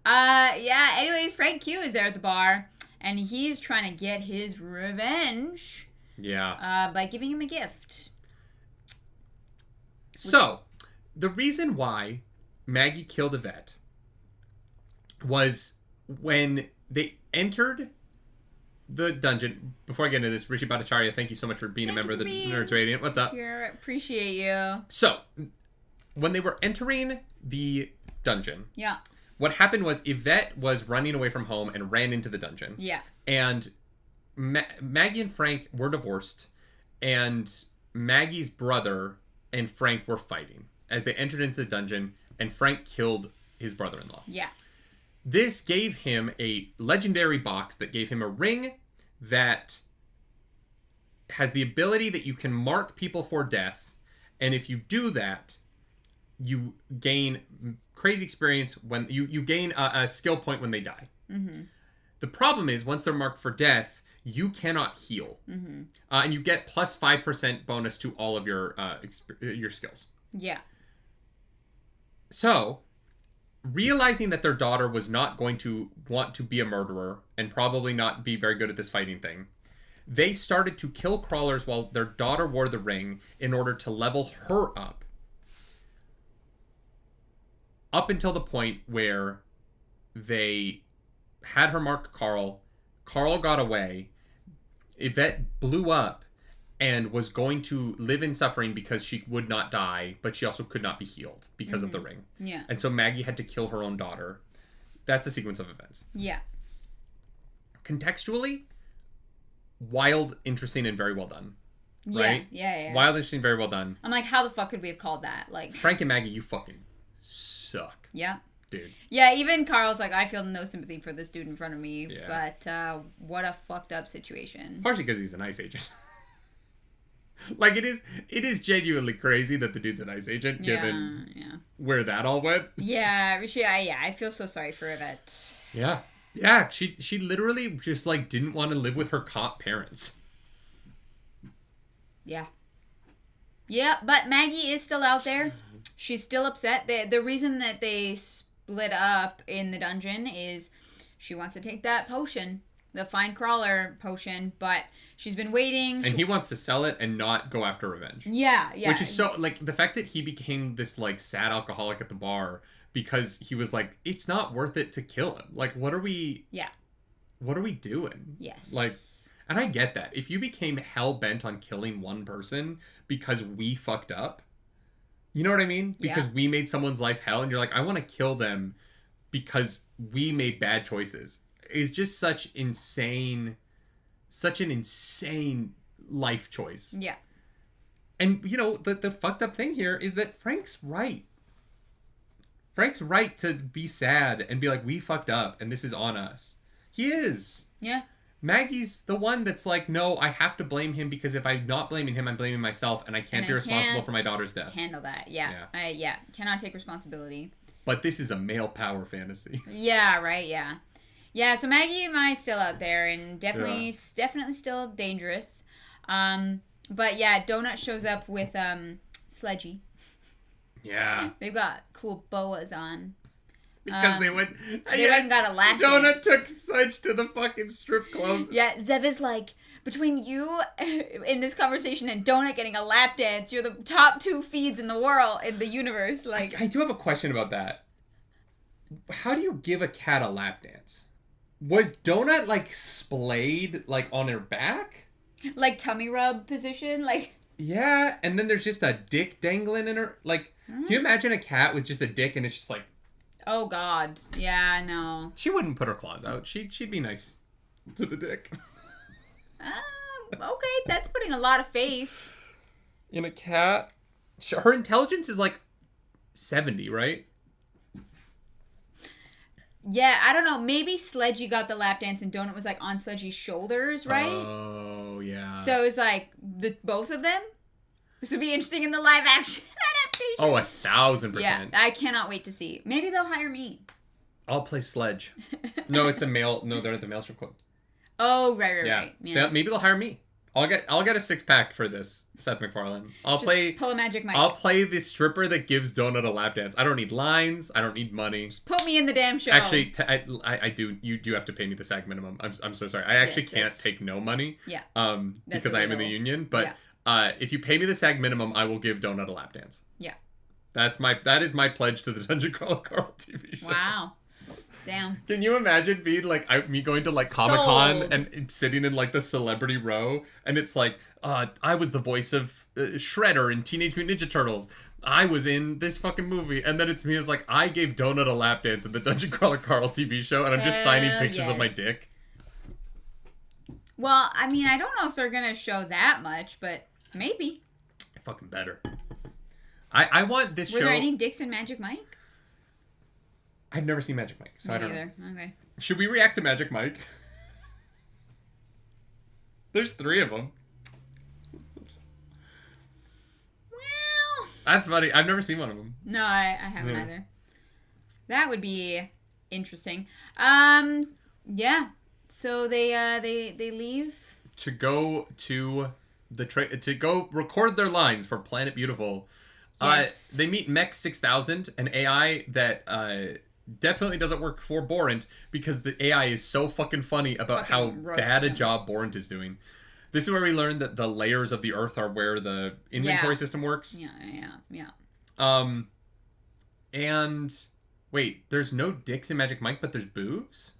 Speaker 2: Anyways, Frank Q is there at the bar, and he's trying to get his revenge.
Speaker 1: Yeah.
Speaker 2: By giving him a gift.
Speaker 1: So, the reason why Maggie killed Yvette was when they entered the dungeon. Before I get into this, Rishi Bhattacharya, thank you so much for being a member of the Nerds Radiant. What's up?
Speaker 2: Here, appreciate you.
Speaker 1: So, when they were entering the dungeon,
Speaker 2: yeah,
Speaker 1: what happened was Yvette was running away from home and ran into the dungeon.
Speaker 2: Yeah.
Speaker 1: And Maggie and Frank were divorced, and Maggie's brother and Frank were fighting as they entered into the dungeon, and Frank killed his brother-in-law.
Speaker 2: Yeah.
Speaker 1: This gave him a legendary box that gave him a ring that has the ability that you can mark people for death, and if you do that, you gain crazy experience when you gain a skill point when they die. Mm-hmm. The problem is, once they're marked for death, you cannot heal. Mm-hmm. And you get plus 5% bonus to all of your skills.
Speaker 2: Yeah.
Speaker 1: So, realizing that their daughter was not going to want to be a murderer and probably not be very good at this fighting thing, they started to kill crawlers while their daughter wore the ring in order to level her up. Up until the point where they had her mark Carl. Carl got away. Yvette blew up and was going to live in suffering because she would not die, but she also could not be healed because of the ring.
Speaker 2: Yeah.
Speaker 1: And so Maggie had to kill her own daughter. That's the sequence of events.
Speaker 2: Yeah.
Speaker 1: Contextually, wild, interesting, and very well done. Right?
Speaker 2: Yeah.
Speaker 1: Wild, interesting, very well done.
Speaker 2: I'm like, how the fuck could we have called that? Like,
Speaker 1: Frank and Maggie, you fucking suck.
Speaker 2: Yeah.
Speaker 1: Dude.
Speaker 2: Yeah, even Carl's like, I feel no sympathy for this dude in front of me,
Speaker 1: Yeah.
Speaker 2: but what a fucked up situation.
Speaker 1: Partially because he's an ICE agent. Like, it is genuinely crazy that the dude's an ICE agent, given where that all went.
Speaker 2: Yeah, I feel so sorry for Yvette.
Speaker 1: Yeah. Yeah, she literally just, like, didn't want to live with her cop parents.
Speaker 2: Yeah. Yeah, but Maggie is still out there. She's still upset. The reason that they split up in the dungeon is she wants to take that potion, the Find Crawler potion, but she's been waiting.
Speaker 1: And he wants to sell it and not go after revenge.
Speaker 2: Yeah.
Speaker 1: Which is so, like, the fact that he became this, like, sad alcoholic at the bar because he was like, it's not worth it to kill him. Like, what are we doing?
Speaker 2: Yes.
Speaker 1: Like, and I get that. If you became hell-bent on killing one person because we fucked up, you know what I mean? Because we made someone's life hell, and you're like, I want to kill them because we made bad choices. It's just such an insane life choice.
Speaker 2: Yeah.
Speaker 1: And, you know, the fucked up thing here is that Frank's right. Frank's right to be sad and be like, we fucked up, and this is on us. He is.
Speaker 2: Yeah.
Speaker 1: Maggie's the one that's like, no, I have to blame him because if I'm not blaming him, I'm blaming myself, and I can't be responsible for my daughter's death.
Speaker 2: Handle that, yeah. Cannot take responsibility.
Speaker 1: But this is a male power fantasy.
Speaker 2: Yeah, right, yeah. Yeah, so Maggie and I still out there, and definitely still dangerous. But yeah, Donut shows up with Sledgy.
Speaker 1: Yeah.
Speaker 2: They've got cool boas on.
Speaker 1: Because they went
Speaker 2: and got a lap
Speaker 1: Donut
Speaker 2: dance.
Speaker 1: took Sledge to the fucking strip club.
Speaker 2: Yeah, Zev is like, between you in this conversation and Donut getting a lap dance, you're the top 2 feeds in the world, in the universe. Like,
Speaker 1: I do have a question about that. How do you give a cat a lap dance? Was Donut, like, splayed, like, on her back?
Speaker 2: Like, tummy rub position? Like...
Speaker 1: Yeah, and then there's just a dick dangling in her. Like, can you imagine a cat with just a dick and it's just like...
Speaker 2: Oh, God. Yeah, no.
Speaker 1: She wouldn't put her claws out. She'd be nice to the dick.
Speaker 2: Okay, that's putting a lot of faith.
Speaker 1: In a cat? Her intelligence is like 70, right?
Speaker 2: Yeah, I don't know. Maybe Sledgy got the lap dance and Donut was like on Sledgy's shoulders, right?
Speaker 1: Oh, yeah.
Speaker 2: So it's like both of them. This would be interesting in the live action adaptation.
Speaker 1: Oh, 1,000%.
Speaker 2: Yeah, I cannot wait to see. Maybe they'll hire me.
Speaker 1: I'll play Sledge. No, it's a male. No, they're at the Maelstrom Club.
Speaker 2: Oh, right. Yeah.
Speaker 1: Maybe they'll hire me. I'll get a 6-pack for this, Seth MacFarlane.
Speaker 2: Pull a magic mic.
Speaker 1: I'll play the stripper that gives Donut a lap dance. I don't need lines. I don't need money.
Speaker 2: Just put me in the damn show.
Speaker 1: Actually, I do. You do have to pay me the SAG minimum. I'm so sorry. I actually can't take no money.
Speaker 2: Yeah.
Speaker 1: Because I am in the union. But if you pay me the SAG minimum, I will give Donut a lap dance.
Speaker 2: Yeah.
Speaker 1: That is my pledge to the Dungeon Crawler Carl TV show.
Speaker 2: Wow. Damn.
Speaker 1: Can you imagine being like me going to like Comic-Con and sitting in like the celebrity row and it's like I was the voice of Shredder in Teenage Mutant Ninja Turtles. I was in this fucking movie, and then it's me as like I gave Donut a lap dance in the Dungeon Crawler Carl TV show, and I'm just signing pictures of my dick.
Speaker 2: Well, I mean, I don't know if they're gonna show that much, but maybe.
Speaker 1: Fucking better. I want this show.
Speaker 2: Were there any dicks in Magic Mike?
Speaker 1: I've never seen Magic Mike, so I don't know.
Speaker 2: Okay.
Speaker 1: Should we react to Magic Mike? There's 3 of them.
Speaker 2: Well,
Speaker 1: that's funny. I've never seen one of them.
Speaker 2: No, I haven't either. That would be interesting. Yeah. So they leave
Speaker 1: to go to to go record their lines for Planet Beautiful.
Speaker 2: Yes.
Speaker 1: They meet Mech 6000, an AI that definitely doesn't work for Borant because the AI is so fucking funny about how bad a job Borant is doing. This is where we learn that the layers of the Earth are where the inventory system works.
Speaker 2: Yeah.
Speaker 1: And wait, there's no dicks in Magic Mike, but there's boobs?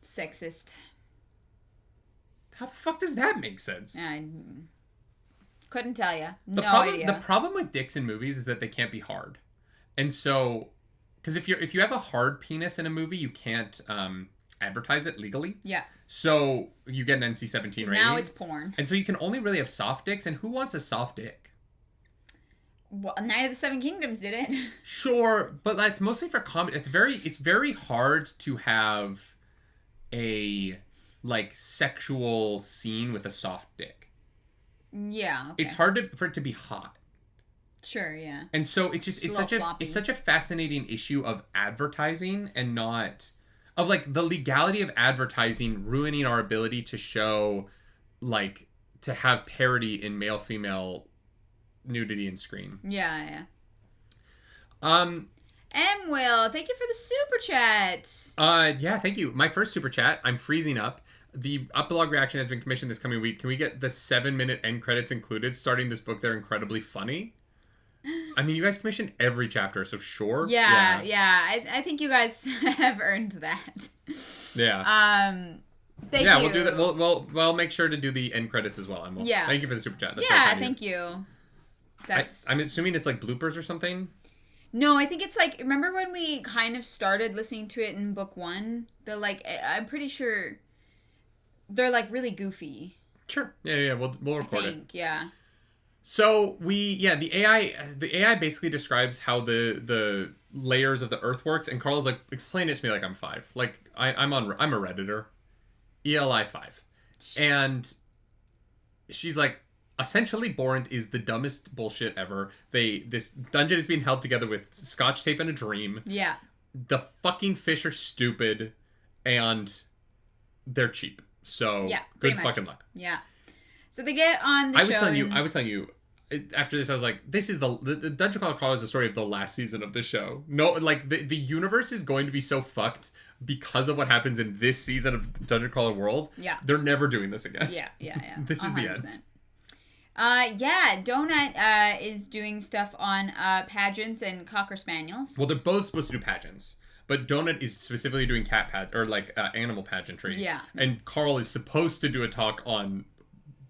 Speaker 2: Sexist.
Speaker 1: How the fuck does that make sense?
Speaker 2: I couldn't tell you.
Speaker 1: Idea. The problem with dicks in movies is that they can't be hard. And so, because if you have a hard penis in a movie, you can't advertise it legally.
Speaker 2: Yeah.
Speaker 1: So you get an NC-17 rating.
Speaker 2: Now it's porn.
Speaker 1: And so you can only really have soft dicks. And who wants a soft dick?
Speaker 2: Well, Night of the Seven Kingdoms did it.
Speaker 1: Sure, but that's mostly for comedy. It's very hard to have a like sexual scene with a soft dick.
Speaker 2: Yeah. Okay.
Speaker 1: It's hard for it to be hot.
Speaker 2: Sure, yeah.
Speaker 1: And so it's such a fascinating issue of advertising and not of like the legality of advertising ruining our ability to show like to have parity in male female nudity in screen.
Speaker 2: Yeah. Will, thank you for the super chat.
Speaker 1: Yeah, thank you. My first super chat. I'm freezing up. The Upblog reaction has been commissioned this coming week. Can we get the 7-minute end credits included? Starting this book, they're incredibly funny. I mean, you guys commissioned every chapter, so sure.
Speaker 2: Yeah. I think you guys have earned that.
Speaker 1: Yeah.
Speaker 2: Thank you.
Speaker 1: Yeah, we'll do that. We'll make sure to do the end credits as well. And thank you for the super chat. That's
Speaker 2: thank you.
Speaker 1: I'm assuming it's like bloopers or something.
Speaker 2: No, I think it's like, remember when we kind of started listening to it in book 1? I'm pretty sure they're like really goofy.
Speaker 1: Sure. Yeah. We'll record it.
Speaker 2: Yeah.
Speaker 1: So the AI basically describes how the layers of the Earth works, and Carl's like, explain it to me like I'm 5. Like I'm a Redditor, ELI 5, and she's like, essentially Borant is the dumbest bullshit ever. This dungeon is being held together with scotch tape and a dream.
Speaker 2: Yeah.
Speaker 1: The fucking fish are stupid, and they're cheap. So good fucking luck.
Speaker 2: Yeah. So they get on the show.
Speaker 1: I was telling you. After this, I was like, this is the Dungeon Crawler Carl is the story of the last season of the show. No, like, the universe is going to be so fucked because of what happens in this season of Dungeon Crawler World.
Speaker 2: Yeah.
Speaker 1: They're never doing this again.
Speaker 2: Yeah.
Speaker 1: This 100%. Is the end.
Speaker 2: Donut is doing stuff on pageants and Cocker Spaniels.
Speaker 1: Well, they're both supposed to do pageants. But Donut is specifically doing animal pageantry.
Speaker 2: Yeah.
Speaker 1: And Carl is supposed to do a talk on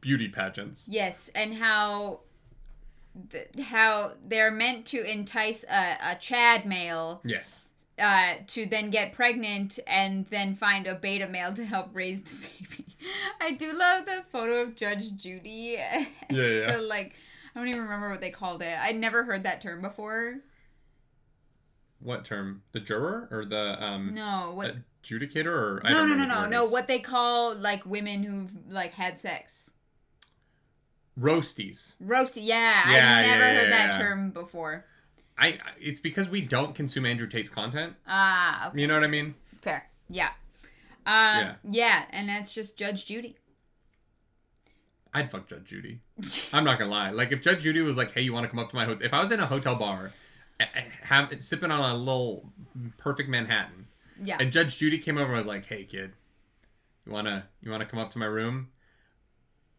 Speaker 1: beauty pageants.
Speaker 2: Yes, and how they're meant to entice a Chad male.
Speaker 1: Yes.
Speaker 2: To then get pregnant and then find a beta male to help raise the baby. I do love the photo of Judge Judy.
Speaker 1: Yeah.
Speaker 2: I don't even remember what they called it. I'd never heard that term before.
Speaker 1: What term? The juror or the
Speaker 2: No, what?
Speaker 1: adjudicator? Or I
Speaker 2: No,
Speaker 1: don't
Speaker 2: no,
Speaker 1: remember
Speaker 2: no,
Speaker 1: what the
Speaker 2: no,
Speaker 1: word
Speaker 2: no.
Speaker 1: is.
Speaker 2: What they call like women who've like had sex.
Speaker 1: Roasties.
Speaker 2: Roasty. Yeah,
Speaker 1: Yeah,
Speaker 2: I've never
Speaker 1: yeah, yeah,
Speaker 2: heard that
Speaker 1: yeah.
Speaker 2: term before.
Speaker 1: It's because we don't consume Andrew Tate's content.
Speaker 2: Ah, okay.
Speaker 1: You know what I mean?
Speaker 2: Fair. Yeah.
Speaker 1: Yeah.
Speaker 2: Yeah, and that's just Judge Judy.
Speaker 1: I'd fuck Judge Judy. I'm not gonna lie. Like if Judge Judy was like, "Hey, you want to come up to my hotel?" If I was in a hotel bar, sipping on a little perfect Manhattan,
Speaker 2: Yeah.
Speaker 1: and Judge Judy came over and was like, "Hey, kid, you wanna come up to my room?"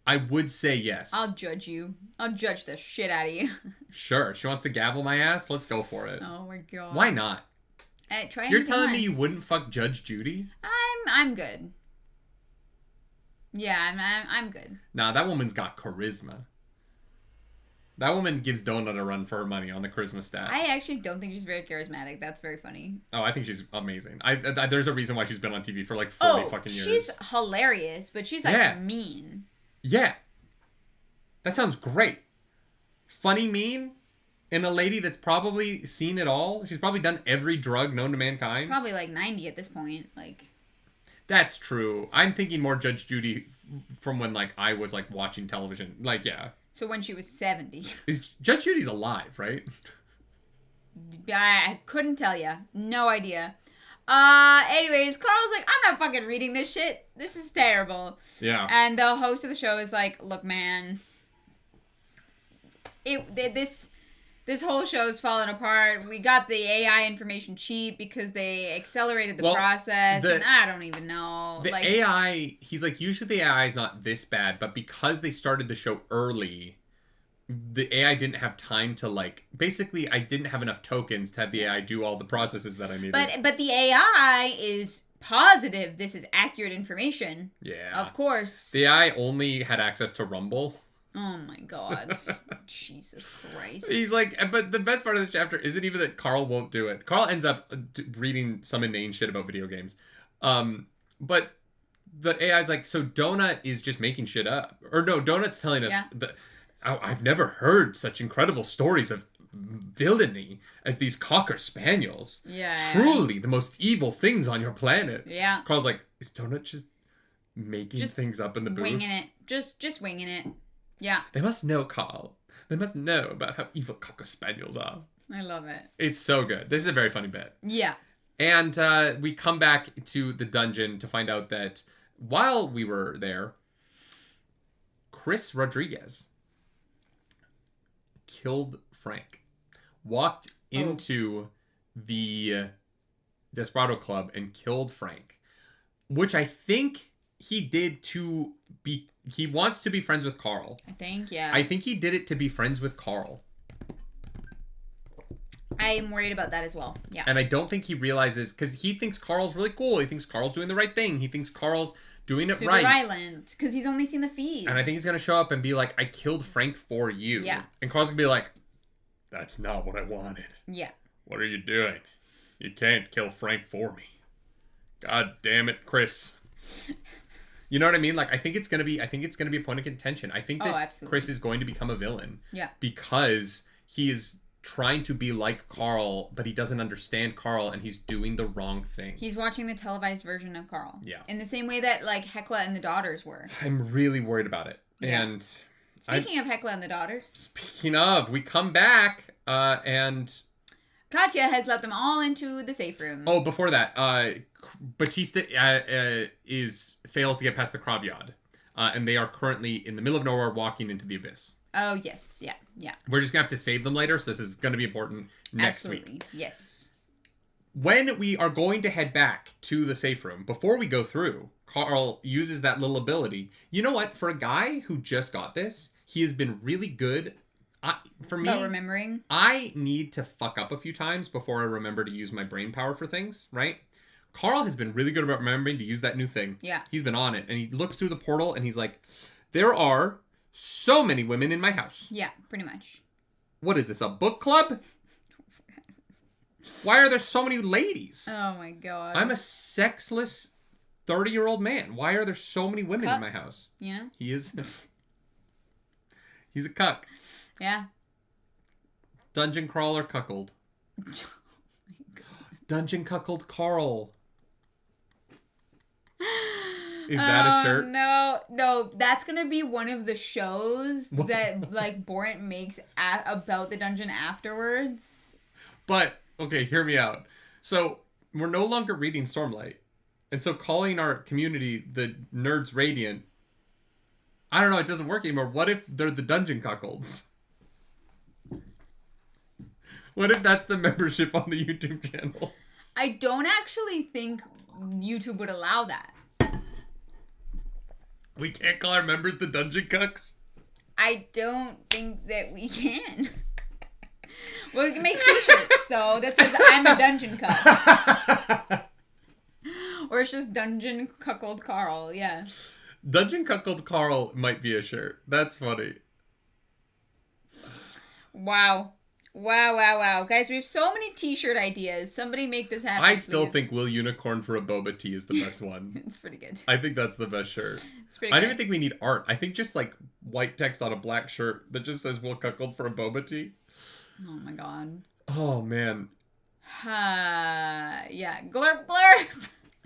Speaker 1: I would say yes.
Speaker 2: I'll judge you. I'll judge the shit out of you.
Speaker 1: Sure. She wants to gavel my ass. Let's go for it.
Speaker 2: Oh my god.
Speaker 1: Why not?
Speaker 2: Try
Speaker 1: You're
Speaker 2: anything
Speaker 1: telling me you
Speaker 2: once.
Speaker 1: wouldn't fuck Judge Judy?
Speaker 2: I'm good. Yeah, I'm good.
Speaker 1: Nah, that woman's got charisma. That woman gives Donut a run for her money on the charisma stat.
Speaker 2: I actually don't think she's very charismatic. That's very funny.
Speaker 1: Oh, I think she's amazing. There's a reason why she's been on TV for like 40 fucking years.
Speaker 2: She's hilarious, but she's like
Speaker 1: Yeah.
Speaker 2: mean.
Speaker 1: Yeah. That sounds great. Funny, mean, and a lady that's probably seen it all. She's probably done every drug known to mankind.
Speaker 2: She's probably like 90 at this point. Like,
Speaker 1: That's true. I'm thinking more Judge Judy from when like I was like watching television. Like, yeah.
Speaker 2: so when she was 70.
Speaker 1: Is Judge Judy's alive, right?
Speaker 2: I couldn't tell you. No idea. Anyways, Carl's like, I'm not fucking reading this shit. This is terrible.
Speaker 1: Yeah.
Speaker 2: And the host of the show is like, look, man, this whole show's falling apart. We got the AI information cheap because they accelerated the process, and I don't even know.
Speaker 1: The AI, he's like, usually the AI is not this bad, but because they started the show early, the AI didn't have time to like. Basically, I didn't have enough tokens to have the AI do all the processes that I needed.
Speaker 2: But the AI is positive. This is accurate information.
Speaker 1: Yeah.
Speaker 2: Of course.
Speaker 1: The AI only had access to Rumble.
Speaker 2: Oh my god. Jesus Christ.
Speaker 1: He's like, but the best part of this chapter isn't even that Carl won't do it. Carl ends up reading some inane shit about video games. But the AI's like, so Donut is just making shit up. Or no, Donut's telling us that I've never heard such incredible stories of villainy as these Cocker Spaniels.
Speaker 2: Yeah.
Speaker 1: Truly the most evil things on your planet.
Speaker 2: Yeah.
Speaker 1: Carl's like, is Donut just making things up in the booth?
Speaker 2: Winging it. Just winging it. Yeah.
Speaker 1: They must know, Carl. They must know about how evil Cocker Spaniels are.
Speaker 2: I love it.
Speaker 1: It's so good. This is a very funny bit.
Speaker 2: Yeah.
Speaker 1: And we come back to the dungeon to find out that while we were there, Chris Rodriguez killed Frank. Walked into the Desperado Club and killed Frank. Which I think he did to be... He wants to be friends with Carl.
Speaker 2: I think, yeah.
Speaker 1: I think he did it to be friends with Carl.
Speaker 2: I'm worried about that as well. Yeah.
Speaker 1: And I don't think he realizes, because he thinks Carl's really cool. He thinks Carl's doing the right thing. He thinks Carl's doing it
Speaker 2: Super
Speaker 1: right.
Speaker 2: violent, because he's only seen the feed.
Speaker 1: And I think he's going to show up and be like, I killed Frank for you.
Speaker 2: Yeah.
Speaker 1: And Carl's going to be like, that's not what I wanted.
Speaker 2: Yeah.
Speaker 1: What are you doing? You can't kill Frank for me. God damn it, Chris. You know what I mean? Like, I think it's gonna be a point of contention. I think that Chris is going to become a villain.
Speaker 2: Yeah.
Speaker 1: Because he is trying to be like Carl, but he doesn't understand Carl, and he's doing the wrong thing.
Speaker 2: He's watching the televised version of Carl.
Speaker 1: Yeah.
Speaker 2: In the same way that, like, HEKLA and the Daughters were.
Speaker 1: I'm really worried about it.
Speaker 2: Yeah.
Speaker 1: And
Speaker 2: speaking of HEKLA and the Daughters.
Speaker 1: Speaking of, we come back, and
Speaker 2: Katya has let them all into the safe room.
Speaker 1: Oh, before that, Batista fails to get past the Kravyad, and they are currently in the middle of nowhere walking into the abyss.
Speaker 2: Oh, yes. Yeah. Yeah.
Speaker 1: We're just going to have to save them later, so this is going to be important next
Speaker 2: Absolutely.
Speaker 1: week.
Speaker 2: Yes.
Speaker 1: When we are going to head back to the safe room, before we go through, Carl uses that little ability. You know what? For a guy who just got this, he has been really good. For me,
Speaker 2: remembering.
Speaker 1: I need to fuck up a few times before I remember to use my brain power for things, right? Carl has been really good about remembering to use that new thing.
Speaker 2: Yeah.
Speaker 1: He's been on it, and he looks through the portal, and he's like, there are so many women in my house.
Speaker 2: Yeah, pretty much.
Speaker 1: What is this, a book club? Why are there so many ladies?
Speaker 2: Oh my god.
Speaker 1: I'm a sexless 30-year-old man. Why are there so many women in my house?
Speaker 2: Yeah.
Speaker 1: He is. He's a cuck.
Speaker 2: Yeah.
Speaker 1: Dungeon crawler cuckold. Dungeon Cuckold Carl. Is that a shirt?
Speaker 2: No, that's gonna be one of the shows that like Borant makes about the dungeon afterwards.
Speaker 1: But okay, hear me out. So we're no longer reading Stormlight, and so calling our community the Nerds Radiant, I don't know, it doesn't work anymore. What if they're the Dungeon Cuckolds? What if that's the membership on the YouTube channel?
Speaker 2: I don't actually think YouTube would allow that.
Speaker 1: We can't call our members the Dungeon Cucks?
Speaker 2: I don't think that we can. We can make t-shirts, though, that says, I'm a Dungeon Cuck. Or it's just Dungeon Cuckold Carl, yeah.
Speaker 1: Dungeon Cuckold Carl might be a shirt. That's funny.
Speaker 2: Wow. Wow. Guys, we have so many t-shirt ideas. Somebody make this happen,
Speaker 1: I still
Speaker 2: please.
Speaker 1: think Will Unicorn for a boba tea is the best one.
Speaker 2: It's pretty good.
Speaker 1: I think that's the best shirt.
Speaker 2: It's pretty
Speaker 1: I
Speaker 2: good.
Speaker 1: don't even think we need art. I think just like white text on a black shirt that just says Will Cuckold for a boba tea.
Speaker 2: Oh my god.
Speaker 1: Oh man.
Speaker 2: Yeah. Glurp.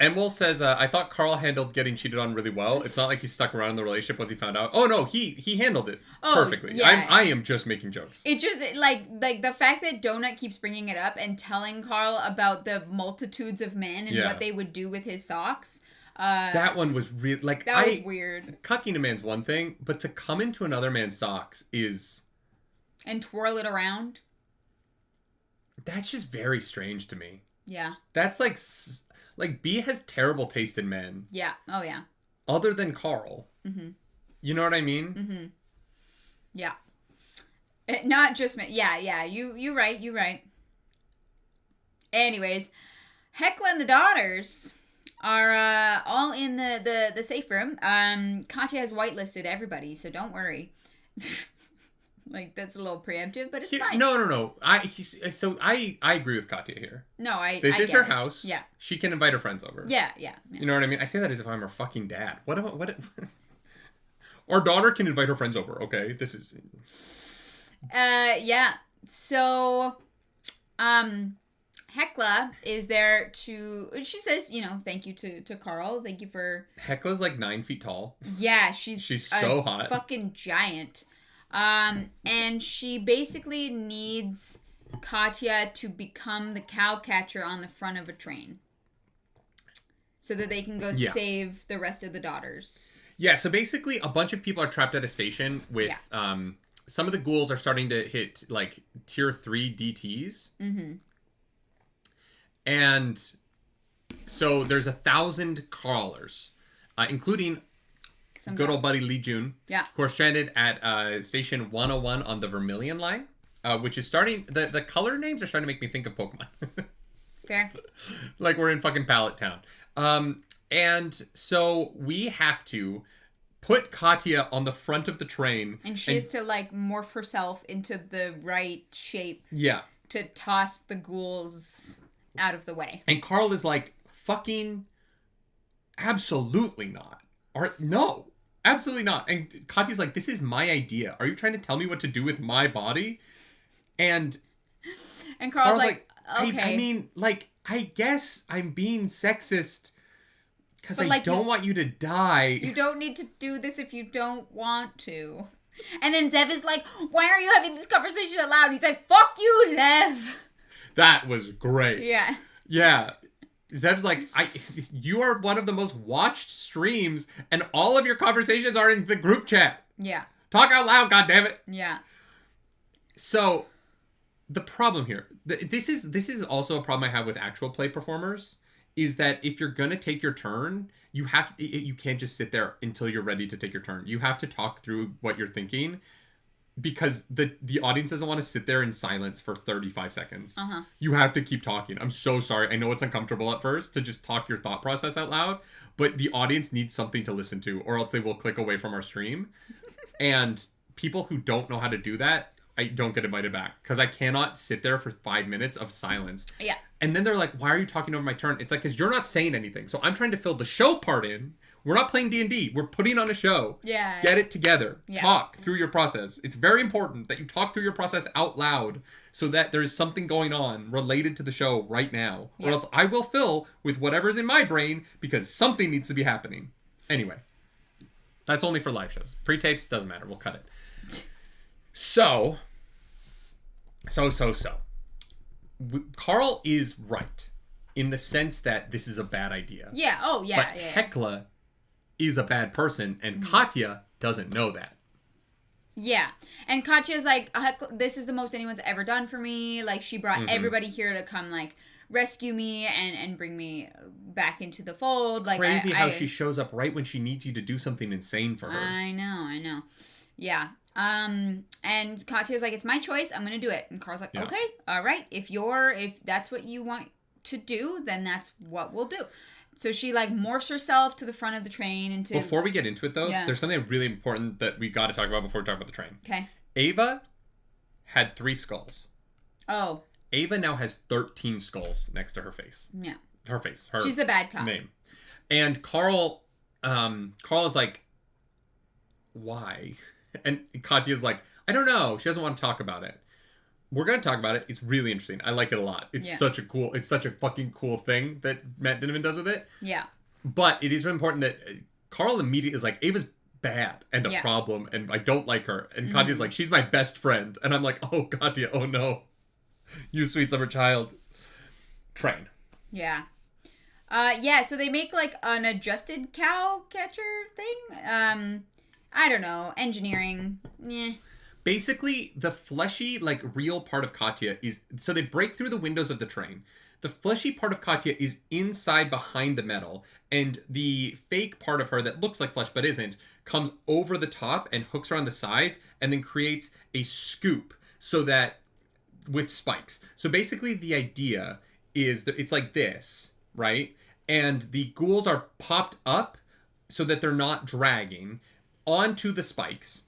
Speaker 1: And Will says, I thought Carl handled getting cheated on really well. It's not like he stuck around in the relationship once he found out. Oh no, he handled it perfectly.
Speaker 2: Yeah.
Speaker 1: I am just making jokes.
Speaker 2: It just, like the fact that Donut keeps bringing it up and telling Carl about the multitudes of men and what they would do with his socks.
Speaker 1: That one was real. Like,
Speaker 2: that was weird.
Speaker 1: Cucking a man's one thing, but to come into another man's socks is...
Speaker 2: And twirl it around.
Speaker 1: That's just very strange to me.
Speaker 2: Yeah.
Speaker 1: That's like B has terrible taste in men.
Speaker 2: Yeah. Oh, yeah.
Speaker 1: Other than Carl.
Speaker 2: Mm-hmm.
Speaker 1: You know what I mean?
Speaker 2: Mm-hmm. Yeah. Not just men. Yeah. You're right. Anyways, HEKLA and the daughters are all in the safe room. Katya has whitelisted everybody, so don't worry. Like, that's a little preemptive, but it's fine.
Speaker 1: No. I agree with Katya here.
Speaker 2: No,
Speaker 1: This is her house.
Speaker 2: Yeah.
Speaker 1: She can invite her friends over.
Speaker 2: Yeah.
Speaker 1: You know what I mean? I say that as if I'm her fucking dad. What? Our daughter can invite her friends over, okay? This is...
Speaker 2: Yeah. So, HEKLA is there to... She says, thank you to Carl. Thank you for...
Speaker 1: HEKLA's like 9 feet tall.
Speaker 2: Yeah, she's
Speaker 1: so hot.
Speaker 2: Fucking giant. And she basically needs Katya to become the cow catcher on the front of a train. So that they can go save the rest of the daughters.
Speaker 1: Yeah, so basically a bunch of people are trapped at a station with... some of the ghouls are starting to hit, like, tier 3 DTs. Mm-hmm. And so there's 1,000 crawlers, including... good old buddy Lee Jun, who are stranded at Station 101 on the Vermilion Line, which is starting... The color names are starting to make me think of Pokemon.
Speaker 2: Fair.
Speaker 1: Like we're in fucking Pallet Town. And so we have to put Katya on the front of the train.
Speaker 2: And she has to, like, morph herself into the right shape.
Speaker 1: Yeah.
Speaker 2: To toss the ghouls out of the way.
Speaker 1: And Carl is like, fucking absolutely not. No. Absolutely not. And Katya's like, this is my idea. Are you trying to tell me what to do with my body? And
Speaker 2: Carl's like, okay.
Speaker 1: I mean, like, I guess I'm being sexist because I don't want you to die.
Speaker 2: You don't need to do this if you don't want to. And then Zev is like, why are you having this conversation out loud? He's like, fuck you, Zev.
Speaker 1: That was great.
Speaker 2: Yeah.
Speaker 1: Yeah. Zev's like, you are one of the most watched streams, and all of your conversations are in the group chat.
Speaker 2: Yeah.
Speaker 1: Talk out loud, goddammit.
Speaker 2: Yeah.
Speaker 1: So, the problem here, this is also a problem I have with actual play performers, is that if you're gonna take your turn, you can't just sit there until you're ready to take your turn. You have to talk through what you're thinking, because the audience doesn't want to sit there in silence for 35 seconds. Uh-huh. You have to keep talking. I'm so sorry. I know it's uncomfortable at first to just talk your thought process out loud, but the audience needs something to listen to, or else they will click away from our stream. And people who don't know how to do that, I don't get invited back, because I cannot sit there for 5 minutes of silence.
Speaker 2: Yeah.
Speaker 1: And then they're like, why are you talking over my turn? It's like, because you're not saying anything. So I'm trying to fill the show part in We're not playing D&D. We're putting on a show.
Speaker 2: Yeah.
Speaker 1: Get it together.
Speaker 2: Yeah.
Speaker 1: Talk through your process. It's very important that you talk through your process out loud so that there is something going on related to the show right now.
Speaker 2: Yeah.
Speaker 1: Or else I will fill with whatever's in my brain because something needs to be happening. Anyway. That's only for live shows. Pre-tapes, doesn't matter. We'll cut it. So. Carl is right in the sense that this is a bad idea.
Speaker 2: Yeah. Oh, yeah.
Speaker 1: But HEKLA is a bad person, and Katya doesn't know that.
Speaker 2: Yeah. And Katya's like, this is the most anyone's ever done for me. Like, she brought everybody here to come, like, rescue me and bring me back into the fold. Like,
Speaker 1: Crazy how she shows up right when she needs you to do something insane for her.
Speaker 2: I know. Yeah. And Katya's like, it's my choice. I'm going to do it. And Carl's like, okay, all right. If that's what you want to do, then that's what we'll do. So she like morphs herself to the front of the train into...
Speaker 1: Before we get into it though, there's something really important that we got to talk about before we talk about the train.
Speaker 2: Okay.
Speaker 1: Ava had 3 skulls.
Speaker 2: Oh.
Speaker 1: Ava now has 13 skulls next to her face.
Speaker 2: Yeah.
Speaker 1: Her face.
Speaker 2: She's the bad cop.
Speaker 1: Name. And Carl is like, why? And Katya's like, I don't know. She doesn't want to talk about it. We're going to talk about it. It's really interesting. I like it a lot. It's such a fucking cool thing that Matt Dinniman does with it.
Speaker 2: Yeah.
Speaker 1: But it is really important that Carl immediately is like, Ava's bad and a problem and I don't like her. And Katya's like, she's my best friend. And I'm like, oh, Katya, oh no. You sweet summer child. Train.
Speaker 2: Yeah. So they make like an adjusted cow catcher thing. I don't know. Engineering. Yeah.
Speaker 1: Basically, the fleshy, like, real part of Katya is... So they break through the windows of the train. The fleshy part of Katya is inside behind the metal. And the fake part of her that looks like flesh but isn't comes over the top and hooks her on the sides and then creates a scoop so that... with spikes. So basically the idea is that it's like this, right? And the ghouls are popped up so that they're not dragging onto the spikes.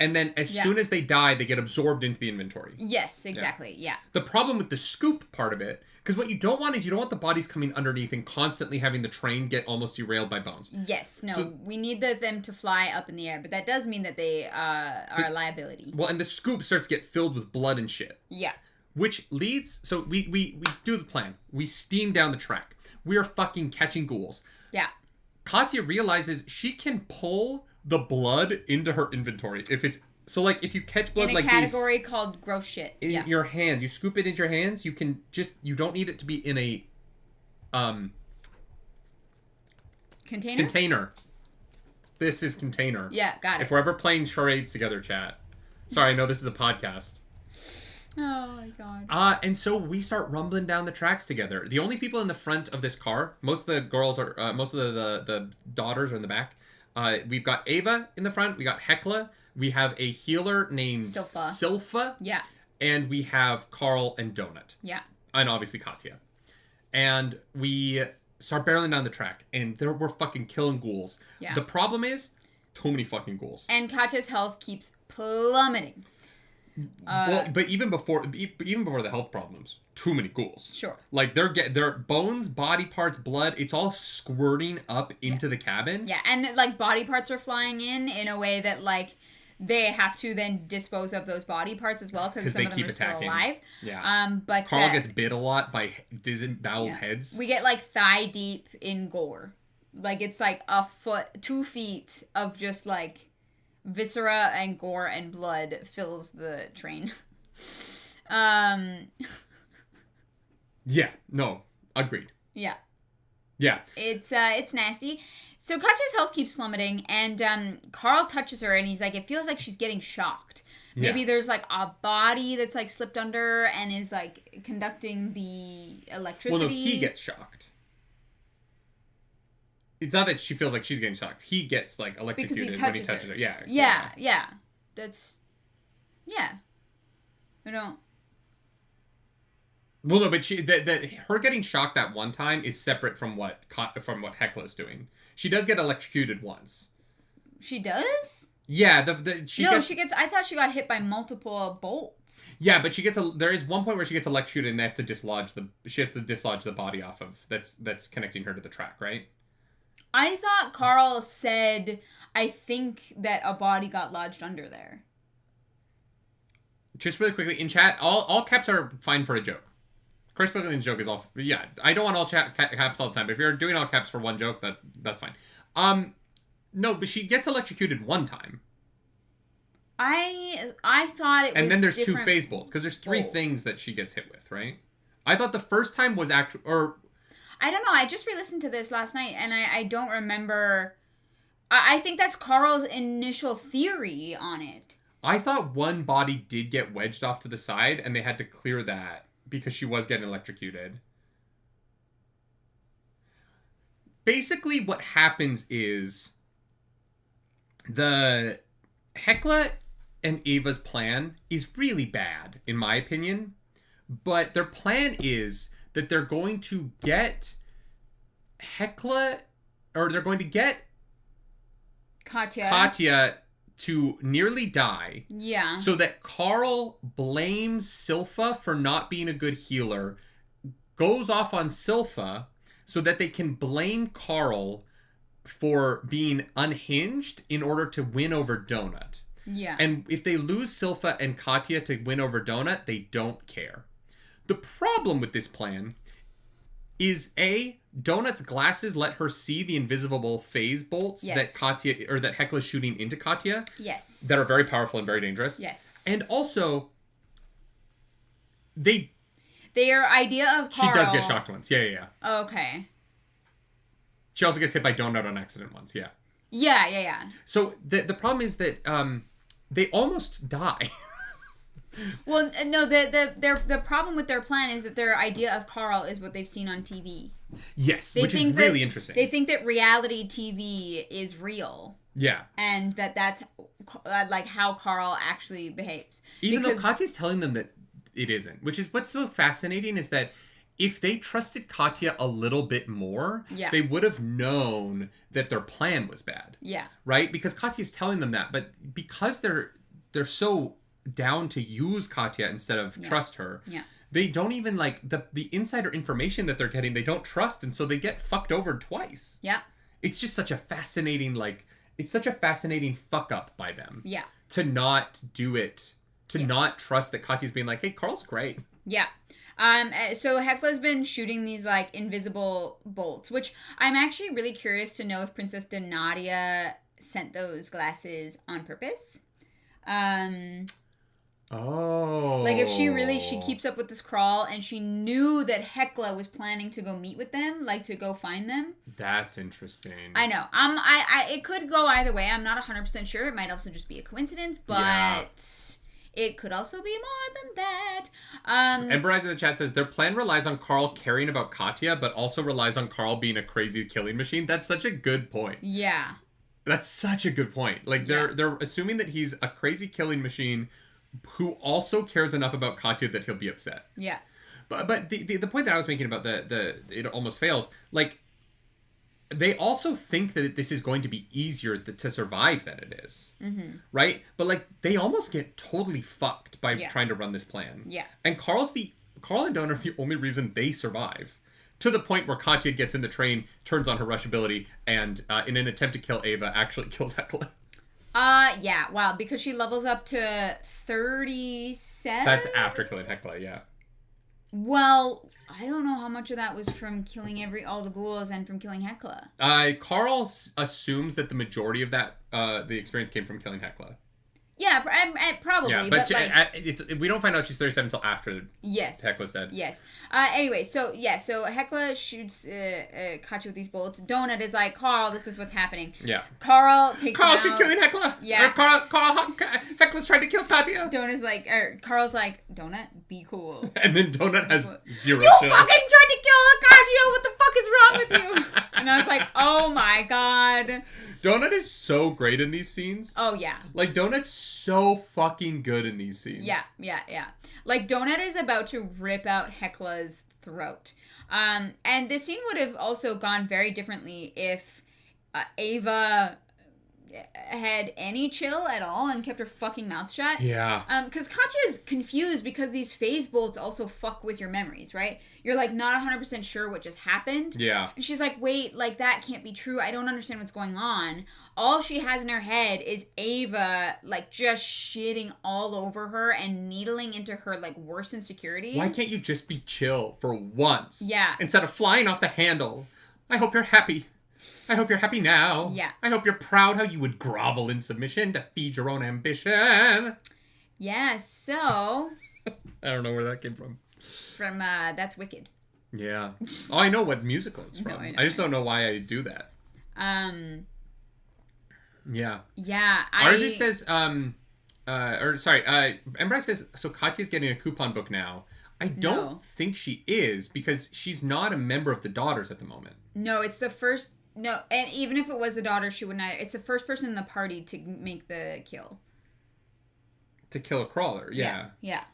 Speaker 1: And then as soon as they die, they get absorbed into the inventory.
Speaker 2: Yes, exactly. Yeah.
Speaker 1: The problem with the scoop part of it, because what you don't want is you don't want the bodies coming underneath and constantly having the train get almost derailed by bones.
Speaker 2: Yes. No, so, we need them to fly up in the air, but that does mean that they are a liability.
Speaker 1: Well, and the scoop starts to get filled with blood and shit.
Speaker 2: Yeah.
Speaker 1: Which leads... So we do the plan. We steam down the track. We are fucking catching ghouls.
Speaker 2: Yeah.
Speaker 1: Katya realizes she can pull the blood into her inventory. If it's... So, like, if you catch blood like
Speaker 2: these... In a category called gross shit.
Speaker 1: In your hands. You scoop it into your hands. You can just... You don't need it to be in a... Container. This is container.
Speaker 2: Yeah, got it.
Speaker 1: If we're ever playing charades together, chat. Sorry, I know this is a podcast.
Speaker 2: Oh my god.
Speaker 1: And so we start rumbling down the tracks together. The only people in the front of this car, most of the girls are, most of the daughters are in the back. We've got Ava in the front. We got HEKLA. We have a healer named Silpha.
Speaker 2: Yeah.
Speaker 1: And we have Carl and Donut.
Speaker 2: Yeah.
Speaker 1: And obviously Katya. And we start barreling down the track, and we're fucking killing ghouls.
Speaker 2: Yeah.
Speaker 1: The problem is, too many fucking ghouls.
Speaker 2: And Katya's health keeps plummeting.
Speaker 1: Well, but even before the health problems, too many ghouls.
Speaker 2: Sure.
Speaker 1: Like their bones, body parts, blood, it's all squirting up into the cabin.
Speaker 2: Yeah, and like body parts are flying in a way that like they have to then dispose of those body parts as well because some of them are still alive.
Speaker 1: Yeah.
Speaker 2: But
Speaker 1: Carl gets bit a lot by disemboweled heads.
Speaker 2: We get like thigh deep in gore. Like it's like a foot, 2 feet of just like viscera and gore and blood fills the train.
Speaker 1: Yeah, no, agreed.
Speaker 2: Yeah.
Speaker 1: Yeah.
Speaker 2: It's nasty. So Katya's health keeps plummeting, and Carl touches her, and he's like, it feels like she's getting shocked. Maybe there's like a body that's like slipped under and is like conducting the electricity.
Speaker 1: Well, no, he gets shocked. It's not that she feels like she's getting shocked. He gets like electrocuted when he touches her.
Speaker 2: Yeah. That's... Yeah. I don't...
Speaker 1: Well, no, but her getting shocked that one time is separate from what HEKLA's doing. She does get electrocuted once.
Speaker 2: She does?
Speaker 1: Yeah,
Speaker 2: she gets. I thought she got hit by multiple bolts.
Speaker 1: Yeah, but there is one point where she gets electrocuted, and they have to dislodge the body off of that's connecting her to the track, right?
Speaker 2: I thought Carl said, I think that a body got lodged under there.
Speaker 1: Just really quickly, in chat, all caps are fine for a joke. Chris Buckland's joke is all... Yeah, I don't want all caps all the time. But if you're doing all caps for one joke, that's fine. No, but she gets electrocuted one time.
Speaker 2: I thought it was
Speaker 1: and then there's two
Speaker 2: different
Speaker 1: phase bolts, because there's three
Speaker 2: bolts.
Speaker 1: things that she gets hit with, right? I thought the first time was actually... Or
Speaker 2: I don't know. I just re-listened to this last night, and I don't remember... I think that's Carl's initial theory on it.
Speaker 1: I thought one body did get wedged off to the side, and they had to clear that because she was getting electrocuted. Basically, what happens is the HEKLA and Ava's plan is really bad, in my opinion. But their plan is that they're going to get HEKLA, or they're going to get Katya to nearly die.
Speaker 2: Yeah.
Speaker 1: So that Carl blames Silpha for not being a good healer, goes off on Silpha so that they can blame Carl for being unhinged in order to win over Donut.
Speaker 2: Yeah.
Speaker 1: And if they lose Silpha and Katya to win over Donut, they don't care. The problem with this plan is Donut's glasses let her see the invisible phase bolts that Katya, or that HEKLA's shooting into Katya.
Speaker 2: Yes.
Speaker 1: That are very powerful and very dangerous.
Speaker 2: Yes.
Speaker 1: And also,
Speaker 2: their idea of Carl...
Speaker 1: She does get shocked once. Yeah.
Speaker 2: Okay.
Speaker 1: She also gets hit by Donut on accident once. Yeah.
Speaker 2: Yeah.
Speaker 1: So the problem is that they almost die.
Speaker 2: Well, no, the problem with their plan is that their idea of Carl is what they've seen on TV.
Speaker 1: Yes, which is really interesting.
Speaker 2: They think that reality TV is real.
Speaker 1: Yeah.
Speaker 2: And that's like how Carl actually behaves.
Speaker 1: Even though Katya's telling them that it isn't, which is what's so fascinating is that if they trusted Katya a little bit more, they would have known that their plan was bad. Yeah. Right? Because Katya's telling them that, but because they're so down to use Katya instead of trust her. Yeah. They don't even like the insider information that they're getting, they don't trust, and so they get fucked over twice. Yeah. It's just such a fascinating fuck up by them. Yeah. To not do it, to not trust that Katya's being like, hey, Carl's great. Yeah. So HEKLA's been shooting these like invisible bolts, which I'm actually really curious to know if Princess Donatia sent those glasses on purpose. Like if she keeps up with this crawl and she knew that HEKLA was planning to go meet with them, like to go find them. That's interesting. I know. It could go either way. I'm not 100% sure. It might also just be a coincidence, but it could also be more than that. Emberize in the chat says their plan relies on Carl caring about Katya, but also relies on Carl being a crazy killing machine. That's such a good point. Yeah. That's such a good point. Like they're assuming that he's a crazy killing machine who also cares enough about Katya that he'll be upset. Yeah. But the point that I was making about the it almost fails, like they also think that this is going to be easier to survive than it is. Mm-hmm. Right? But like they almost get totally fucked by trying to run this plan. Yeah. And Carl and Donut are the only reason they survive. To the point where Katya gets in the train, turns on her rush ability, and in an attempt to kill Ava, actually kills HEKLA. Yeah, wow, because she levels up to 37? That's after killing HEKLA, yeah. Well, I don't know how much of that was from killing all the ghouls and from killing HEKLA. Carl assumes that the majority of that, the experience came from killing HEKLA. Yeah, probably. Yeah, but we don't find out she's 37 until after HEKLA's dead. Yes. Anyway, so HEKLA shoots Katya with these bullets. Donut is like, Carl, this is what's happening. Yeah. Carl, she's killing HEKLA. Yeah. HEKLA's trying to kill Katya. Carl's like, Donut, be cool. And then Donut has zero chill. You fucking tried to kill Katya! What the fuck is wrong with you? And I was like, oh my god. Donut is so great in these scenes. Oh, yeah. Like, Donut's so fucking good in these scenes. Yeah. Like, Donut is about to rip out HEKLA's throat. And this scene would have also gone very differently if Ava
Speaker 2: had any chill at all and kept her fucking mouth shut.
Speaker 1: Yeah.
Speaker 2: Because Katya is confused because these phase bolts also fuck with your memories, right? You're like not 100% sure what just happened.
Speaker 1: Yeah.
Speaker 2: And she's like, wait, like that can't be true. I don't understand what's going on. All she has in her head is Ava like just shitting all over her and needling into her like worst insecurities.
Speaker 1: Why can't you just be chill for once?
Speaker 2: Yeah.
Speaker 1: Instead of flying off the handle. I hope you're happy. I hope you're happy now.
Speaker 2: Yeah.
Speaker 1: I hope you're proud how you would grovel in submission to feed your own ambition.
Speaker 2: Yeah, so...
Speaker 1: I don't know where that came from.
Speaker 2: From, That's Wicked.
Speaker 1: Yeah. Oh, I know what musical it's from.
Speaker 2: No, I know.
Speaker 1: I just don't know why I do that. Yeah.
Speaker 2: Yeah,
Speaker 1: Ours just says, Embry says, so Katya's getting a coupon book now. I don't think she is, because she's not a member of the Daughters at the moment.
Speaker 2: No, it's the first... No, and even if it was the daughter, she wouldn't... It's the first person in the party to make the kill.
Speaker 1: To kill a crawler, yeah.
Speaker 2: Yeah.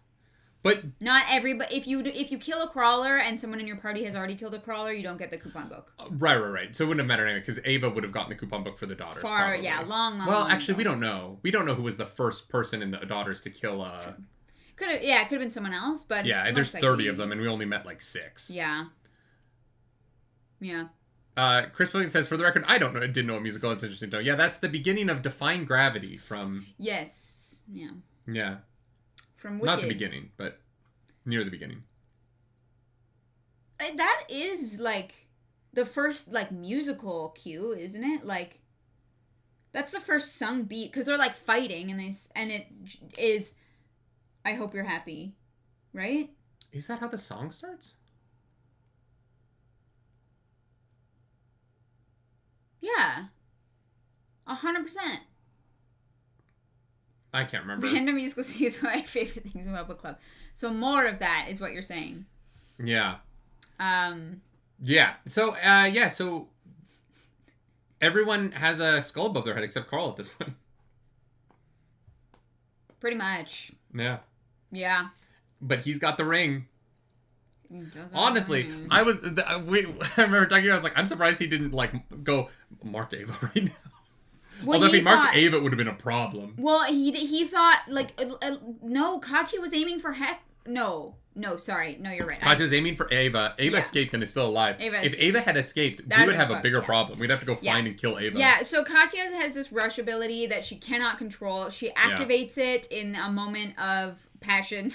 Speaker 1: But...
Speaker 2: Not everybody... If you kill a crawler and someone in your party has already killed a crawler, you don't get the coupon book.
Speaker 1: Right. So it wouldn't have mattered anyway, because Ava would have gotten the coupon book for the Daughters.
Speaker 2: Long
Speaker 1: Well, actually, we don't know. We don't know who was the first person in the Daughters to kill
Speaker 2: it could have been someone else, but...
Speaker 1: Yeah, and there's 30 of them, and we only met, like, 6.
Speaker 2: Yeah.
Speaker 1: Chris Williams says, for the record, I didn't know a musical. It's interesting to know. Yeah, that's the beginning of Defying Gravity from...
Speaker 2: Yes. Yeah.
Speaker 1: Yeah.
Speaker 2: From Wicked.
Speaker 1: Not the beginning, but near the beginning.
Speaker 2: That is, like, the first, like, musical cue, isn't it? Like, that's the first sung beat, because they're, like, fighting, and it is... I hope you're happy, right?
Speaker 1: Is that how the song starts?
Speaker 2: Yeah. 100%.
Speaker 1: I can't remember.
Speaker 2: Random musical is one of my favorite things about book club. So more of that is what you're saying.
Speaker 1: Yeah. Yeah. So, so everyone has a skull above their head except Carl at this point.
Speaker 2: Pretty much.
Speaker 1: Yeah.
Speaker 2: Yeah.
Speaker 1: But he's got the ring. Honestly, I remember talking. I was like, I'm surprised he didn't like go mark Ava right now.
Speaker 2: Well,
Speaker 1: although if he marked Ava, it would have been a problem.
Speaker 2: Well, he thought like no, Katya was aiming for No, sorry. No, you're right.
Speaker 1: Katya was aiming for Ava. Ava escaped and is still alive. If Ava had escaped, we would have a bigger problem. We'd have to go find and kill Ava.
Speaker 2: Yeah, so Katya has this rush ability that she cannot control. She activates it in a moment of passion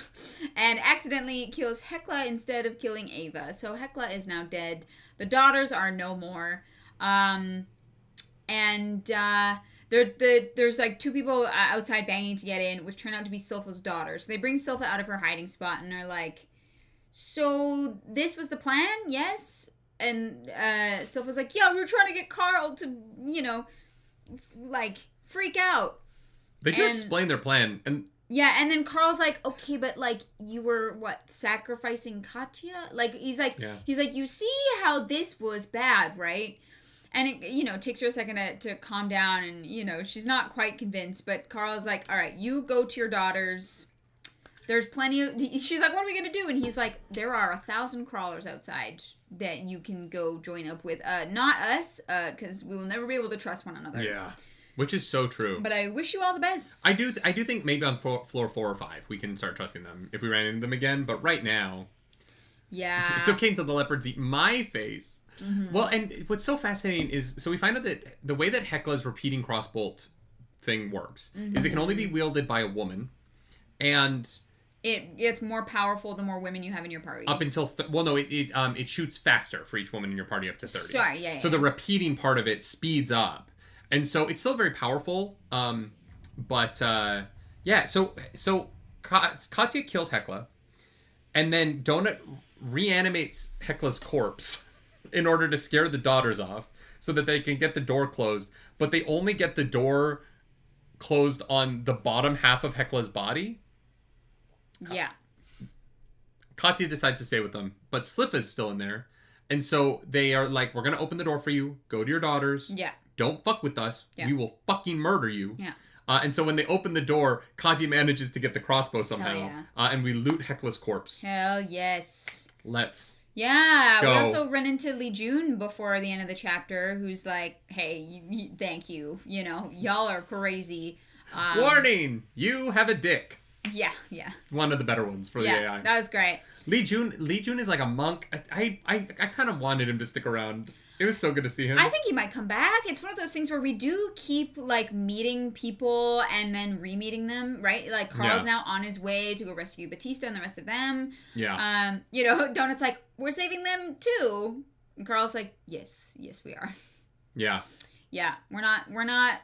Speaker 2: and accidentally kills HEKLA instead of killing Ava. So HEKLA is now dead. The daughters are no more. There's like 2 people outside banging to get in, which turn out to be Silpha's daughters. So they bring Silpha out of her hiding spot and are like, so this was the plan? Yes? And Silpha's like, yeah, we were trying to get Carl to, freak out.
Speaker 1: They do explain their plan.
Speaker 2: Yeah, and then Carl's like, okay, but, like, you were, sacrificing Katya? Like, he's like, you see how this was bad, right? And it, takes her a second to calm down, and, she's not quite convinced, but Carl's like, all right, you go to your daughters. There's plenty of... She's like, what are we going to do? And he's like, there are 1,000 crawlers outside that you can go join up with. Not us, because we will never be able to trust one another.
Speaker 1: Yeah. Which is so true.
Speaker 2: But I wish you all the best.
Speaker 1: I do think maybe on floor 4 or 5 we can start trusting them if we ran into them again. But right now...
Speaker 2: Yeah.
Speaker 1: It's okay until the leopards eat my face. Mm-hmm. Well, and what's so fascinating is... So we find out that the way that HEKLA's repeating crossbolt thing works is it can only be wielded by a woman. And...
Speaker 2: It's more powerful the more women you have in your party.
Speaker 1: Up until... it shoots faster for each woman in your party up to 30.
Speaker 2: Sorry, yeah.
Speaker 1: So the repeating part of it speeds up. And so it's still very powerful, so Katya kills HEKLA, and then Donut reanimates HEKLA's corpse in order to scare the daughters off so that they can get the door closed, but they only get the door closed on the bottom half of HEKLA's body.
Speaker 2: Yeah.
Speaker 1: Katya decides to stay with them, but Slipha's still in there, and so they are like, we're going to open the door for you, go to your daughters. Yeah. Don't fuck with us. Yeah. We will fucking murder you. Yeah. And so when they open the door, Katya manages to get the crossbow somehow. Yeah. And we loot HEKLA's corpse.
Speaker 2: Hell yes.
Speaker 1: Let's.
Speaker 2: Yeah,
Speaker 1: Go.
Speaker 2: we also run into Lee Jun before the end of the chapter, who's like, "Hey, thank you. You know, y'all are crazy."
Speaker 1: Warning! You have a dick.
Speaker 2: Yeah, yeah,
Speaker 1: One of the better ones for the
Speaker 2: yeah.
Speaker 1: AI.
Speaker 2: That was great.
Speaker 1: Lee Jun is like a monk. I kind of wanted him to stick around. It was so good to see him.
Speaker 2: I think he might come back. It's one of those things where we do keep like meeting people and then re-meeting them, right? Like Carl's now on his way to go rescue Batista and the rest of them.
Speaker 1: Yeah.
Speaker 2: You know, Donut's like, we're saving them too. And Carl's like, yes, we are.
Speaker 1: Yeah.
Speaker 2: Yeah, we're not.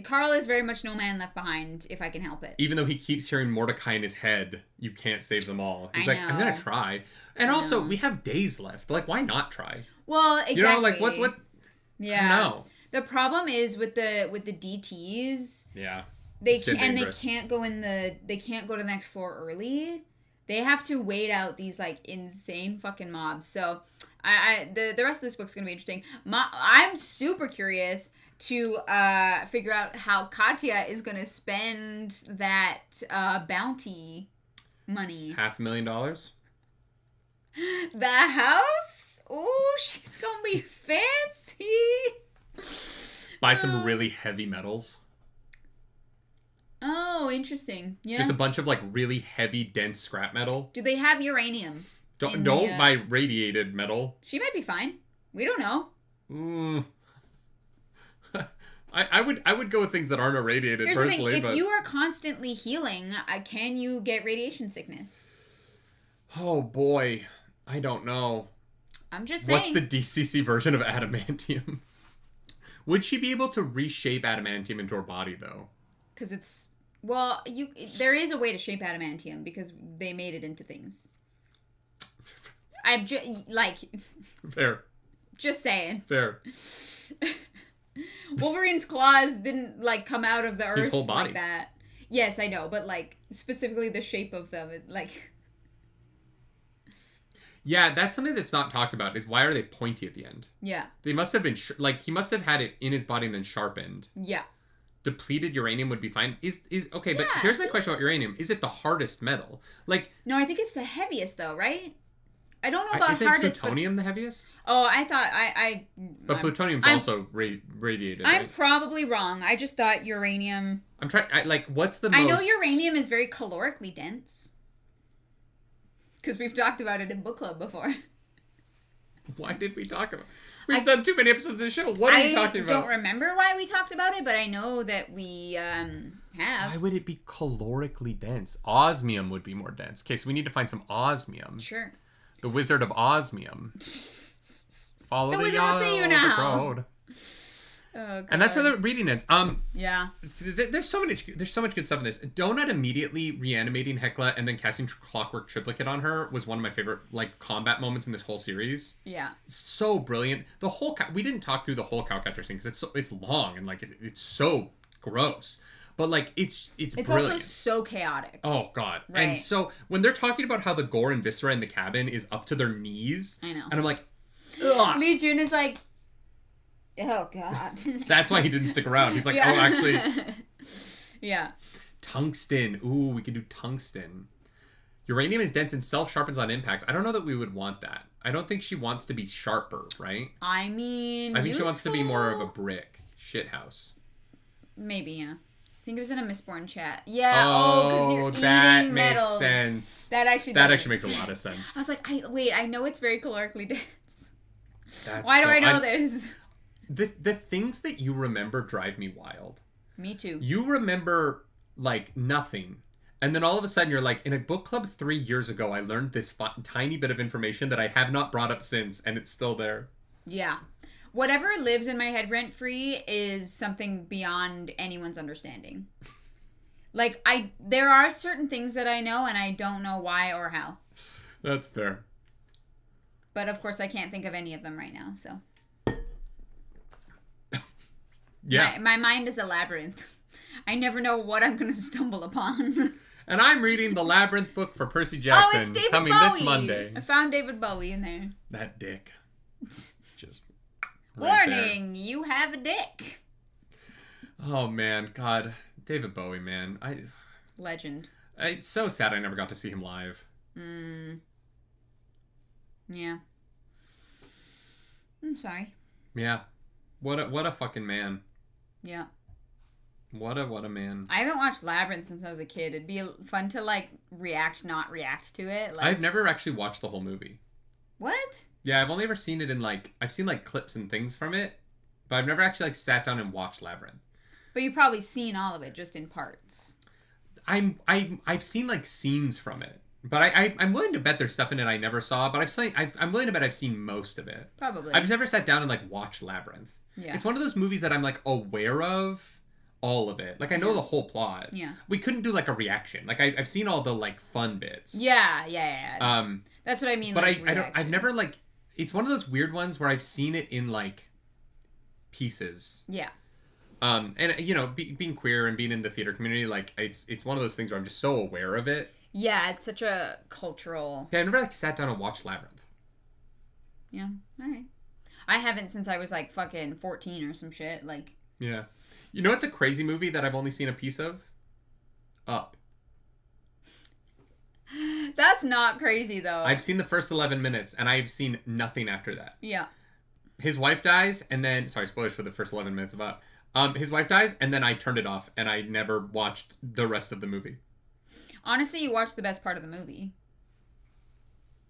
Speaker 2: Carl is very much no man left behind, if I can help it.
Speaker 1: Even though he keeps hearing Mordecai in his head, you can't save them all. He's
Speaker 2: I
Speaker 1: like, I'm gonna try. And also, we have days left. Like, why not try?
Speaker 2: Well, exactly.
Speaker 1: You know, like what?
Speaker 2: Yeah.
Speaker 1: I don't know.
Speaker 2: The problem is with the DTs.
Speaker 1: Yeah.
Speaker 2: They can't go to the next floor early. They have to wait out these like insane fucking mobs. So, the rest of this book's gonna be interesting. I'm super curious to figure out how Katya is gonna spend that bounty money.
Speaker 1: $500,000.
Speaker 2: The house? Ooh, she's gonna be fancy.
Speaker 1: Buy some really heavy metals.
Speaker 2: Oh, interesting. Yeah.
Speaker 1: Just a bunch of like really heavy, dense scrap metal.
Speaker 2: Do they have uranium?
Speaker 1: Don't buy radiated metal.
Speaker 2: She might be fine. We don't know.
Speaker 1: I would go with things that aren't irradiated.
Speaker 2: Here's
Speaker 1: personally.
Speaker 2: The thing. If you are constantly healing, can you get radiation sickness?
Speaker 1: Oh boy, I don't know.
Speaker 2: I'm just saying.
Speaker 1: What's the DCC version of adamantium? Would she be able to reshape adamantium into her body though?
Speaker 2: Because there is a way to shape adamantium because they made it into things. I'm
Speaker 1: Fair.
Speaker 2: Just saying.
Speaker 1: Fair.
Speaker 2: Wolverine's claws didn't like come out of the earth
Speaker 1: His whole body.
Speaker 2: like that. Yes, I know, but like specifically the shape of them,
Speaker 1: Yeah, that's something that's not talked about. Is why are they pointy at the end?
Speaker 2: Yeah.
Speaker 1: They must have been he must have had it in his body and then sharpened.
Speaker 2: Yeah.
Speaker 1: Depleted uranium would be fine. Is okay, but
Speaker 2: Yeah,
Speaker 1: here's my question about uranium: is it the hardest metal? Like,
Speaker 2: no, I think it's the heaviest though, right? I don't know about
Speaker 1: isn't
Speaker 2: hardest.
Speaker 1: plutonium the heaviest?
Speaker 2: Oh, I thought
Speaker 1: But plutonium's also radiated.
Speaker 2: I'm
Speaker 1: right?
Speaker 2: probably wrong. I just thought uranium.
Speaker 1: I'm trying. What's the most?
Speaker 2: I know uranium is very calorically dense. Because we've talked about it in book club before.
Speaker 1: Why did we talk about? We've done too many episodes of the show. What are you talking about?
Speaker 2: I don't remember why we talked about it, but I know that we have.
Speaker 1: Why would it be calorically dense? Osmium would be more dense. Okay, so we need to find some osmium.
Speaker 2: Sure.
Speaker 1: The Wizard of Osmium. Follow the
Speaker 2: Wizard will see you now.
Speaker 1: road.
Speaker 2: Oh, God.
Speaker 1: And that's where the reading ends.
Speaker 2: Yeah.
Speaker 1: There's so much good stuff in this. Donut immediately reanimating HEKLA and then casting Clockwork Triplicate on her was one of my favorite combat moments in this whole series.
Speaker 2: Yeah.
Speaker 1: So brilliant. The whole we didn't talk through the whole cowcatcher scene because it's long and it's so gross. But it's brilliant.
Speaker 2: Also so chaotic.
Speaker 1: Oh God!
Speaker 2: Right.
Speaker 1: And so when they're talking about how the gore and viscera in the cabin is up to their knees,
Speaker 2: I know.
Speaker 1: and I'm like, ugh.
Speaker 2: Lee Jun is like, oh God.
Speaker 1: That's why he didn't stick around. He's like, oh, actually,
Speaker 2: yeah.
Speaker 1: Tungsten. Ooh, we could do tungsten. Uranium is dense and self-sharpens on impact. I don't know that we would want that. I don't think she wants to be sharper, right?
Speaker 2: I mean,
Speaker 1: I think she wants to be more of a brick shithouse.
Speaker 2: Maybe, yeah. I think it was in a Mistborn chat. Yeah. Because you're eating
Speaker 1: that
Speaker 2: metals.
Speaker 1: makes sense.
Speaker 2: That actually
Speaker 1: makes a lot of sense.
Speaker 2: I was like, I know it's very calorically dense.
Speaker 1: That's
Speaker 2: Why do I know this?
Speaker 1: The things that you remember drive me wild.
Speaker 2: Me too.
Speaker 1: You remember nothing, and then all of a sudden you're like, in a book club 3 years ago, I learned this tiny bit of information that I have not brought up since, and it's still there.
Speaker 2: Yeah. Whatever lives in my head rent-free is something beyond anyone's understanding. There are certain things that I know, and I don't know why or how.
Speaker 1: That's fair.
Speaker 2: But, of course, I can't think of any of them right now, so.
Speaker 1: Yeah.
Speaker 2: My mind is a labyrinth. I never know what I'm going to stumble upon.
Speaker 1: And I'm reading the Labyrinth book for Percy Jackson.
Speaker 2: It's David
Speaker 1: coming
Speaker 2: Bowie.
Speaker 1: this Monday.
Speaker 2: I found David Bowie in there.
Speaker 1: That dick. Just...
Speaker 2: Warning, you have a dick.
Speaker 1: Oh man, God, David Bowie, man,
Speaker 2: Legend.
Speaker 1: It's so sad I never got to see him live.
Speaker 2: Me Yeah. I'm sorry.
Speaker 1: Yeah. What a fucking man.
Speaker 2: Yeah.
Speaker 1: What a man.
Speaker 2: I haven't watched Labyrinth since I was a kid. It'd be fun to like not react to it. Like,
Speaker 1: I've never actually watched the whole movie.
Speaker 2: what?
Speaker 1: Yeah, I've only ever seen it in like I've seen like clips and things from it, but I've never actually like sat down and watched Labyrinth.
Speaker 2: But you've probably seen all of it, just in parts.
Speaker 1: I've seen like scenes from it, but I'm willing to bet there's stuff in it I never saw. But I'm willing to bet I've seen most of it.
Speaker 2: Probably.
Speaker 1: I've never sat down and like watched Labyrinth.
Speaker 2: Yeah.
Speaker 1: It's one of those movies that I'm like aware of all of it. Like I know the whole plot.
Speaker 2: Yeah.
Speaker 1: We couldn't do like a reaction. Like I've seen all the like fun bits.
Speaker 2: Yeah. That's what I mean.
Speaker 1: But
Speaker 2: like,
Speaker 1: I've never like. It's one of those weird ones where I've seen it in like pieces.
Speaker 2: Yeah.
Speaker 1: And you know, being queer and being in the theater community, like it's one of those things where I'm just so aware of it.
Speaker 2: Yeah, it's such a cultural.
Speaker 1: Yeah, I never like sat down and watched Labyrinth.
Speaker 2: Yeah. All right. I haven't since I was like fucking 14 or some shit. Like.
Speaker 1: Yeah. You know, it's a crazy movie that I've only seen a piece of. Up.
Speaker 2: That's not crazy though.
Speaker 1: I've seen the first 11 minutes and I've seen nothing after that.
Speaker 2: Yeah.
Speaker 1: His wife dies and then sorry, spoilers for the first 11 minutes of Up. His wife dies and then I turned it off and I never watched the rest of the movie.
Speaker 2: Honestly, you watched the best part of the movie.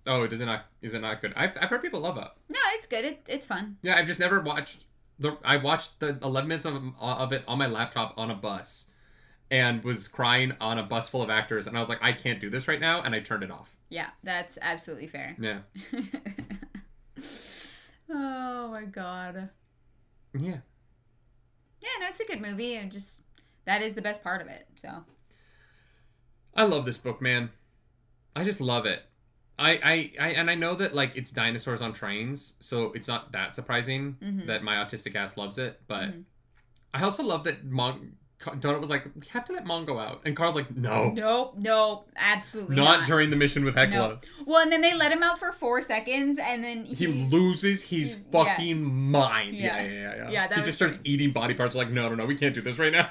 Speaker 1: Oh, is it not good? I've heard people love Up.
Speaker 2: No, it's good. It's fun.
Speaker 1: Yeah, I've just never watched I watched the 11 minutes of it on my laptop on a bus and was crying on a bus full of actors and I was like, I can't do this right now, and I turned it off.
Speaker 2: Yeah, that's absolutely fair.
Speaker 1: Yeah.
Speaker 2: Oh my god.
Speaker 1: Yeah.
Speaker 2: Yeah, no, it's a good movie, and just that is the best part of it. So
Speaker 1: I love this book, man. I just love it. I know that like it's dinosaurs on trains, so it's not that surprising that my autistic ass loves it. But I also love that Donut was like, we have to let Mon go out, and Carl's like, no,
Speaker 2: no, absolutely
Speaker 1: not during the mission with HEKLA.
Speaker 2: No. Well, and then they let him out for 4 seconds, and then
Speaker 1: he loses his fucking mind. Yeah.
Speaker 2: Yeah,
Speaker 1: he just starts eating body parts. Like, no, we can't do this right now.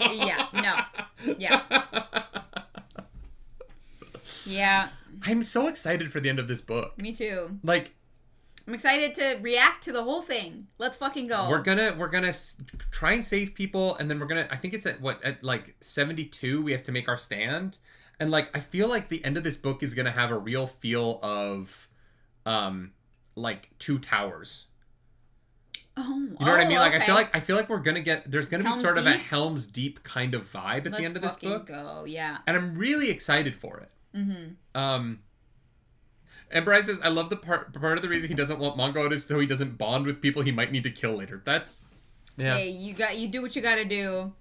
Speaker 2: Yeah.
Speaker 1: I'm so excited for the end of this book.
Speaker 2: Me too.
Speaker 1: Like,
Speaker 2: I'm excited to react to the whole thing. Let's fucking go.
Speaker 1: We're gonna try and save people, and then we're gonna. I think it's at like 72 we have to make our stand, and like I feel like the end of this book is gonna have a real feel of, like Two Towers.
Speaker 2: Oh,
Speaker 1: you know what I mean? Like
Speaker 2: okay.
Speaker 1: I feel like we're gonna get. There's gonna be sort of a Helm's Deep kind of vibe at the end of this book.
Speaker 2: Go, yeah.
Speaker 1: And I'm really excited for it. And Bryce says, I love the part of the reason he doesn't want Mongo out is so he doesn't bond with people he might need to kill later. That's, yeah.
Speaker 2: Hey, you do what you gotta do.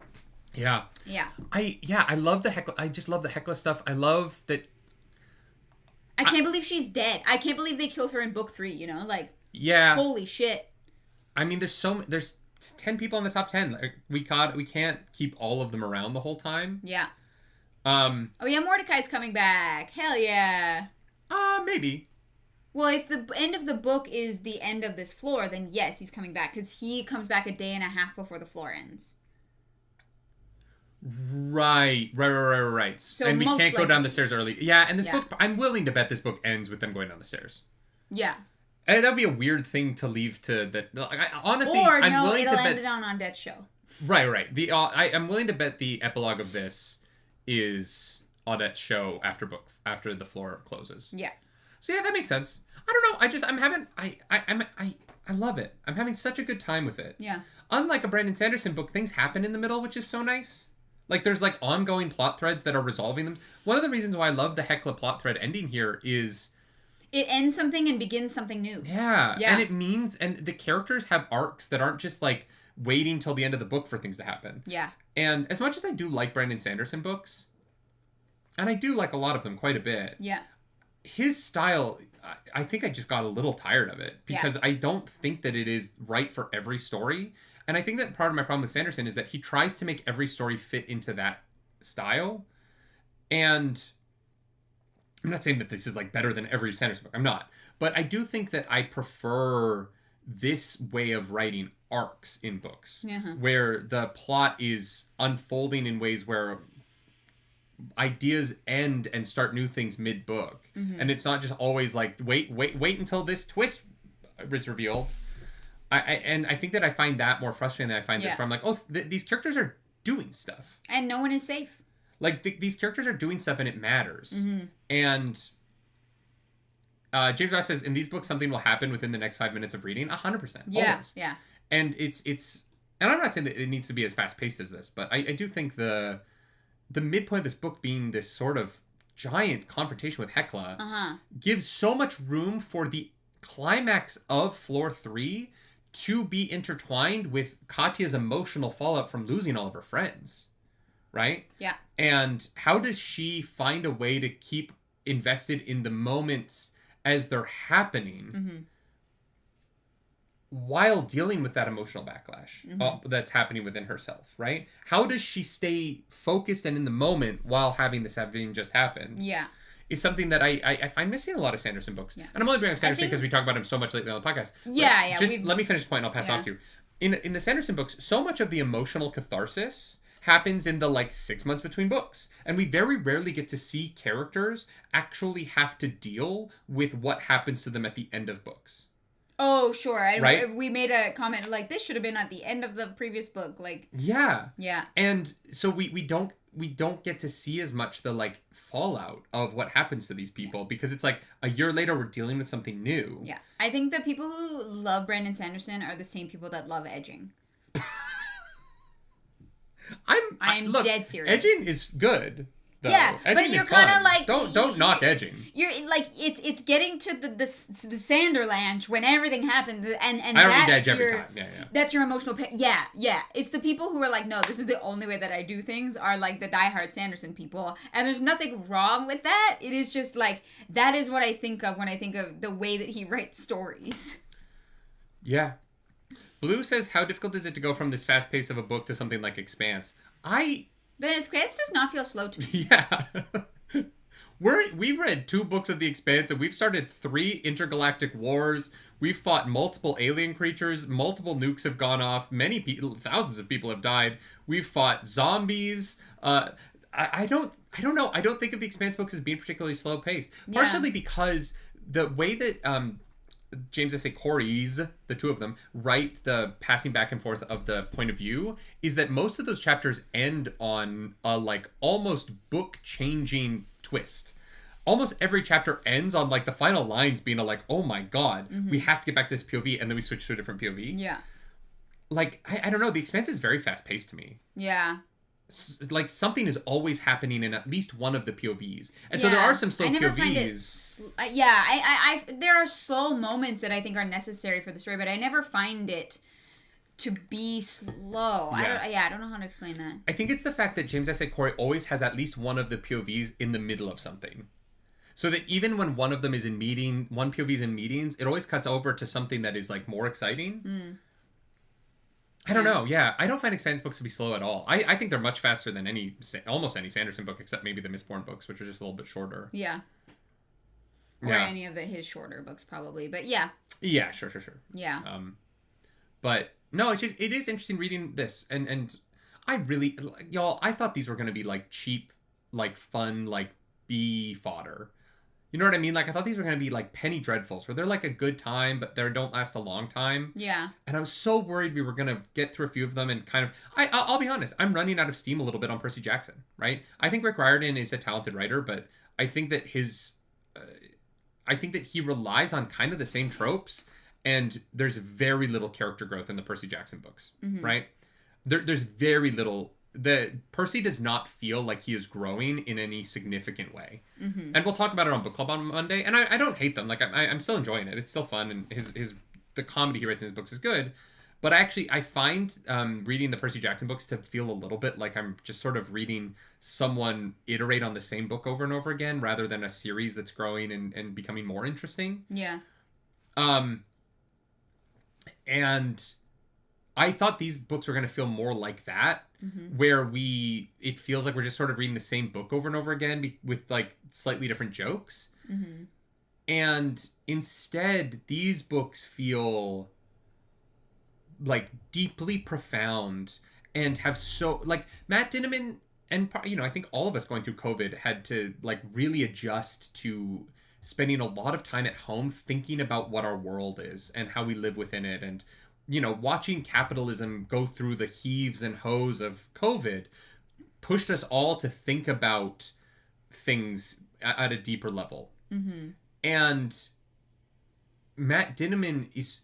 Speaker 1: Yeah.
Speaker 2: Yeah.
Speaker 1: I love the HEKLA. I just love the HEKLA stuff. I love that.
Speaker 2: I can't believe she's dead. I can't believe they killed her in book 3, you know? Like,
Speaker 1: yeah.
Speaker 2: Holy shit.
Speaker 1: I mean, there's 10 people in the top 10. Like, we can't keep all of them around the whole time.
Speaker 2: Yeah. Oh yeah, Mordecai's coming back. Hell yeah.
Speaker 1: Maybe.
Speaker 2: Well, if the end of the book is the end of this floor, then yes, he's coming back, because he comes back a day and a half before the floor ends.
Speaker 1: Right. So and we can't go down the stairs early. Yeah, and this book, I'm willing to bet this book ends with them going down the stairs.
Speaker 2: Yeah.
Speaker 1: And that would be a weird thing to leave to that. Honestly,
Speaker 2: or
Speaker 1: I'm willing to bet.
Speaker 2: It'll end on Odette's show.
Speaker 1: Right. I'm willing to bet the epilogue of this is Odette's show after the floor closes.
Speaker 2: Yeah.
Speaker 1: So yeah, that makes sense. I don't know. I love it. I'm having such a good time with it.
Speaker 2: Yeah.
Speaker 1: Unlike a Brandon Sanderson book, things happen in the middle, which is so nice. Like there's like ongoing plot threads that are resolving them. One of the reasons why I love the HEKLA plot thread ending here is
Speaker 2: it ends something and begins something new.
Speaker 1: Yeah. And it means, and the characters have arcs that aren't just like waiting till the end of the book for things to happen.
Speaker 2: Yeah.
Speaker 1: And as much as I do like Brandon Sanderson books, and I do like a lot of them quite a bit.
Speaker 2: Yeah.
Speaker 1: His style, I think I just got a little tired of it because I don't think that it is right for every story. And I think that part of my problem with Sanderson is that he tries to make every story fit into that style. And I'm not saying that this is like better than every Sanderson book. I'm not. But I do think that I prefer this way of writing arcs in books where the plot is unfolding in ways where ideas end and start new things mid-book. And it's not just always like, wait until this twist is revealed. I think that I find that more frustrating than I find this, where I'm like, oh, these characters are doing stuff.
Speaker 2: And no one is safe.
Speaker 1: Like, these characters are doing stuff and it matters. And James Ross says, in these books, something will happen within the next 5 minutes of reading. 100%.
Speaker 2: Yeah,
Speaker 1: Always.
Speaker 2: yeah.
Speaker 1: And it's... And I'm not saying that it needs to be as fast-paced as this, but I do think the midpoint of this book being this sort of giant confrontation with HEKLA gives so much room for the climax of Floor 3 to be intertwined with Katya's emotional fallout from losing all of her friends. Right?
Speaker 2: Yeah.
Speaker 1: And how does she find a way to keep invested in the moments as they're happening while dealing with that emotional backlash that's happening within herself, right? How does she stay focused and in the moment while having this having just happened?
Speaker 2: Yeah.
Speaker 1: Is something that I find missing in a lot of Sanderson books. Yeah. And I'm only bringing up Sanderson because we talk about him so much lately on the podcast.
Speaker 2: Yeah, yeah.
Speaker 1: Just let me finish this point and I'll pass it off to you. In the Sanderson books, so much of the emotional catharsis happens in the, like, 6 months between books. And we very rarely get to see characters actually have to deal with what happens to them at the end of books.
Speaker 2: Oh, sure.
Speaker 1: Right?
Speaker 2: We made a comment like, this should have been at the end of the previous book. Like,
Speaker 1: yeah.
Speaker 2: Yeah.
Speaker 1: And so we don't get to see as much the, like, fallout of what happens to these people because it's like a year later we're dealing with something new.
Speaker 2: Yeah. I think the people who love Brandon Sanderson are the same people that love edging. I'm dead serious.
Speaker 1: Edging is good. Though.
Speaker 2: Yeah,
Speaker 1: edging
Speaker 2: but you're
Speaker 1: kind
Speaker 2: of like
Speaker 1: don't knock edging.
Speaker 2: You're like it's getting to the Sanderlanche when everything happens and
Speaker 1: I don't need edge every time. Yeah.
Speaker 2: That's your emotional pain. Yeah. It's the people who are like, no, this is the only way that I do things are like the diehard Sanderson people, and there's nothing wrong with that. It is just like that is what I think of when I think of the way that he writes stories.
Speaker 1: Yeah. Blue says, how difficult is it to go from this fast pace of a book to something like Expanse?
Speaker 2: The Expanse does not feel slow to me.
Speaker 1: Yeah. We've read 2 books of The Expanse, and we've started 3 intergalactic wars. We've fought multiple alien creatures. Multiple nukes have gone off. Many people, thousands of people have died. We've fought zombies. I don't know. I don't think of The Expanse books as being particularly slow paced. Partially because the way that James S.A. Corey's, the 2 of them, write the passing back and forth of the point of view is that most of those chapters end on a, like, almost book-changing twist. Almost every chapter ends on, like, the final lines being like, oh my god, we have to get back to this POV, and then we switch to a different POV.
Speaker 2: Yeah.
Speaker 1: Like, I don't know, The Expanse is very fast-paced to me.
Speaker 2: Yeah.
Speaker 1: Like, something is always happening in at least one of the POVs. And so there are some slow POVs.
Speaker 2: There are slow moments that I think are necessary for the story, but I never find it to be slow. I don't know how to explain that.
Speaker 1: I think it's the fact that James S.A. Corey always has at least one of the POVs in the middle of something. So that even when one of them is in one POV is in meetings, it always cuts over to something that is, like, more exciting. I don't know. Yeah, I don't find Expanse books to be slow at all. I think they're much faster than almost any Sanderson book, except maybe the Mistborn books, which are just a little bit shorter.
Speaker 2: Yeah. Or any of his shorter books, probably. But yeah.
Speaker 1: Yeah, sure.
Speaker 2: Yeah.
Speaker 1: But no, it is interesting reading this, and I really, y'all, I thought these were gonna be, like, cheap, like, fun, like, B fodder. You know what I mean? Like, I thought these were going to be, like, penny dreadfuls, where they're, like, a good time, but they don't last a long time.
Speaker 2: Yeah.
Speaker 1: And I was so worried we were going to get through a few of them and kind of... I'll be honest. I'm running out of steam a little bit on Percy Jackson, right? I think Rick Riordan is a talented writer, but I think that I think that he relies on kind of the same tropes, and there's very little character growth in the Percy Jackson books, right? There's very little... Percy does not feel like he is growing in any significant way. And we'll talk about it on book club on Monday, and I don't hate them. Like, I'm still enjoying it. It's still fun, and the comedy he writes in his books is good. But I find reading the Percy Jackson books to feel a little bit like I'm just sort of reading someone iterate on the same book over and over again, rather than a series that's growing and becoming more interesting.
Speaker 2: Yeah.
Speaker 1: And I thought these books were going to feel more like that, where it feels like we're just sort of reading the same book over and over again with, like, slightly different jokes. And instead, these books feel, like, deeply profound and have like, Matt Dinniman I think all of us going through COVID had to like really adjust to spending a lot of time at home thinking about what our world is and how we live within it, and watching capitalism go through the heaves and hoes of COVID pushed us all to think about things at a deeper level.
Speaker 2: Mm-hmm.
Speaker 1: And Matt Dinniman is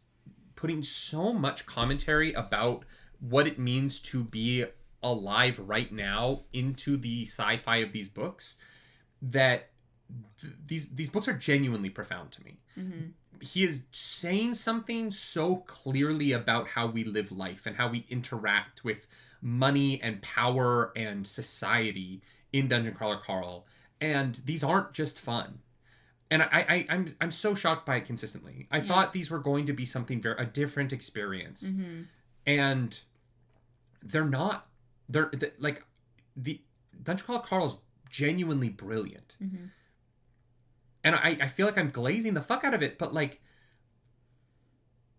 Speaker 1: putting so much commentary about what it means to be alive right now into the sci-fi of these books that these books are genuinely profound to me.
Speaker 2: Mm-hmm.
Speaker 1: He is saying something so clearly about how we live life and how we interact with money and power and society in Dungeon Crawler Carl. And these aren't just fun. And I'm so shocked by it consistently. I thought these were going to be something a different experience.
Speaker 2: Mm-hmm.
Speaker 1: And they're not. They're like, the Dungeon Crawler Carl is genuinely brilliant.
Speaker 2: Mm-hmm.
Speaker 1: And I feel like I'm glazing the fuck out of it, but like,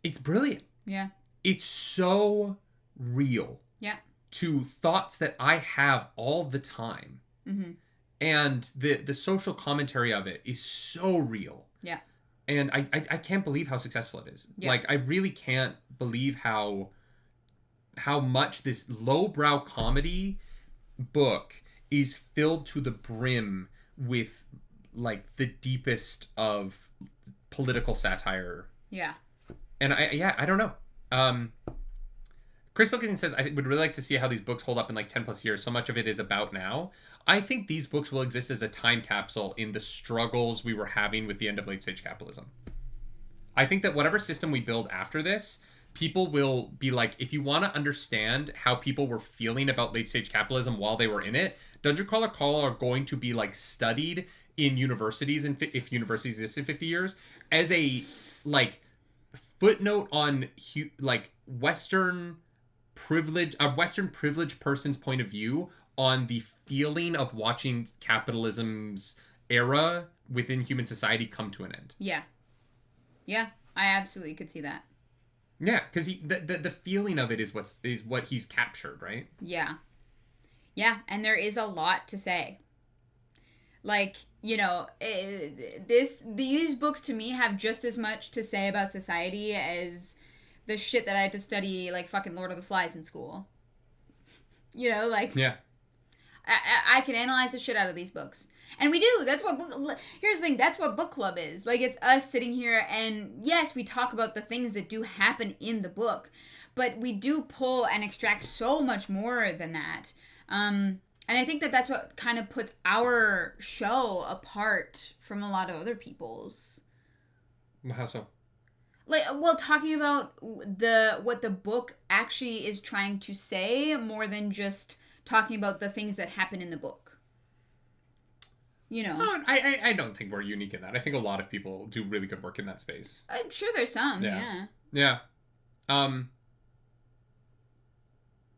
Speaker 1: it's brilliant.
Speaker 2: Yeah.
Speaker 1: It's so real.
Speaker 2: Yeah. To
Speaker 1: thoughts that I have all the time.
Speaker 2: Mm-hmm.
Speaker 1: And the social commentary of it is so real.
Speaker 2: Yeah.
Speaker 1: And I can't believe how successful it is.
Speaker 2: Yeah.
Speaker 1: Like, I really can't believe how much this lowbrow comedy book is filled to the brim with like the deepest of political satire.
Speaker 2: Yeah.
Speaker 1: And I don't know. Chris Wilkinson says, I would really like to see how these books hold up in like 10 plus years. So much of it is about now. I think these books will exist as a time capsule in the struggles we were having with the end of late stage capitalism. I think that whatever system we build after this, people will be like, if you want to understand how people were feeling about late stage capitalism while they were in it, Dungeon Crawler Carl are going to be like studied in universities, and if universities exist in 50 years, as a like footnote on like Western privileged person's point of view on the feeling of watching capitalism's era within human society come to an end.
Speaker 2: Yeah. Yeah, I absolutely could see that.
Speaker 1: Yeah, because the feeling of it is what he's captured, right?
Speaker 2: Yeah. Yeah, and there is a lot to say. Like, these books to me have just as much to say about society as the shit that I had to study, like fucking Lord of the Flies in school. Like...
Speaker 1: Yeah.
Speaker 2: I can analyze the shit out of these books. And we do. That's what... Here's the thing. That's what book club is. Like, it's us sitting here and, yes, we talk about the things that do happen in the book. But we do pull and extract so much more than that. And I think that that's what kind of puts our show apart from a lot of other people's.
Speaker 1: How so?
Speaker 2: Like, well, talking about what the book actually is trying to say more than just talking about the things that happen in the book.
Speaker 1: I don't think we're unique in that. I think a lot of people do really good work in that space.
Speaker 2: I'm sure there's some, yeah.
Speaker 1: Yeah.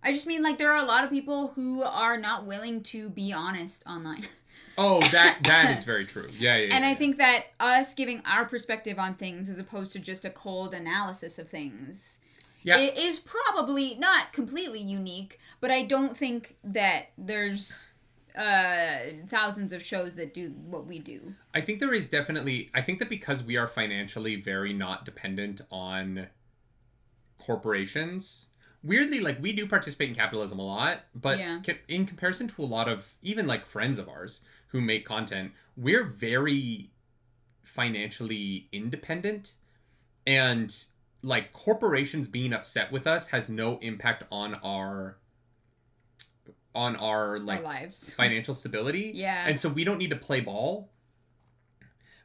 Speaker 2: I just mean, like, there are a lot of people who are not willing to be honest online.
Speaker 1: Oh, that is very true. Yeah.
Speaker 2: And I think that us giving our perspective on things as opposed to just a cold analysis of things, it is probably not completely unique, but I don't think that there's thousands of shows that do what we do.
Speaker 1: I think there is definitely... I think that because we are financially very not dependent on corporations... Weirdly, like, we do participate in capitalism a lot, but in comparison to a lot of even like friends of ours who make content, we're very financially independent, and like corporations being upset with us has no impact on our like
Speaker 2: our lives,
Speaker 1: financial stability.
Speaker 2: Yeah.
Speaker 1: And so we don't need to play ball,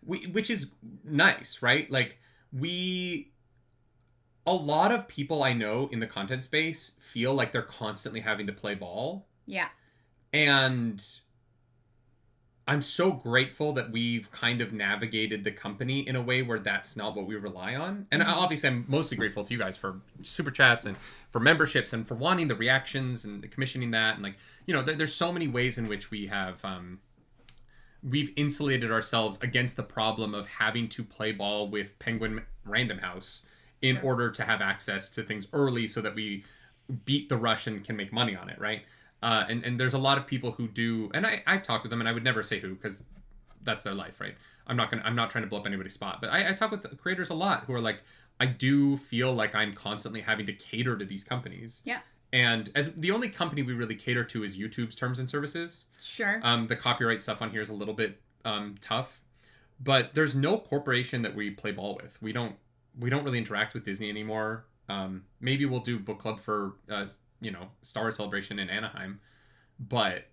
Speaker 1: which is nice, right? Like, a lot of people I know in the content space feel like they're constantly having to play ball.
Speaker 2: Yeah.
Speaker 1: And I'm so grateful that we've kind of navigated the company in a way where that's not what we rely on. And obviously I'm mostly grateful to you guys for super chats and for memberships and for wanting the reactions and commissioning that. And like, there's so many ways in which we have, we've insulated ourselves against the problem of having to play ball with Penguin Random House in order to have access to things early so that we beat the rush and can make money on it, right? And there's a lot of people who do, and I've talked with them, and I would never say who because that's their life, right? I'm not trying to blow up anybody's spot, but I talk with creators a lot who are like, I do feel like I'm constantly having to cater to these companies.
Speaker 2: Yeah.
Speaker 1: And as the only company we really cater to is YouTube's terms and services.
Speaker 2: Sure.
Speaker 1: The copyright stuff on here is a little bit tough, but there's no corporation that we play ball with. We don't really interact with Disney anymore. Maybe we'll do book club for Star Wars Celebration in Anaheim, but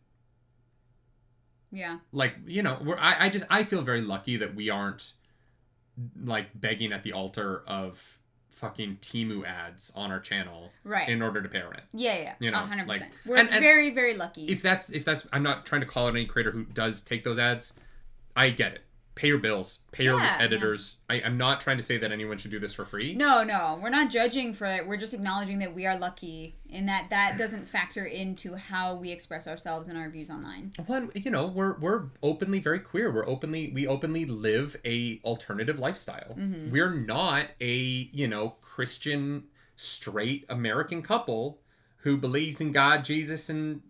Speaker 2: yeah,
Speaker 1: like I feel very lucky that we aren't like begging at the altar of fucking Temu ads on our channel,
Speaker 2: right,
Speaker 1: in order to pay our rent.
Speaker 2: Yeah, 100%.
Speaker 1: Like,
Speaker 2: we're very, very lucky.
Speaker 1: If that's, I'm not trying to call out any creator who does take those ads. I get it. Pay your bills. Pay your editors. Yeah. I'm not trying to say that anyone should do this for free. No.
Speaker 2: We're not judging for it. We're just acknowledging that we are lucky in that doesn't factor into how we express ourselves and our views online.
Speaker 1: Well, we're openly very queer. We openly live a alternative lifestyle. Mm-hmm. We're not a, Christian straight American couple who believes in God, Jesus, and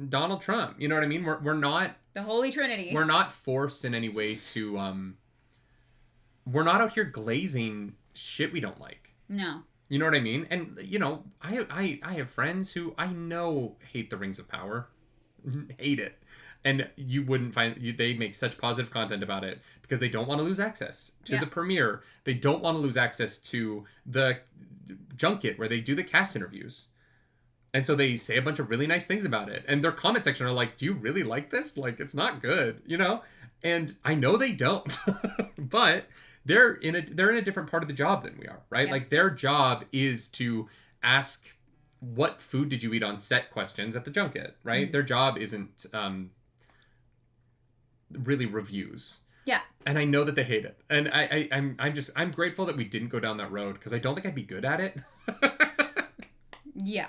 Speaker 1: Donald Trump. You know what I mean? We're not
Speaker 2: the Holy Trinity.
Speaker 1: We're not forced in any way to we're not out here glazing shit we don't like.
Speaker 2: No.
Speaker 1: You know what I mean? And I have friends who I know hate the Rings of Power. Hate it. And you wouldn't they make such positive content about it because they don't want to lose access to the premiere. They don't want to lose access to the junket where they do the cast interviews. And so they say a bunch of really nice things about it. And their comment section are like, do you really like this? Like, it's not good, And I know they don't. But they're in a different part of the job than we are, right? Yeah. Like, their job is to ask, what food did you eat on set questions at the junket, right? Mm-hmm. Their job isn't really reviews.
Speaker 2: Yeah.
Speaker 1: And I know that they hate it. And I'm grateful that we didn't go down that road because I don't think I'd be good at it.
Speaker 2: Yeah.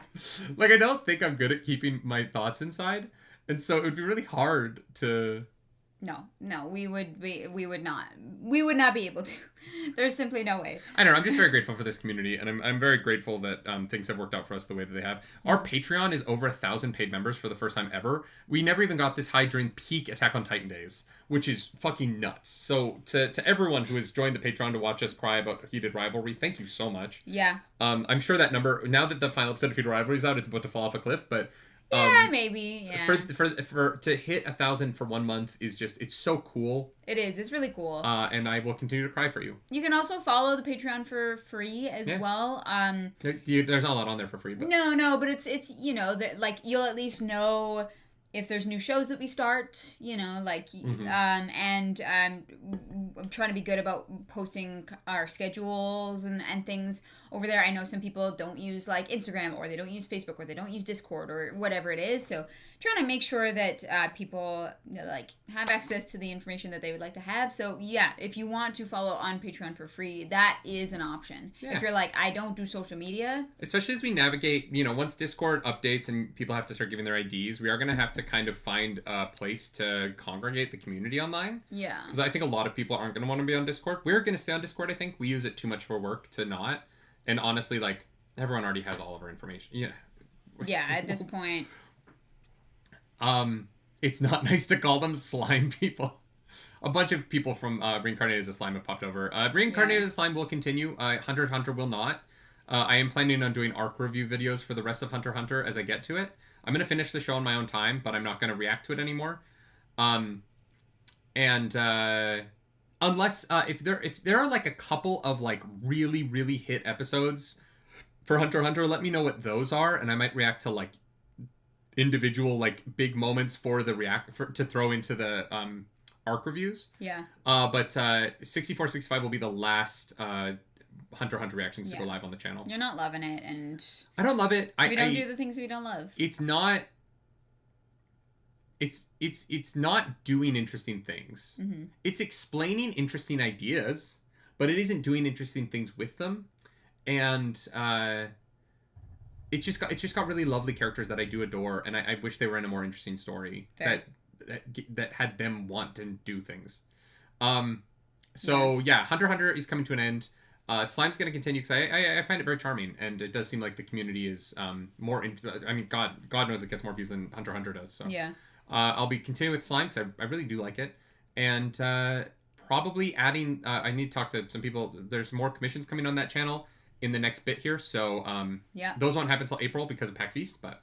Speaker 1: Like, I don't think I'm good at keeping my thoughts inside. And so it would be really hard to...
Speaker 2: No, we would not be able to. There's simply no way.
Speaker 1: I don't know. I'm just very grateful for this community, and I'm very grateful that things have worked out for us the way that they have. Our Patreon is over 1,000 paid members for the first time ever. We never even got this high during peak Attack on Titan days, which is fucking nuts. So to everyone who has joined the Patreon to watch us cry about heated rivalry, thank you so much.
Speaker 2: Yeah.
Speaker 1: I'm sure that number, now that the final episode of Heated Rivalry is out, it's about to fall off a cliff, but...
Speaker 2: maybe. Yeah.
Speaker 1: For to hit 1,000 for 1 month is just, it's so cool.
Speaker 2: It is. It's really cool.
Speaker 1: And I will continue to cry for you.
Speaker 2: You can also follow the Patreon for free as well.
Speaker 1: There's not a lot on there for free, but
Speaker 2: no, but it's that, like, you'll at least know if there's new shows that we start, mm-hmm. And I'm trying to be good about posting our schedules and things over there. I know some people don't use like Instagram, or they don't use Facebook, or they don't use Discord, or whatever it is. So trying to make sure that people like have access to the information that they would like to have. So yeah, if you want to follow on Patreon for free, that is an option. Yeah. If you're like, I don't do social media,
Speaker 1: especially as we navigate, once Discord updates and people have to start giving their IDs, we are going to have to kind of find a place to congregate the community online.
Speaker 2: Yeah,
Speaker 1: because I think a lot of people aren't going to want to be on Discord. We're going to stay on Discord. I think we use it too much for work to not. And honestly, like, everyone already has all of our information.
Speaker 2: Yeah, at this point.
Speaker 1: It's not nice to call them slime people. A bunch of people from Reincarnated as a Slime have popped over. Reincarnated as a Slime will continue. Hunter x Hunter will not. I am planning on doing arc review videos for the rest of Hunter x Hunter as I get to it. I'm going to finish the show in my own time, but I'm not going to react to it anymore. Unless if there are like a couple of like really, really hit episodes for Hunter x Hunter, let me know what those are, and I might react to like individual like big moments for the to throw into the arc reviews.
Speaker 2: Yeah.
Speaker 1: But 6465 will be the last Hunter x Hunter reactions to go live on the channel.
Speaker 2: You're not loving it, and
Speaker 1: I don't love it.
Speaker 2: We don't do the things we don't love.
Speaker 1: It's not. It's not doing interesting things. Mm-hmm. It's explaining interesting ideas, but it isn't doing interesting things with them. And it's just got really lovely characters that I do adore, and I wish they were in a more interesting story that had them want to do things. Hunter x Hunter is coming to an end. Slime's going to continue because I find it very charming, and it does seem like the community is more. I mean, God knows it gets more views than Hunter x Hunter does. So
Speaker 2: Yeah.
Speaker 1: I'll be continuing with Slime because I really do like it, and probably adding. I need to talk to some people. There's more commissions coming on that channel in the next bit here, so
Speaker 2: yeah,
Speaker 1: those won't happen until April because of PAX East, but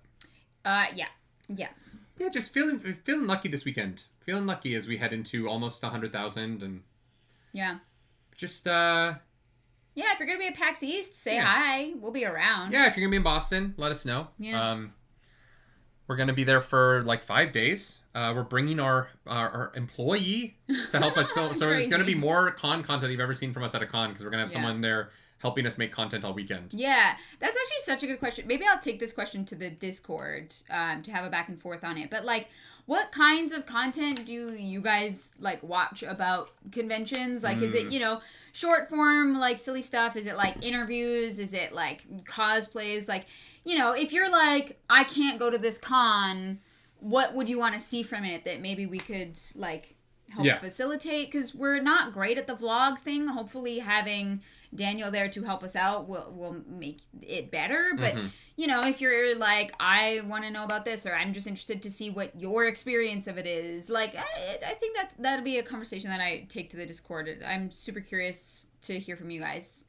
Speaker 2: yeah,
Speaker 1: just feeling lucky this weekend. Feeling lucky as we head into almost 100,000, and just
Speaker 2: yeah, if you're gonna be at PAX East, say hi. We'll be around.
Speaker 1: Yeah, if you're gonna be in Boston, let us know.
Speaker 2: Yeah.
Speaker 1: We're gonna be there for like 5 days. We're bringing our employee to help us film. So there's gonna be more content you've ever seen from us at a con because we're gonna have someone there helping us make content all weekend.
Speaker 2: Yeah, that's actually such a good question. Maybe I'll take this question to the Discord to have a back and forth on it. But like, what kinds of content do you guys like watch about conventions? Like, is it, short form, like silly stuff? Is it like interviews? Is it like cosplays? Like, if you're like, I can't go to this con, what would you want to see from it that maybe we could like help facilitate? Because we're not great at the vlog thing. Hopefully having Daniel there to help us out will make it better. But if you're like, I want to know about this, or I'm just interested to see what your experience of it is, like I think that'd be a conversation that I take to the Discord. I'm super curious to hear from you guys.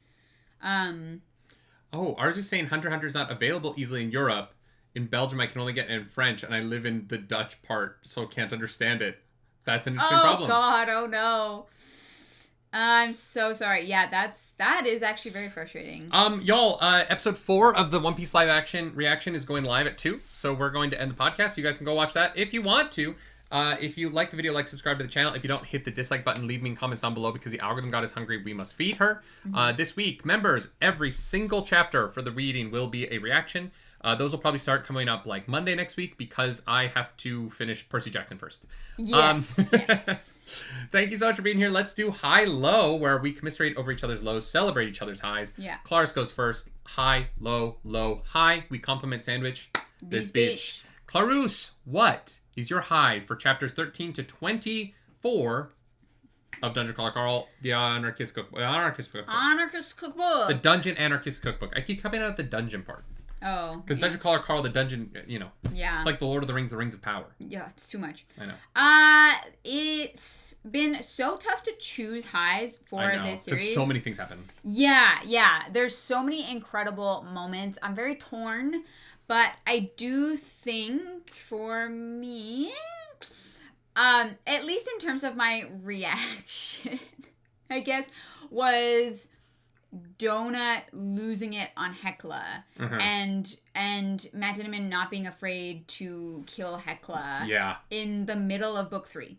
Speaker 1: Ours is saying Hunter x Hunter is not available easily in Europe. In Belgium I can only get it in French, and I live in the Dutch part, so can't understand it. That's an interesting problem.
Speaker 2: Oh God, oh no. I'm so sorry. Yeah, that is actually very frustrating.
Speaker 1: Y'all, episode 4 of the One Piece live action reaction is going live at 2, so we're going to end the podcast. You guys can go watch that if you want to. If you like the video, subscribe to the channel. If you don't, hit the dislike button. Leave me comments down below because the algorithm god is hungry. We must feed her. This week, members, every single chapter for the reading will be a reaction. Those will probably start coming up like Monday next week because I have to finish Percy Jackson first.
Speaker 2: Yes.
Speaker 1: Thank you so much for being here. Let's do high-low, where we commiserate over each other's lows, celebrate each other's highs.
Speaker 2: Yeah.
Speaker 1: Claris goes first. High, low, low, high. We compliment Sandwich. This bitch. Clarus, what is your high for chapters 13 to 24 of Dungeon Crawler Carl, the Anarchist Cookbook?
Speaker 2: Anarchist Cookbook.
Speaker 1: The Dungeon Anarchist Cookbook. I keep coming out of the dungeon part.
Speaker 2: Oh.
Speaker 1: Because Dungeon Crawler Carl, the dungeon,
Speaker 2: Yeah.
Speaker 1: It's like the Lord of the Rings of Power.
Speaker 2: Yeah, it's too much.
Speaker 1: I know.
Speaker 2: It's been so tough to choose highs for this series.
Speaker 1: Because so many things happen.
Speaker 2: Yeah. There's so many incredible moments. I'm very torn, but I do think for me, at least in terms of my reaction, I guess, was Donut losing it on HEKLA and Matt Dinniman not being afraid to kill HEKLA in the middle of book 3.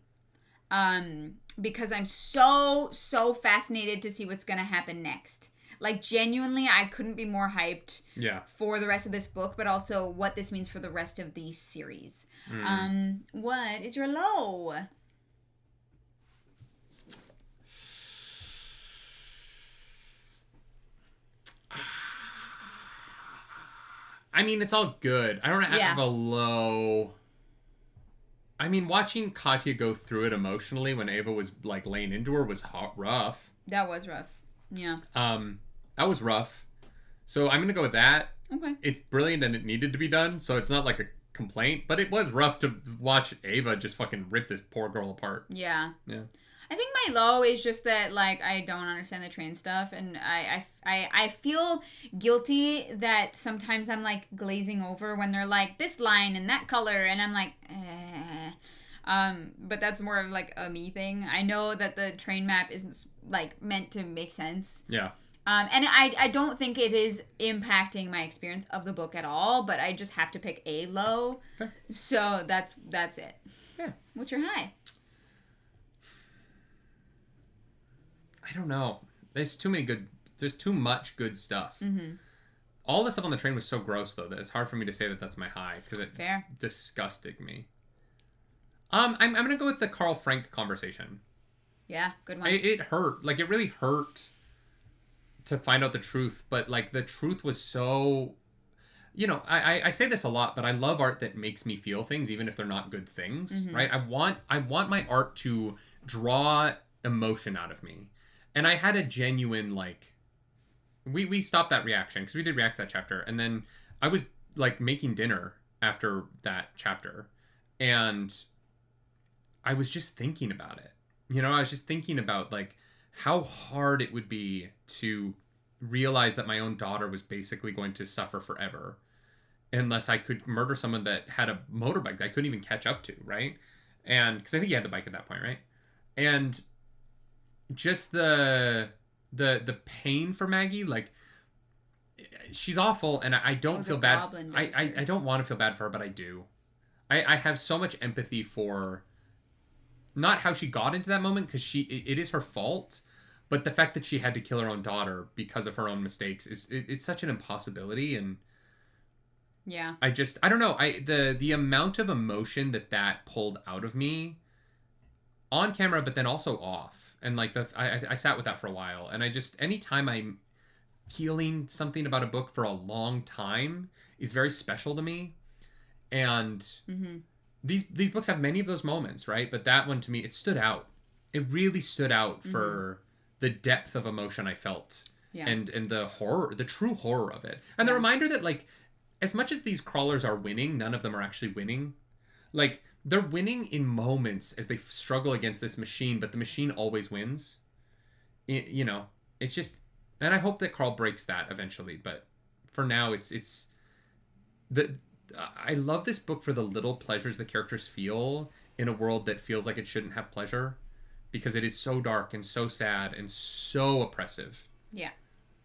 Speaker 2: Because I'm so fascinated to see what's going to happen next. Like, genuinely, I couldn't be more hyped for the rest of this book, but also what this means for the rest of the series. What is your low?
Speaker 1: I mean, it's all good. I don't have a low. I mean, watching Katya go through it emotionally when Ava was like laying into her was rough.
Speaker 2: That was rough. Yeah.
Speaker 1: That was rough. So I'm gonna go with that.
Speaker 2: Okay.
Speaker 1: It's brilliant and it needed to be done, so it's not like a complaint, but it was rough to watch Ava just fucking rip this poor girl apart.
Speaker 2: Yeah.
Speaker 1: Yeah.
Speaker 2: I think my low is just that, like, I don't understand the train stuff, and I feel guilty that sometimes I'm, like, glazing over when they're like, this line and that color, and I'm like, but that's more of, like, a me thing. I know that the train map isn't, like, meant to make sense.
Speaker 1: Yeah.
Speaker 2: And I don't think it is impacting my experience of the book at all, but I just have to pick a low.
Speaker 1: Fair.
Speaker 2: So that's it.
Speaker 1: Yeah.
Speaker 2: What's your high?
Speaker 1: I don't know. There's too much good stuff.
Speaker 2: Mm-hmm.
Speaker 1: All the stuff on the train was so gross, though, that it's hard for me to say that that's my high, because it disgusted me. I'm going to go with the Carl Frank conversation.
Speaker 2: Yeah, good one.
Speaker 1: It hurt. Like, it really hurt to find out the truth, but, like, the truth was so... I say this a lot, but I love art that makes me feel things, even if they're not good things, right? I want my art to draw emotion out of me. And I had a genuine, like, we stopped that reaction because we did react to that chapter, and then I was like making dinner after that chapter, and I was just thinking about it. You know, I was just thinking about like how hard it would be to realize that my own daughter was basically going to suffer forever unless I could murder someone that had a motorbike that I couldn't even catch up to, right? And because I think he had the bike at that point, right? And just the pain for Maggie, like she's awful, and I don't feel bad. I don't want to feel bad for her, but I do. I have so much empathy for not how she got into that moment, because it is her fault, but the fact that she had to kill her own daughter because of her own mistakes it's such an impossibility. And
Speaker 2: yeah,
Speaker 1: I don't know. The amount of emotion that pulled out of me on camera, but then also off, and like I sat with that for a while, and I just, anytime I'm feeling something about a book for a long time is very special to me. And these books have many of those moments, right? But that one, to me, it stood out. It really stood out for the depth of emotion I felt, and the horror, the true horror of it, and the reminder that, like, as much as these crawlers are winning, none of them are actually winning. Like, they're winning in moments as they struggle against this machine, but the machine always wins. You know, it's just, and I hope that Carl breaks that eventually. But for now, it's the. I love this book for the little pleasures the characters feel in a world that feels like it shouldn't have pleasure, because it is so dark and so sad and so oppressive.
Speaker 2: Yeah.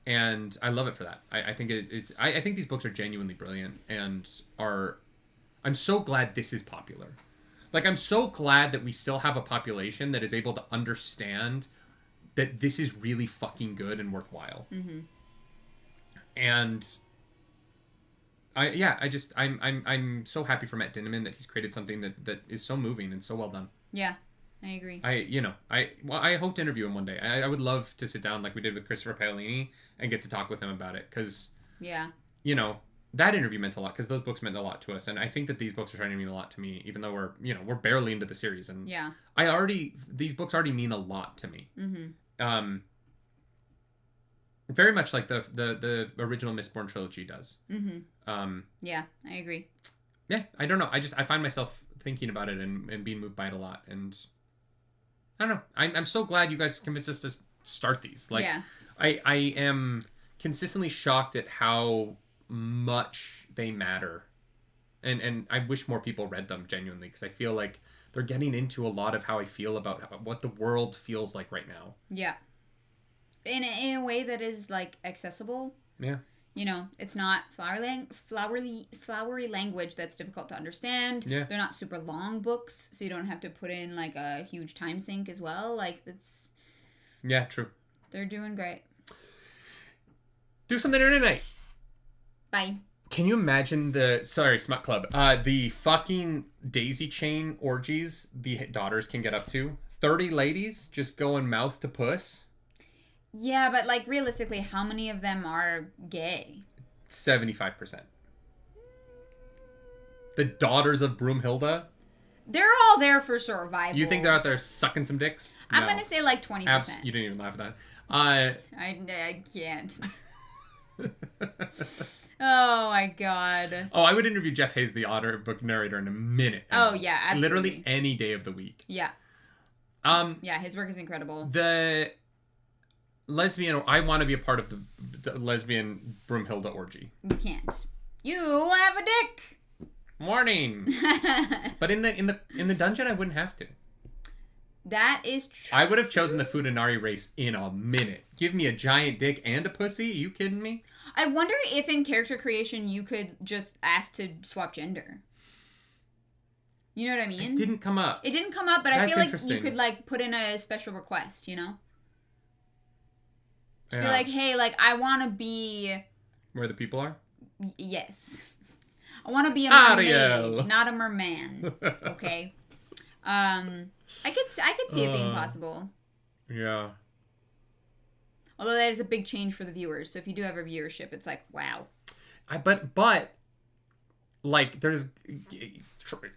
Speaker 1: And I love it for that. I think I think these books are genuinely brilliant, and I'm so glad this is popular. Like, I'm so glad that we still have a population that is able to understand that this is really fucking good and worthwhile. And I'm so happy for Matt Dinniman that he's created something that is so moving and so well done.
Speaker 2: Yeah, I agree.
Speaker 1: I hope to interview him one day. I would love to sit down like we did with Christopher Paolini and get to talk with him about it, because that interview meant a lot, because those books meant a lot to us, and I think that these books are starting to mean a lot to me, even though we're barely into the series, and these books already mean a lot to me. Very much like the original Mistborn trilogy does.
Speaker 2: Yeah, I agree.
Speaker 1: Yeah, I don't know. I find myself thinking about it and being moved by it a lot, and I don't know. I'm so glad you guys convinced us to start these. Like, I am consistently shocked at how much they matter, and I wish more people read them, genuinely, because I feel like they're getting into a lot of how I feel about what the world feels like right now.
Speaker 2: Yeah. In a way that is, like, accessible.
Speaker 1: Yeah.
Speaker 2: You know, it's not flowery language that's difficult to understand.
Speaker 1: Yeah.
Speaker 2: They're not super long books, so you don't have to put in, like, a huge time sink as well. Like, it's...
Speaker 1: Yeah, true.
Speaker 2: They're doing great.
Speaker 1: Do something tonight.
Speaker 2: Bye.
Speaker 1: Can you imagine Smut Club, the fucking daisy chain orgies the daughters can get up to? 30 ladies just going mouth to puss?
Speaker 2: Yeah, but, like, realistically, how many of them are gay?
Speaker 1: 75%. The daughters of Broomhilda?
Speaker 2: They're all there for survival.
Speaker 1: You think they're out there sucking some dicks?
Speaker 2: I'm going to say, like, 20%.
Speaker 1: You didn't even laugh at that.
Speaker 2: I can't. Oh, my God.
Speaker 1: Oh, I would interview Jeff Hayes, the audiobook narrator, in a minute.
Speaker 2: Oh, yeah, absolutely.
Speaker 1: Literally any day of the week.
Speaker 2: Yeah. Yeah, his work is incredible.
Speaker 1: The lesbian... I want to be a part of the lesbian Broomhilda orgy.
Speaker 2: You can't. You have a dick!
Speaker 1: Morning! But in the dungeon, I wouldn't have to.
Speaker 2: That is true.
Speaker 1: I would have chosen the Futanari race in a minute. Give me a giant dick and a pussy? Are you kidding me?
Speaker 2: I wonder if in character creation you could just ask to swap gender. You know what I mean?
Speaker 1: It didn't come up.
Speaker 2: It didn't come up, but I feel like you could, like, put in a special request, you know? Just be like, hey, like, I want to be...
Speaker 1: Where the people are?
Speaker 2: Yes. I want to be a mermaid, not a merman. Okay? I could see it being possible.
Speaker 1: Yeah.
Speaker 2: Although that is a big change for the viewers. So if you do have a viewership, it's like, wow.
Speaker 1: But like, there's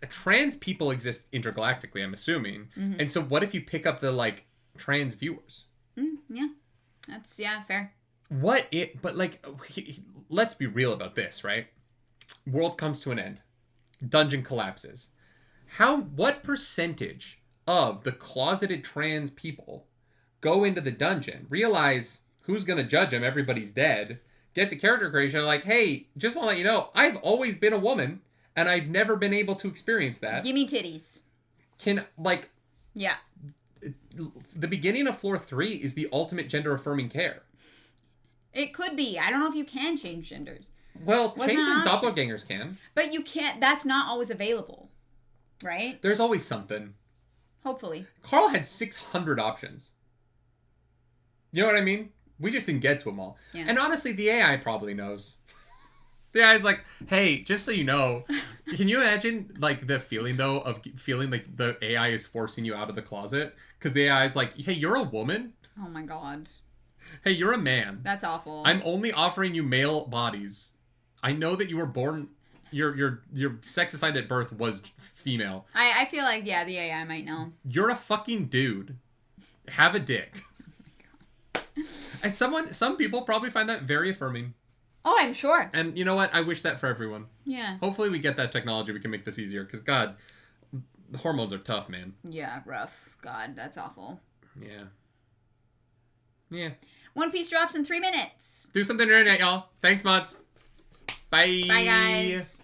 Speaker 1: trans people exist intergalactically, I'm assuming. Mm-hmm. And so what if you pick up the, like, trans viewers?
Speaker 2: Yeah. That's, fair.
Speaker 1: but like, let's be real about this, right? World comes to an end. Dungeon collapses. What percentage of the closeted trans people go into the dungeon, realize who's going to judge them, everybody's dead, get to character creation, like, hey, just want to let you know, I've always been a woman, and I've never been able to experience that.
Speaker 2: Give me titties.
Speaker 1: Yeah. The beginning of floor 3 is the ultimate gender-affirming care.
Speaker 2: It could be. I don't know if you can change genders.
Speaker 1: Well, changelings, doppelgangers can.
Speaker 2: But you can't. That's not always available, right?
Speaker 1: There's always something.
Speaker 2: Hopefully.
Speaker 1: Carl had 600 options. You know what I mean? We just didn't get to them all. Yeah. And honestly, the AI probably knows. The AI's like, hey, just so you know, can you imagine like the feeling though of feeling like the AI is forcing you out of the closet? Because the AI is like, hey, you're a woman?
Speaker 2: Oh my god.
Speaker 1: Hey, you're a man.
Speaker 2: That's awful.
Speaker 1: I'm only offering you male bodies. I know that you were born, your sex assigned at birth was female.
Speaker 2: I feel like, yeah, the AI might know.
Speaker 1: You're a fucking dude. Have a dick. And some people probably find that very affirming.
Speaker 2: Oh, I'm sure.
Speaker 1: And you know what? I wish that for everyone.
Speaker 2: Yeah.
Speaker 1: Hopefully we get that technology. We can make this easier. Because, God, the hormones are tough, man.
Speaker 2: Yeah, rough. God, that's awful.
Speaker 1: Yeah. Yeah.
Speaker 2: One Piece drops in 3 minutes.
Speaker 1: Do something right now, y'all. Thanks, mods. Bye.
Speaker 2: Bye, guys.